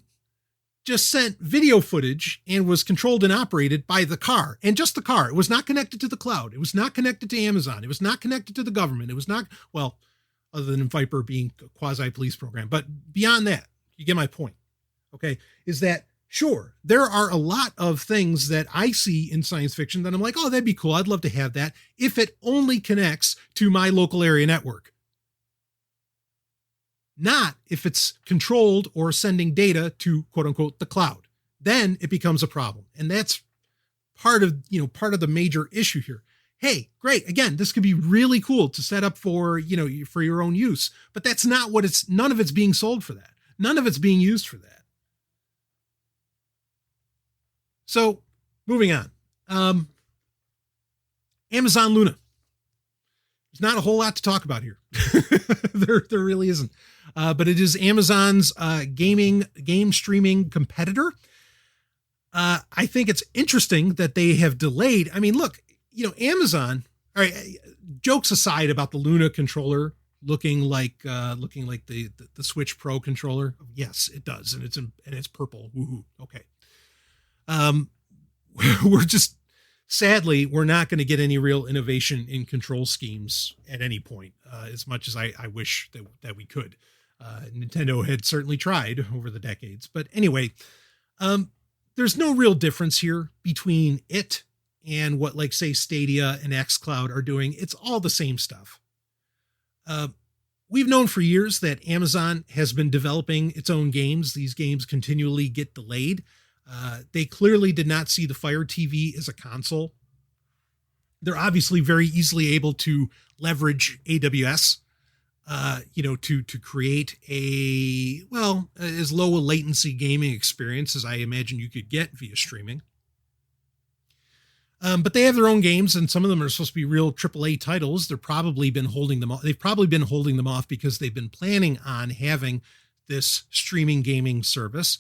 [SPEAKER 5] just sent video footage and was controlled and operated by the car, and just the car. It was not connected to the cloud. It was not connected to Amazon. It was not connected to the government. It was not, well, other than Viper being a quasi-police program. But beyond that, you get my point. Okay. Is that, sure, there are a lot of things that I see in science fiction that I'm like, oh, that'd be cool. I'd love to have that if it only connects to my local area network. Not if it's controlled or sending data to quote unquote the cloud. Then it becomes a problem. And that's part of the major issue here. Hey, great. Again, this could be really cool to set up for, for your own use, but that's not what none of it's being sold for that. None of it's being used for that. So moving on, Amazon Luna. There's not a whole lot to talk about here. There really isn't. But it is Amazon's game streaming competitor. I think it's interesting that they have delayed. I mean, look, Amazon, all right, jokes aside about the Luna controller looking like the Switch Pro controller. Yes, it does. And it's purple. Woohoo. Okay. Sadly, we're not going to get any real innovation in control schemes at any point, as much as I wish that we could. Nintendo had certainly tried over the decades. But anyway, there's no real difference here between it and what, like, say, Stadia and xCloud are doing. It's all the same stuff. We've known for years that Amazon has been developing its own games. These games continually get delayed. They clearly did not see the Fire TV as a console. They're obviously very easily able to leverage AWS, to create as low a latency gaming experience as I imagine you could get via streaming. But they have their own games, and some of them are supposed to be real AAA titles. They've probably been holding them off because they've been planning on having this streaming gaming service.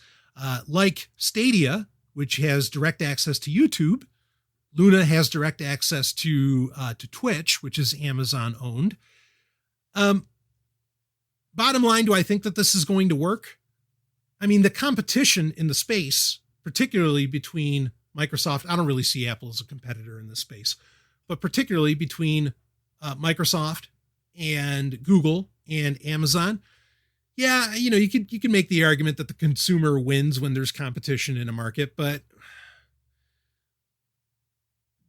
[SPEAKER 5] Like Stadia, which has direct access to YouTube. Luna has direct access to Twitch, which is Amazon owned. Bottom line, do I think that this is going to work? I mean, the competition in the space, particularly between Microsoft, I don't really see Apple as a competitor in this space, but particularly between Microsoft and Google and Amazon. Yeah, you can make the argument that the consumer wins when there's competition in a market, but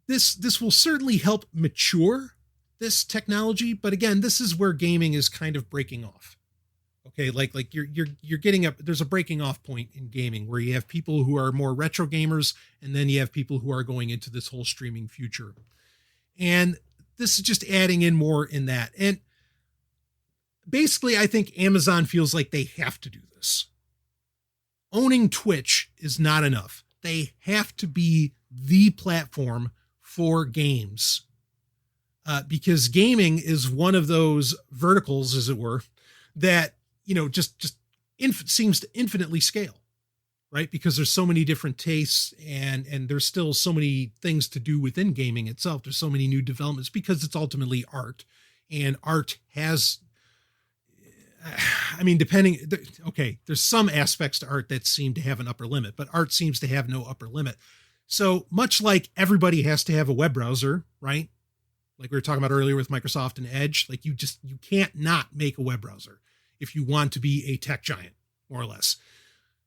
[SPEAKER 5] this will certainly help mature this technology. But again, this is where gaming is kind of breaking off. Okay, like you're getting up. There's a breaking off point in gaming where you have people who are more retro gamers, and then you have people who are going into this whole streaming future. And this is just adding in more in that. And basically, I think Amazon feels like they have to do this. Owning Twitch is not enough. They have to be the platform for games, because gaming is one of those verticals, as it were, that seems to infinitely scale, right? Because there's so many different tastes, and there's still so many things to do within gaming itself. There's so many new developments because it's ultimately art, and art has. I mean, there's some aspects to art that seem to have an upper limit, but art seems to have no upper limit. So much like everybody has to have a web browser, right? Like we were talking about earlier with Microsoft and Edge, like you can't not make a web browser if you want to be a tech giant, more or less.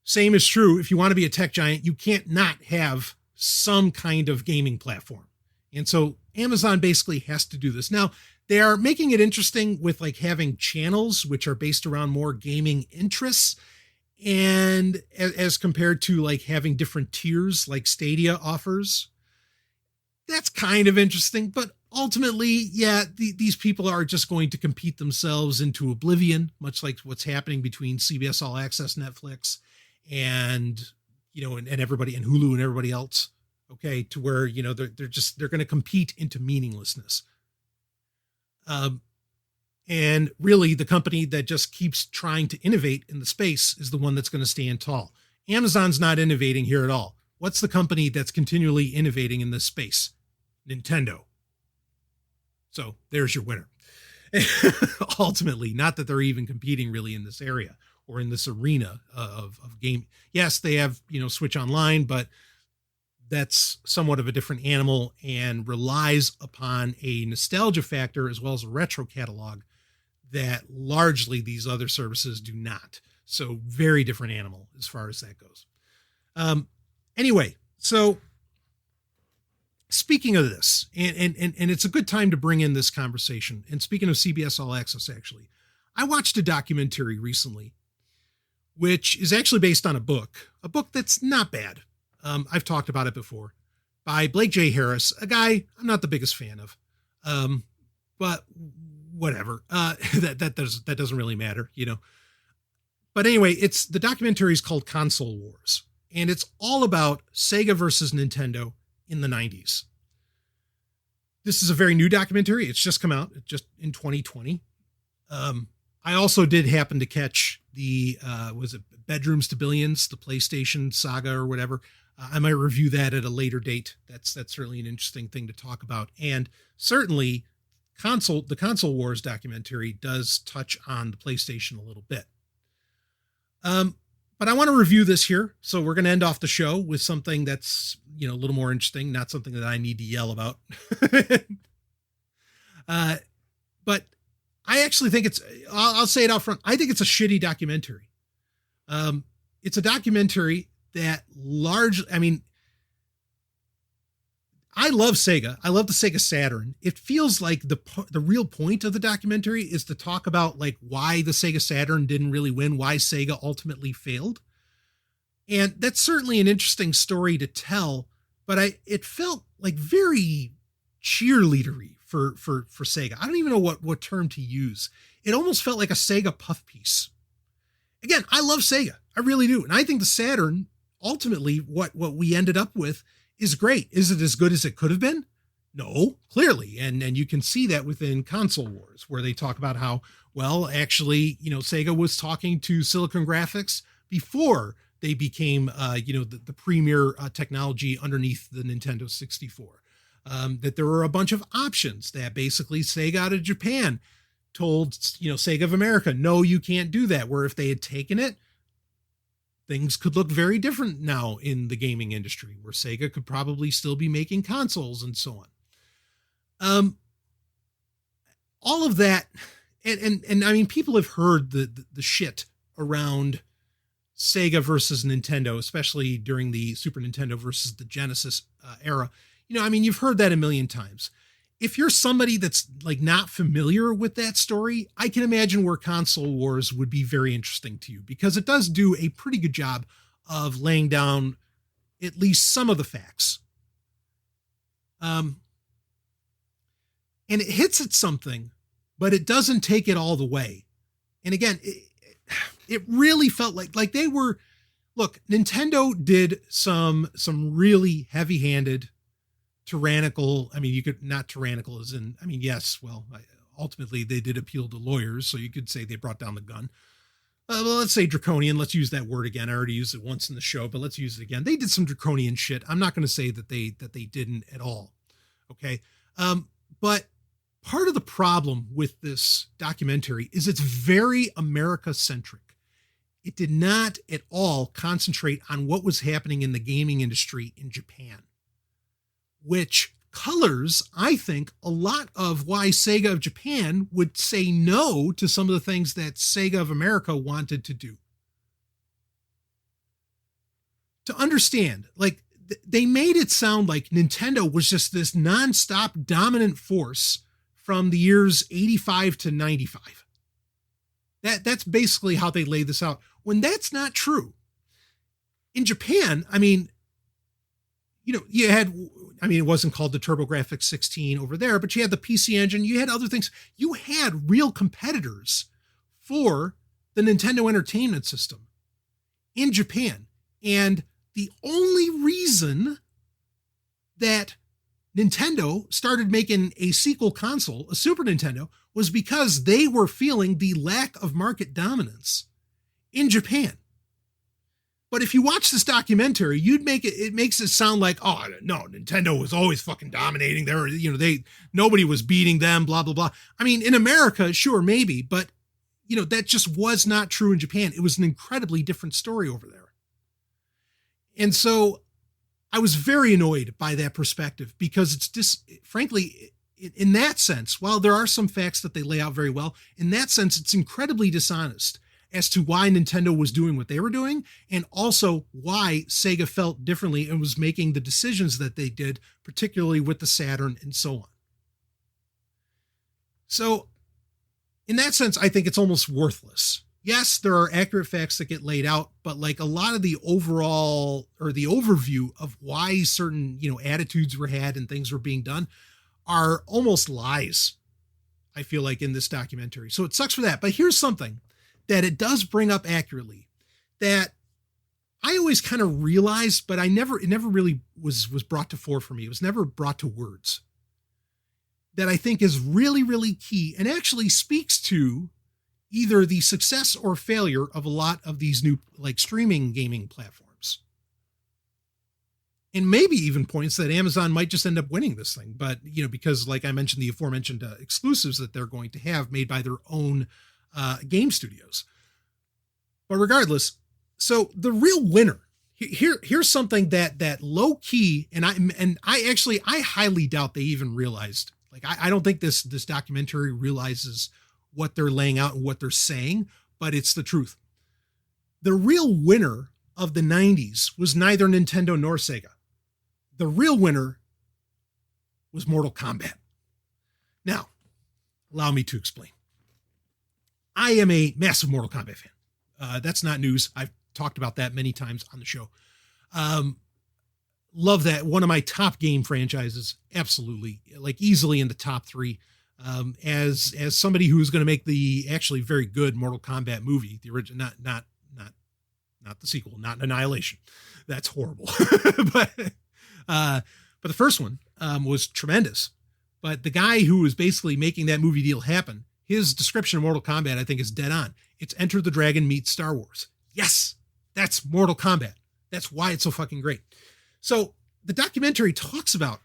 [SPEAKER 5] Same is true. If you want to be a tech giant, you can't not have some kind of gaming platform. And so Amazon basically has to do this. Now, They are making it interesting with like having channels which are based around more gaming interests, and as compared to like having different tiers like Stadia offers. That's kind of interesting, but ultimately, yeah, these people are just going to compete themselves into oblivion, much like what's happening between CBS All Access, Netflix, and, you know, and everybody, and Hulu and everybody else. Okay. To where, you know, they're going to compete into meaninglessness. And really the company that just keeps trying to innovate in the space is the one that's going to stand tall. Amazon's not innovating here at all. What's the company that's continually innovating in this space? Nintendo. So there's your winner. Ultimately, not that they're even competing really in this area or in this arena of game. Yes, they have, you know, Switch Online, but that's somewhat of a different animal and relies upon a nostalgia factor as well as a retro catalog that largely these other services do not. So very different animal as far as that goes. Anyway, so speaking of this, and it's a good time to bring in this conversation. And speaking of CBS All Access, actually, I watched a documentary recently, which is actually based on a book that's not bad. I've talked about it before, by Blake J. Harris, a guy I'm not the biggest fan of, but whatever. That doesn't really matter, you know. But anyway, the documentary is called Console Wars, and it's all about Sega versus Nintendo in the 90s. This is a very new documentary. It's just come out just in 2020. I also did happen to catch the, was it Bedrooms to Billions, the PlayStation saga or whatever. I might review that at a later date. That's certainly an interesting thing to talk about. And certainly the Console Wars documentary does touch on the PlayStation a little bit. But I want to review this here. So we're going to end off the show with something that's, you know, a little more interesting, not something that I need to yell about. But I actually think I'll say it out front. I think it's a shitty documentary. It's a documentary that I love Sega. I love the Sega Saturn. It feels like the real point of the documentary is to talk about like why the Sega Saturn didn't really win, why Sega ultimately failed. And that's certainly an interesting story to tell, but it felt like very cheerleadery for Sega. I don't even know what term to use. It almost felt like a Sega puff piece. Again, I love Sega. I really do. And I think the Saturn, ultimately, what we ended up with is great. Is it as good as it could have been? No, clearly. And you can see that within Console Wars, where they talk about how, well, actually, you know, Sega was talking to Silicon Graphics before they became, the premier technology underneath the Nintendo 64. That there were a bunch of options that basically Sega out of Japan told, you know, Sega of America, no, you can't do that. Where if they had taken it, things could look very different now in the gaming industry, where Sega could probably still be making consoles and so on. All of that. And I mean, people have heard the shit around Sega versus Nintendo, especially during the Super Nintendo versus the Genesis era. You know, I mean, you've heard that a million times. If you're somebody that's like not familiar with that story, I can imagine where Console Wars would be very interesting to you, because it does do a pretty good job of laying down at least some of the facts. And it hits at something, but it doesn't take it all the way. And again, it really felt like they were, look, Nintendo did some really heavy-handed, tyrannical, I mean, you could, not tyrannical as in, I mean, yes, well, ultimately they did appeal to lawyers, so you could say they brought down the gun. Well, let's say draconian, let's use that word again. I already used it once in the show, but let's use it again. They did some draconian shit. I'm not going to say that they didn't at all. Okay. But part of the problem with this documentary is it's very America-centric. It did not at all concentrate on what was happening in the gaming industry in Japan, which colors, I think, a lot of why Sega of Japan would say no to some of the things that Sega of America wanted to do. To understand, like, they made it sound like Nintendo was just this nonstop dominant force from the years 85 to 95. That's basically how they lay this out. When that's not true. In Japan, I mean, you had, it wasn't called the TurboGrafx 16 over there, but you had the PC Engine, you had other things. You had real competitors for the Nintendo Entertainment System in Japan. And the only reason that Nintendo started making a sequel console, a Super Nintendo, was because they were feeling the lack of market dominance in Japan. But if you watch this documentary, it makes it sound like, oh no, Nintendo was always fucking dominating. Nobody was beating them, blah, blah, blah. I mean, in America, sure, maybe, but that just was not true in Japan. It was an incredibly different story over there. And so I was very annoyed by that perspective because it's just, frankly, in that sense, while there are some facts that they lay out very well, in that sense, it's incredibly dishonest as to why Nintendo was doing what they were doing, and also why Sega felt differently and was making the decisions that they did, particularly with the Saturn and so on. So, in that sense, I think it's almost worthless. Yes, there are accurate facts that get laid out, but like a lot of the overall, or the overview of why certain, attitudes were had and things were being done are almost lies, I feel like, in this documentary. So it sucks for that. But here's something that it does bring up accurately that I always kind of realized, but it never really was brought to fore for me. It was never brought to words. That I think is really, really key and actually speaks to either the success or failure of a lot of these new streaming gaming platforms. And maybe even points that Amazon might just end up winning this thing. But, because like I mentioned, the aforementioned exclusives that they're going to have made by their own game studios. But regardless, so the real winner here's something that low key, and I highly doubt they even realized. I don't think this documentary realizes what they're laying out and what they're saying, but it's the truth. The real winner of the 90s was neither Nintendo nor Sega. The real winner was Mortal Kombat. Now, allow me to explain. I am a massive Mortal Kombat fan. That's not news. I've talked about that many times on the show. Love that. One of my top game franchises. Absolutely. Easily in the top 3. As somebody who's going to make the actually very good Mortal Kombat movie, the original, not the sequel, not Annihilation. That's horrible. but the first one, was tremendous. But the guy who was basically making that movie deal happen, his description of Mortal Kombat, I think, is dead on. It's Enter the Dragon meets Star Wars. Yes, that's Mortal Kombat. That's why it's so fucking great. So the documentary talks about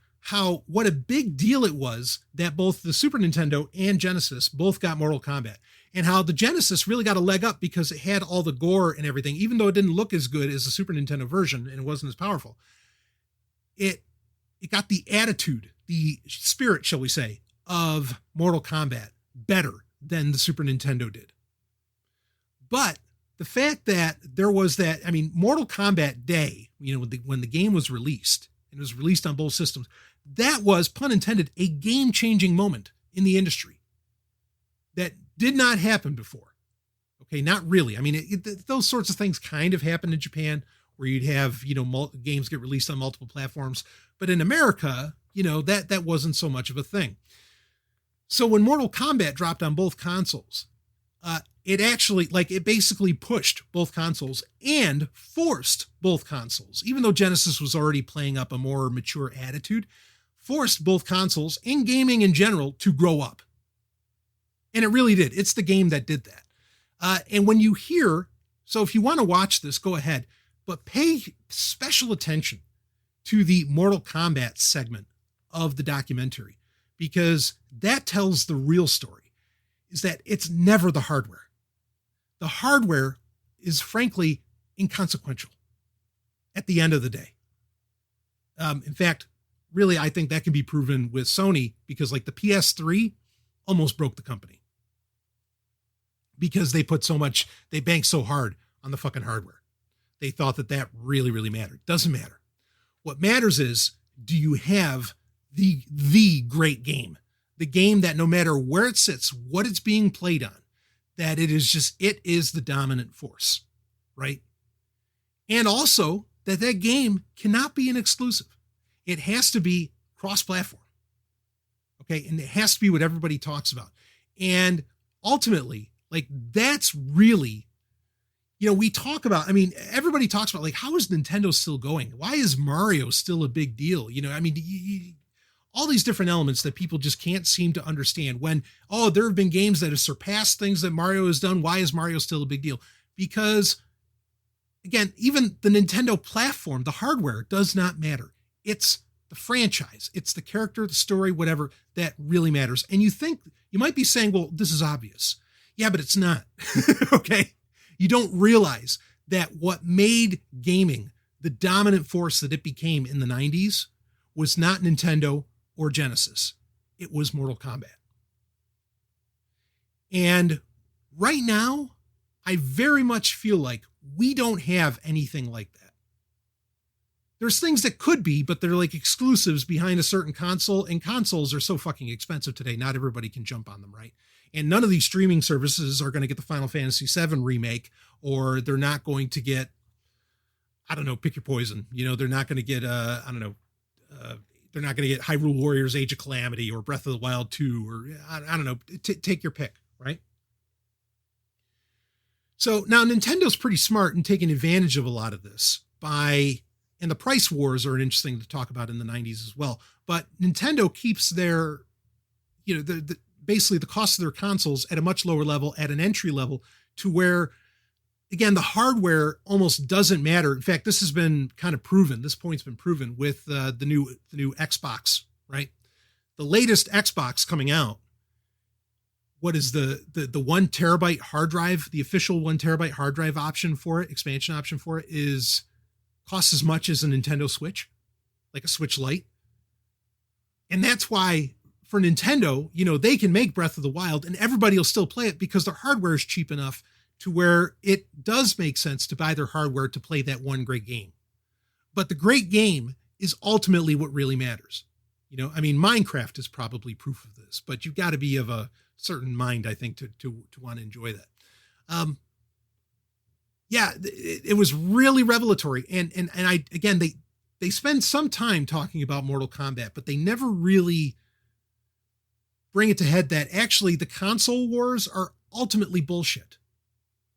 [SPEAKER 5] what a big deal it was that both the Super Nintendo and Genesis both got Mortal Kombat, and how the Genesis really got a leg up because it had all the gore and everything, even though it didn't look as good as the Super Nintendo version and it wasn't as powerful. It got the attitude, the spirit, shall we say, of Mortal Kombat better than the Super Nintendo did. But the fact that there was Mortal Kombat Day, when the game was released, and it was released on both systems, that was, pun intended, a game-changing moment in the industry that did not happen before. Okay, not really. Those sorts of things kind of happened in Japan, where you'd have, games get released on multiple platforms. But in America, that wasn't so much of a thing. So when Mortal Kombat dropped on both consoles, it actually, it basically pushed both consoles and forced both consoles, even though Genesis was already playing up a more mature attitude, forced both consoles and gaming in general to grow up. And it really did. It's the game that did that. And when you hear, so if you want to watch this, go ahead, but pay special attention to the Mortal Kombat segment of the documentary, because that tells the real story, is that it's never the hardware. The hardware is frankly inconsequential at the end of the day. In fact, really, I think that can be proven with Sony, because the PS3 almost broke the company because they banked so hard on the fucking hardware. They thought that really, really mattered. Doesn't matter. What matters is, do you have the great game the game that no matter where it sits, what it's being played on, that it is the dominant force, right? And also that game cannot be an exclusive. It has to be cross-platform. Okay. And it has to be what everybody talks about. And ultimately, like, that's really, we talk about, everybody talks about, like, how is Nintendo still going? Why is Mario still a big deal? All these different elements that people just can't seem to understand when, there have been games that have surpassed things that Mario has done. Why is Mario still a big deal? Because, again, even the Nintendo platform, the hardware does not matter. It's the franchise. It's the character, the story, whatever, that really matters. And you might be saying, well, this is obvious. Yeah, but it's not. Okay. You don't realize that what made gaming the dominant force that it became in the 90s was not Nintendo or Genesis. It was Mortal Kombat. And right now, I very much feel like we don't have anything like that. There's things that could be, but they're like exclusives behind a certain console, and consoles are so fucking expensive today. Not everybody can jump on them, right? And none of these streaming services are going to get the Final Fantasy VII remake, or they're not going to get, I don't know, pick your poison. They're not going to get, they're not going to get Hyrule Warriors Age of Calamity or Breath of the Wild 2, or I don't know, take your pick, right? So now Nintendo's pretty smart in taking advantage of a lot of this and the price wars are interesting to talk about in the 90s as well. But Nintendo keeps their, basically the cost of their consoles at a much lower level, at an entry level, to where, again, the hardware almost doesn't matter. In fact, this has been kind of proven. This point's been proven with the new Xbox, right? The latest Xbox coming out. What is the 1 terabyte hard drive? The official 1 terabyte hard drive option for it, expansion option for it, costs as much as a Nintendo Switch, like a Switch Lite. And that's why for Nintendo, they can make Breath of the Wild and everybody will still play it because their hardware is cheap enough to where it does make sense to buy their hardware to play that one great game. But the great game is ultimately what really matters. Minecraft is probably proof of this, but you've got to be of a certain mind, I think, to want to enjoy that. It was really revelatory. And I, again, they spend some time talking about Mortal Kombat, but they never really bring it to head that actually the console wars are ultimately bullshit,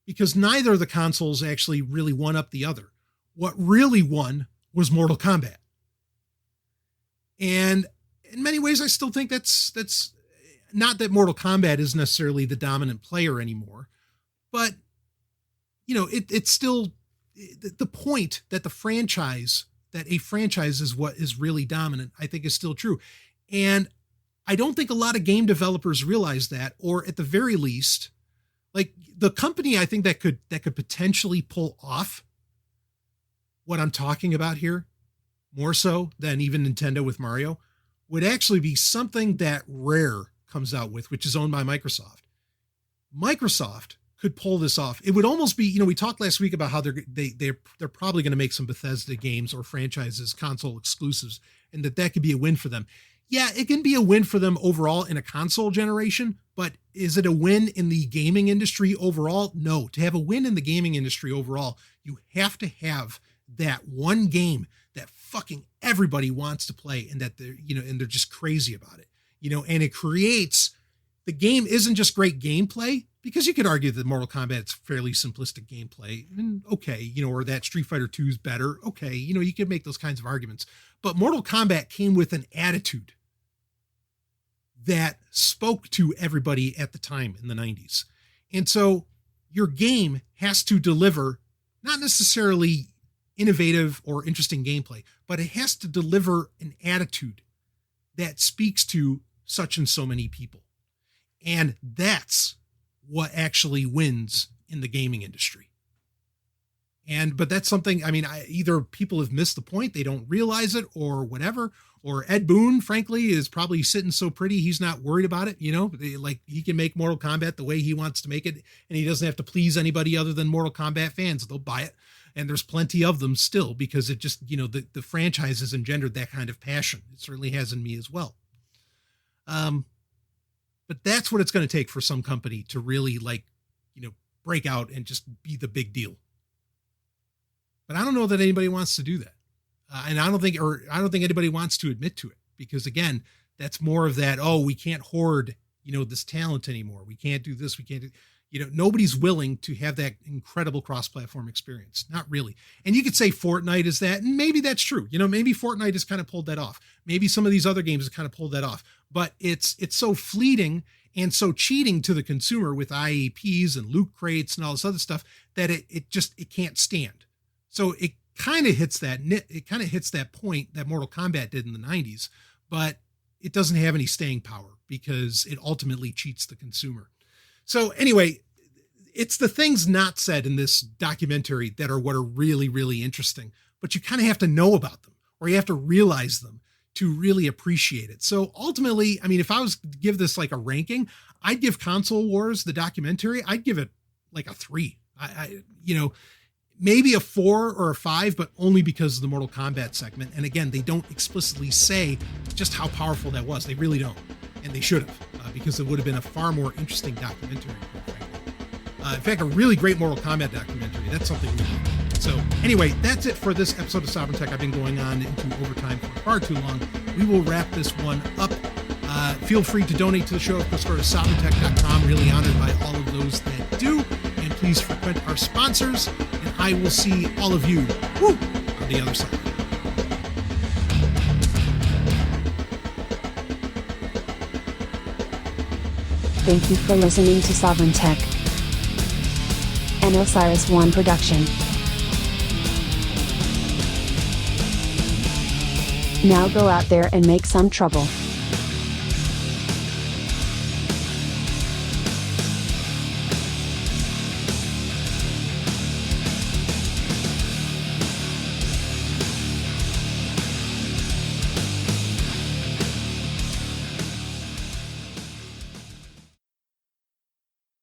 [SPEAKER 5] because neither of the consoles actually really won up the other. What really won was Mortal Kombat. And in many ways, I still think that's not that Mortal Kombat is necessarily the dominant player anymore, but it's still the point that a franchise is what is really dominant, I think, is still true. And I don't think a lot of game developers realize that, or at the very least, like the company I think that could potentially pull off what I'm talking about here, more so than even Nintendo with Mario, would actually be something that Rare comes out with, which is owned by Microsoft. Microsoft could pull this off. It would almost be, we talked last week about how they're probably going to make some Bethesda games or franchises console exclusives, and that could be a win for them. Yeah, it can be a win for them overall in a console generation, but is it a win in the gaming industry overall? No. To have a win in the gaming industry overall, you have to have that one game that fucking everybody wants to play, and that they're just crazy about it. And it creates, the game isn't just great gameplay, because you could argue that Mortal Kombat is fairly simplistic gameplay. And okay, or that Street Fighter 2 is better. Okay, you could make those kinds of arguments. But Mortal Kombat came with an attitude that spoke to everybody at the time in the 90s. And so your game has to deliver not necessarily innovative or interesting gameplay, but it has to deliver an attitude that speaks to such and so many people. And that's what actually wins in the gaming industry. But that's something, either people have missed the point, they don't realize it, or whatever, or Ed Boon, frankly, is probably sitting so pretty, he's not worried about it. Like he can make Mortal Kombat the way he wants to make it, and he doesn't have to please anybody other than Mortal Kombat fans. They'll buy it. And there's plenty of them still, because it just, the franchise has engendered that kind of passion. It certainly has in me as well. But that's what it's going to take for some company to really break out and just be the big deal. But I don't know that anybody wants to do that. And I don't think anybody wants to admit to it, because again, that's more of that, oh, we can't hoard, this talent anymore. We can't do this. We can't do, nobody's willing to have that incredible cross-platform experience. Not really. And you could say Fortnite is that, and maybe that's true. Maybe Fortnite has kind of pulled that off. Maybe some of these other games have kind of pulled that off, but it's so fleeting and so cheating to the consumer with IAPs and loot crates and all this other stuff that it can't stand. So it kind of hits that point that Mortal Kombat did in the 90s, but it doesn't have any staying power because it ultimately cheats the consumer. So anyway, it's the things not said in this documentary that are what are really, really interesting, but you kind of have to know about them, or you have to realize them to really appreciate it. So ultimately, I mean, if I was to give this like a ranking, I'd give Console Wars, the documentary, I'd give it like a 3. Maybe a 4 or a 5, but only because of the Mortal Kombat segment. And again, they don't explicitly say just how powerful that was. They really don't. And they should have, because it would have been a far more interesting documentary, quite frankly. In fact, a really great Mortal Kombat documentary. That's something we need. So anyway, that's it for this episode of Sovryn Tech. I've been going on into overtime for far too long. We will wrap this one up. Feel free to donate to the show. Of course, go to sovryntech.com. Really honored by all of those that do. And please frequent our sponsors. And I will see all of you on the other side.
[SPEAKER 4] Thank you for listening to Sovryn Tech, an Osiris One production. Now go out there and make some trouble.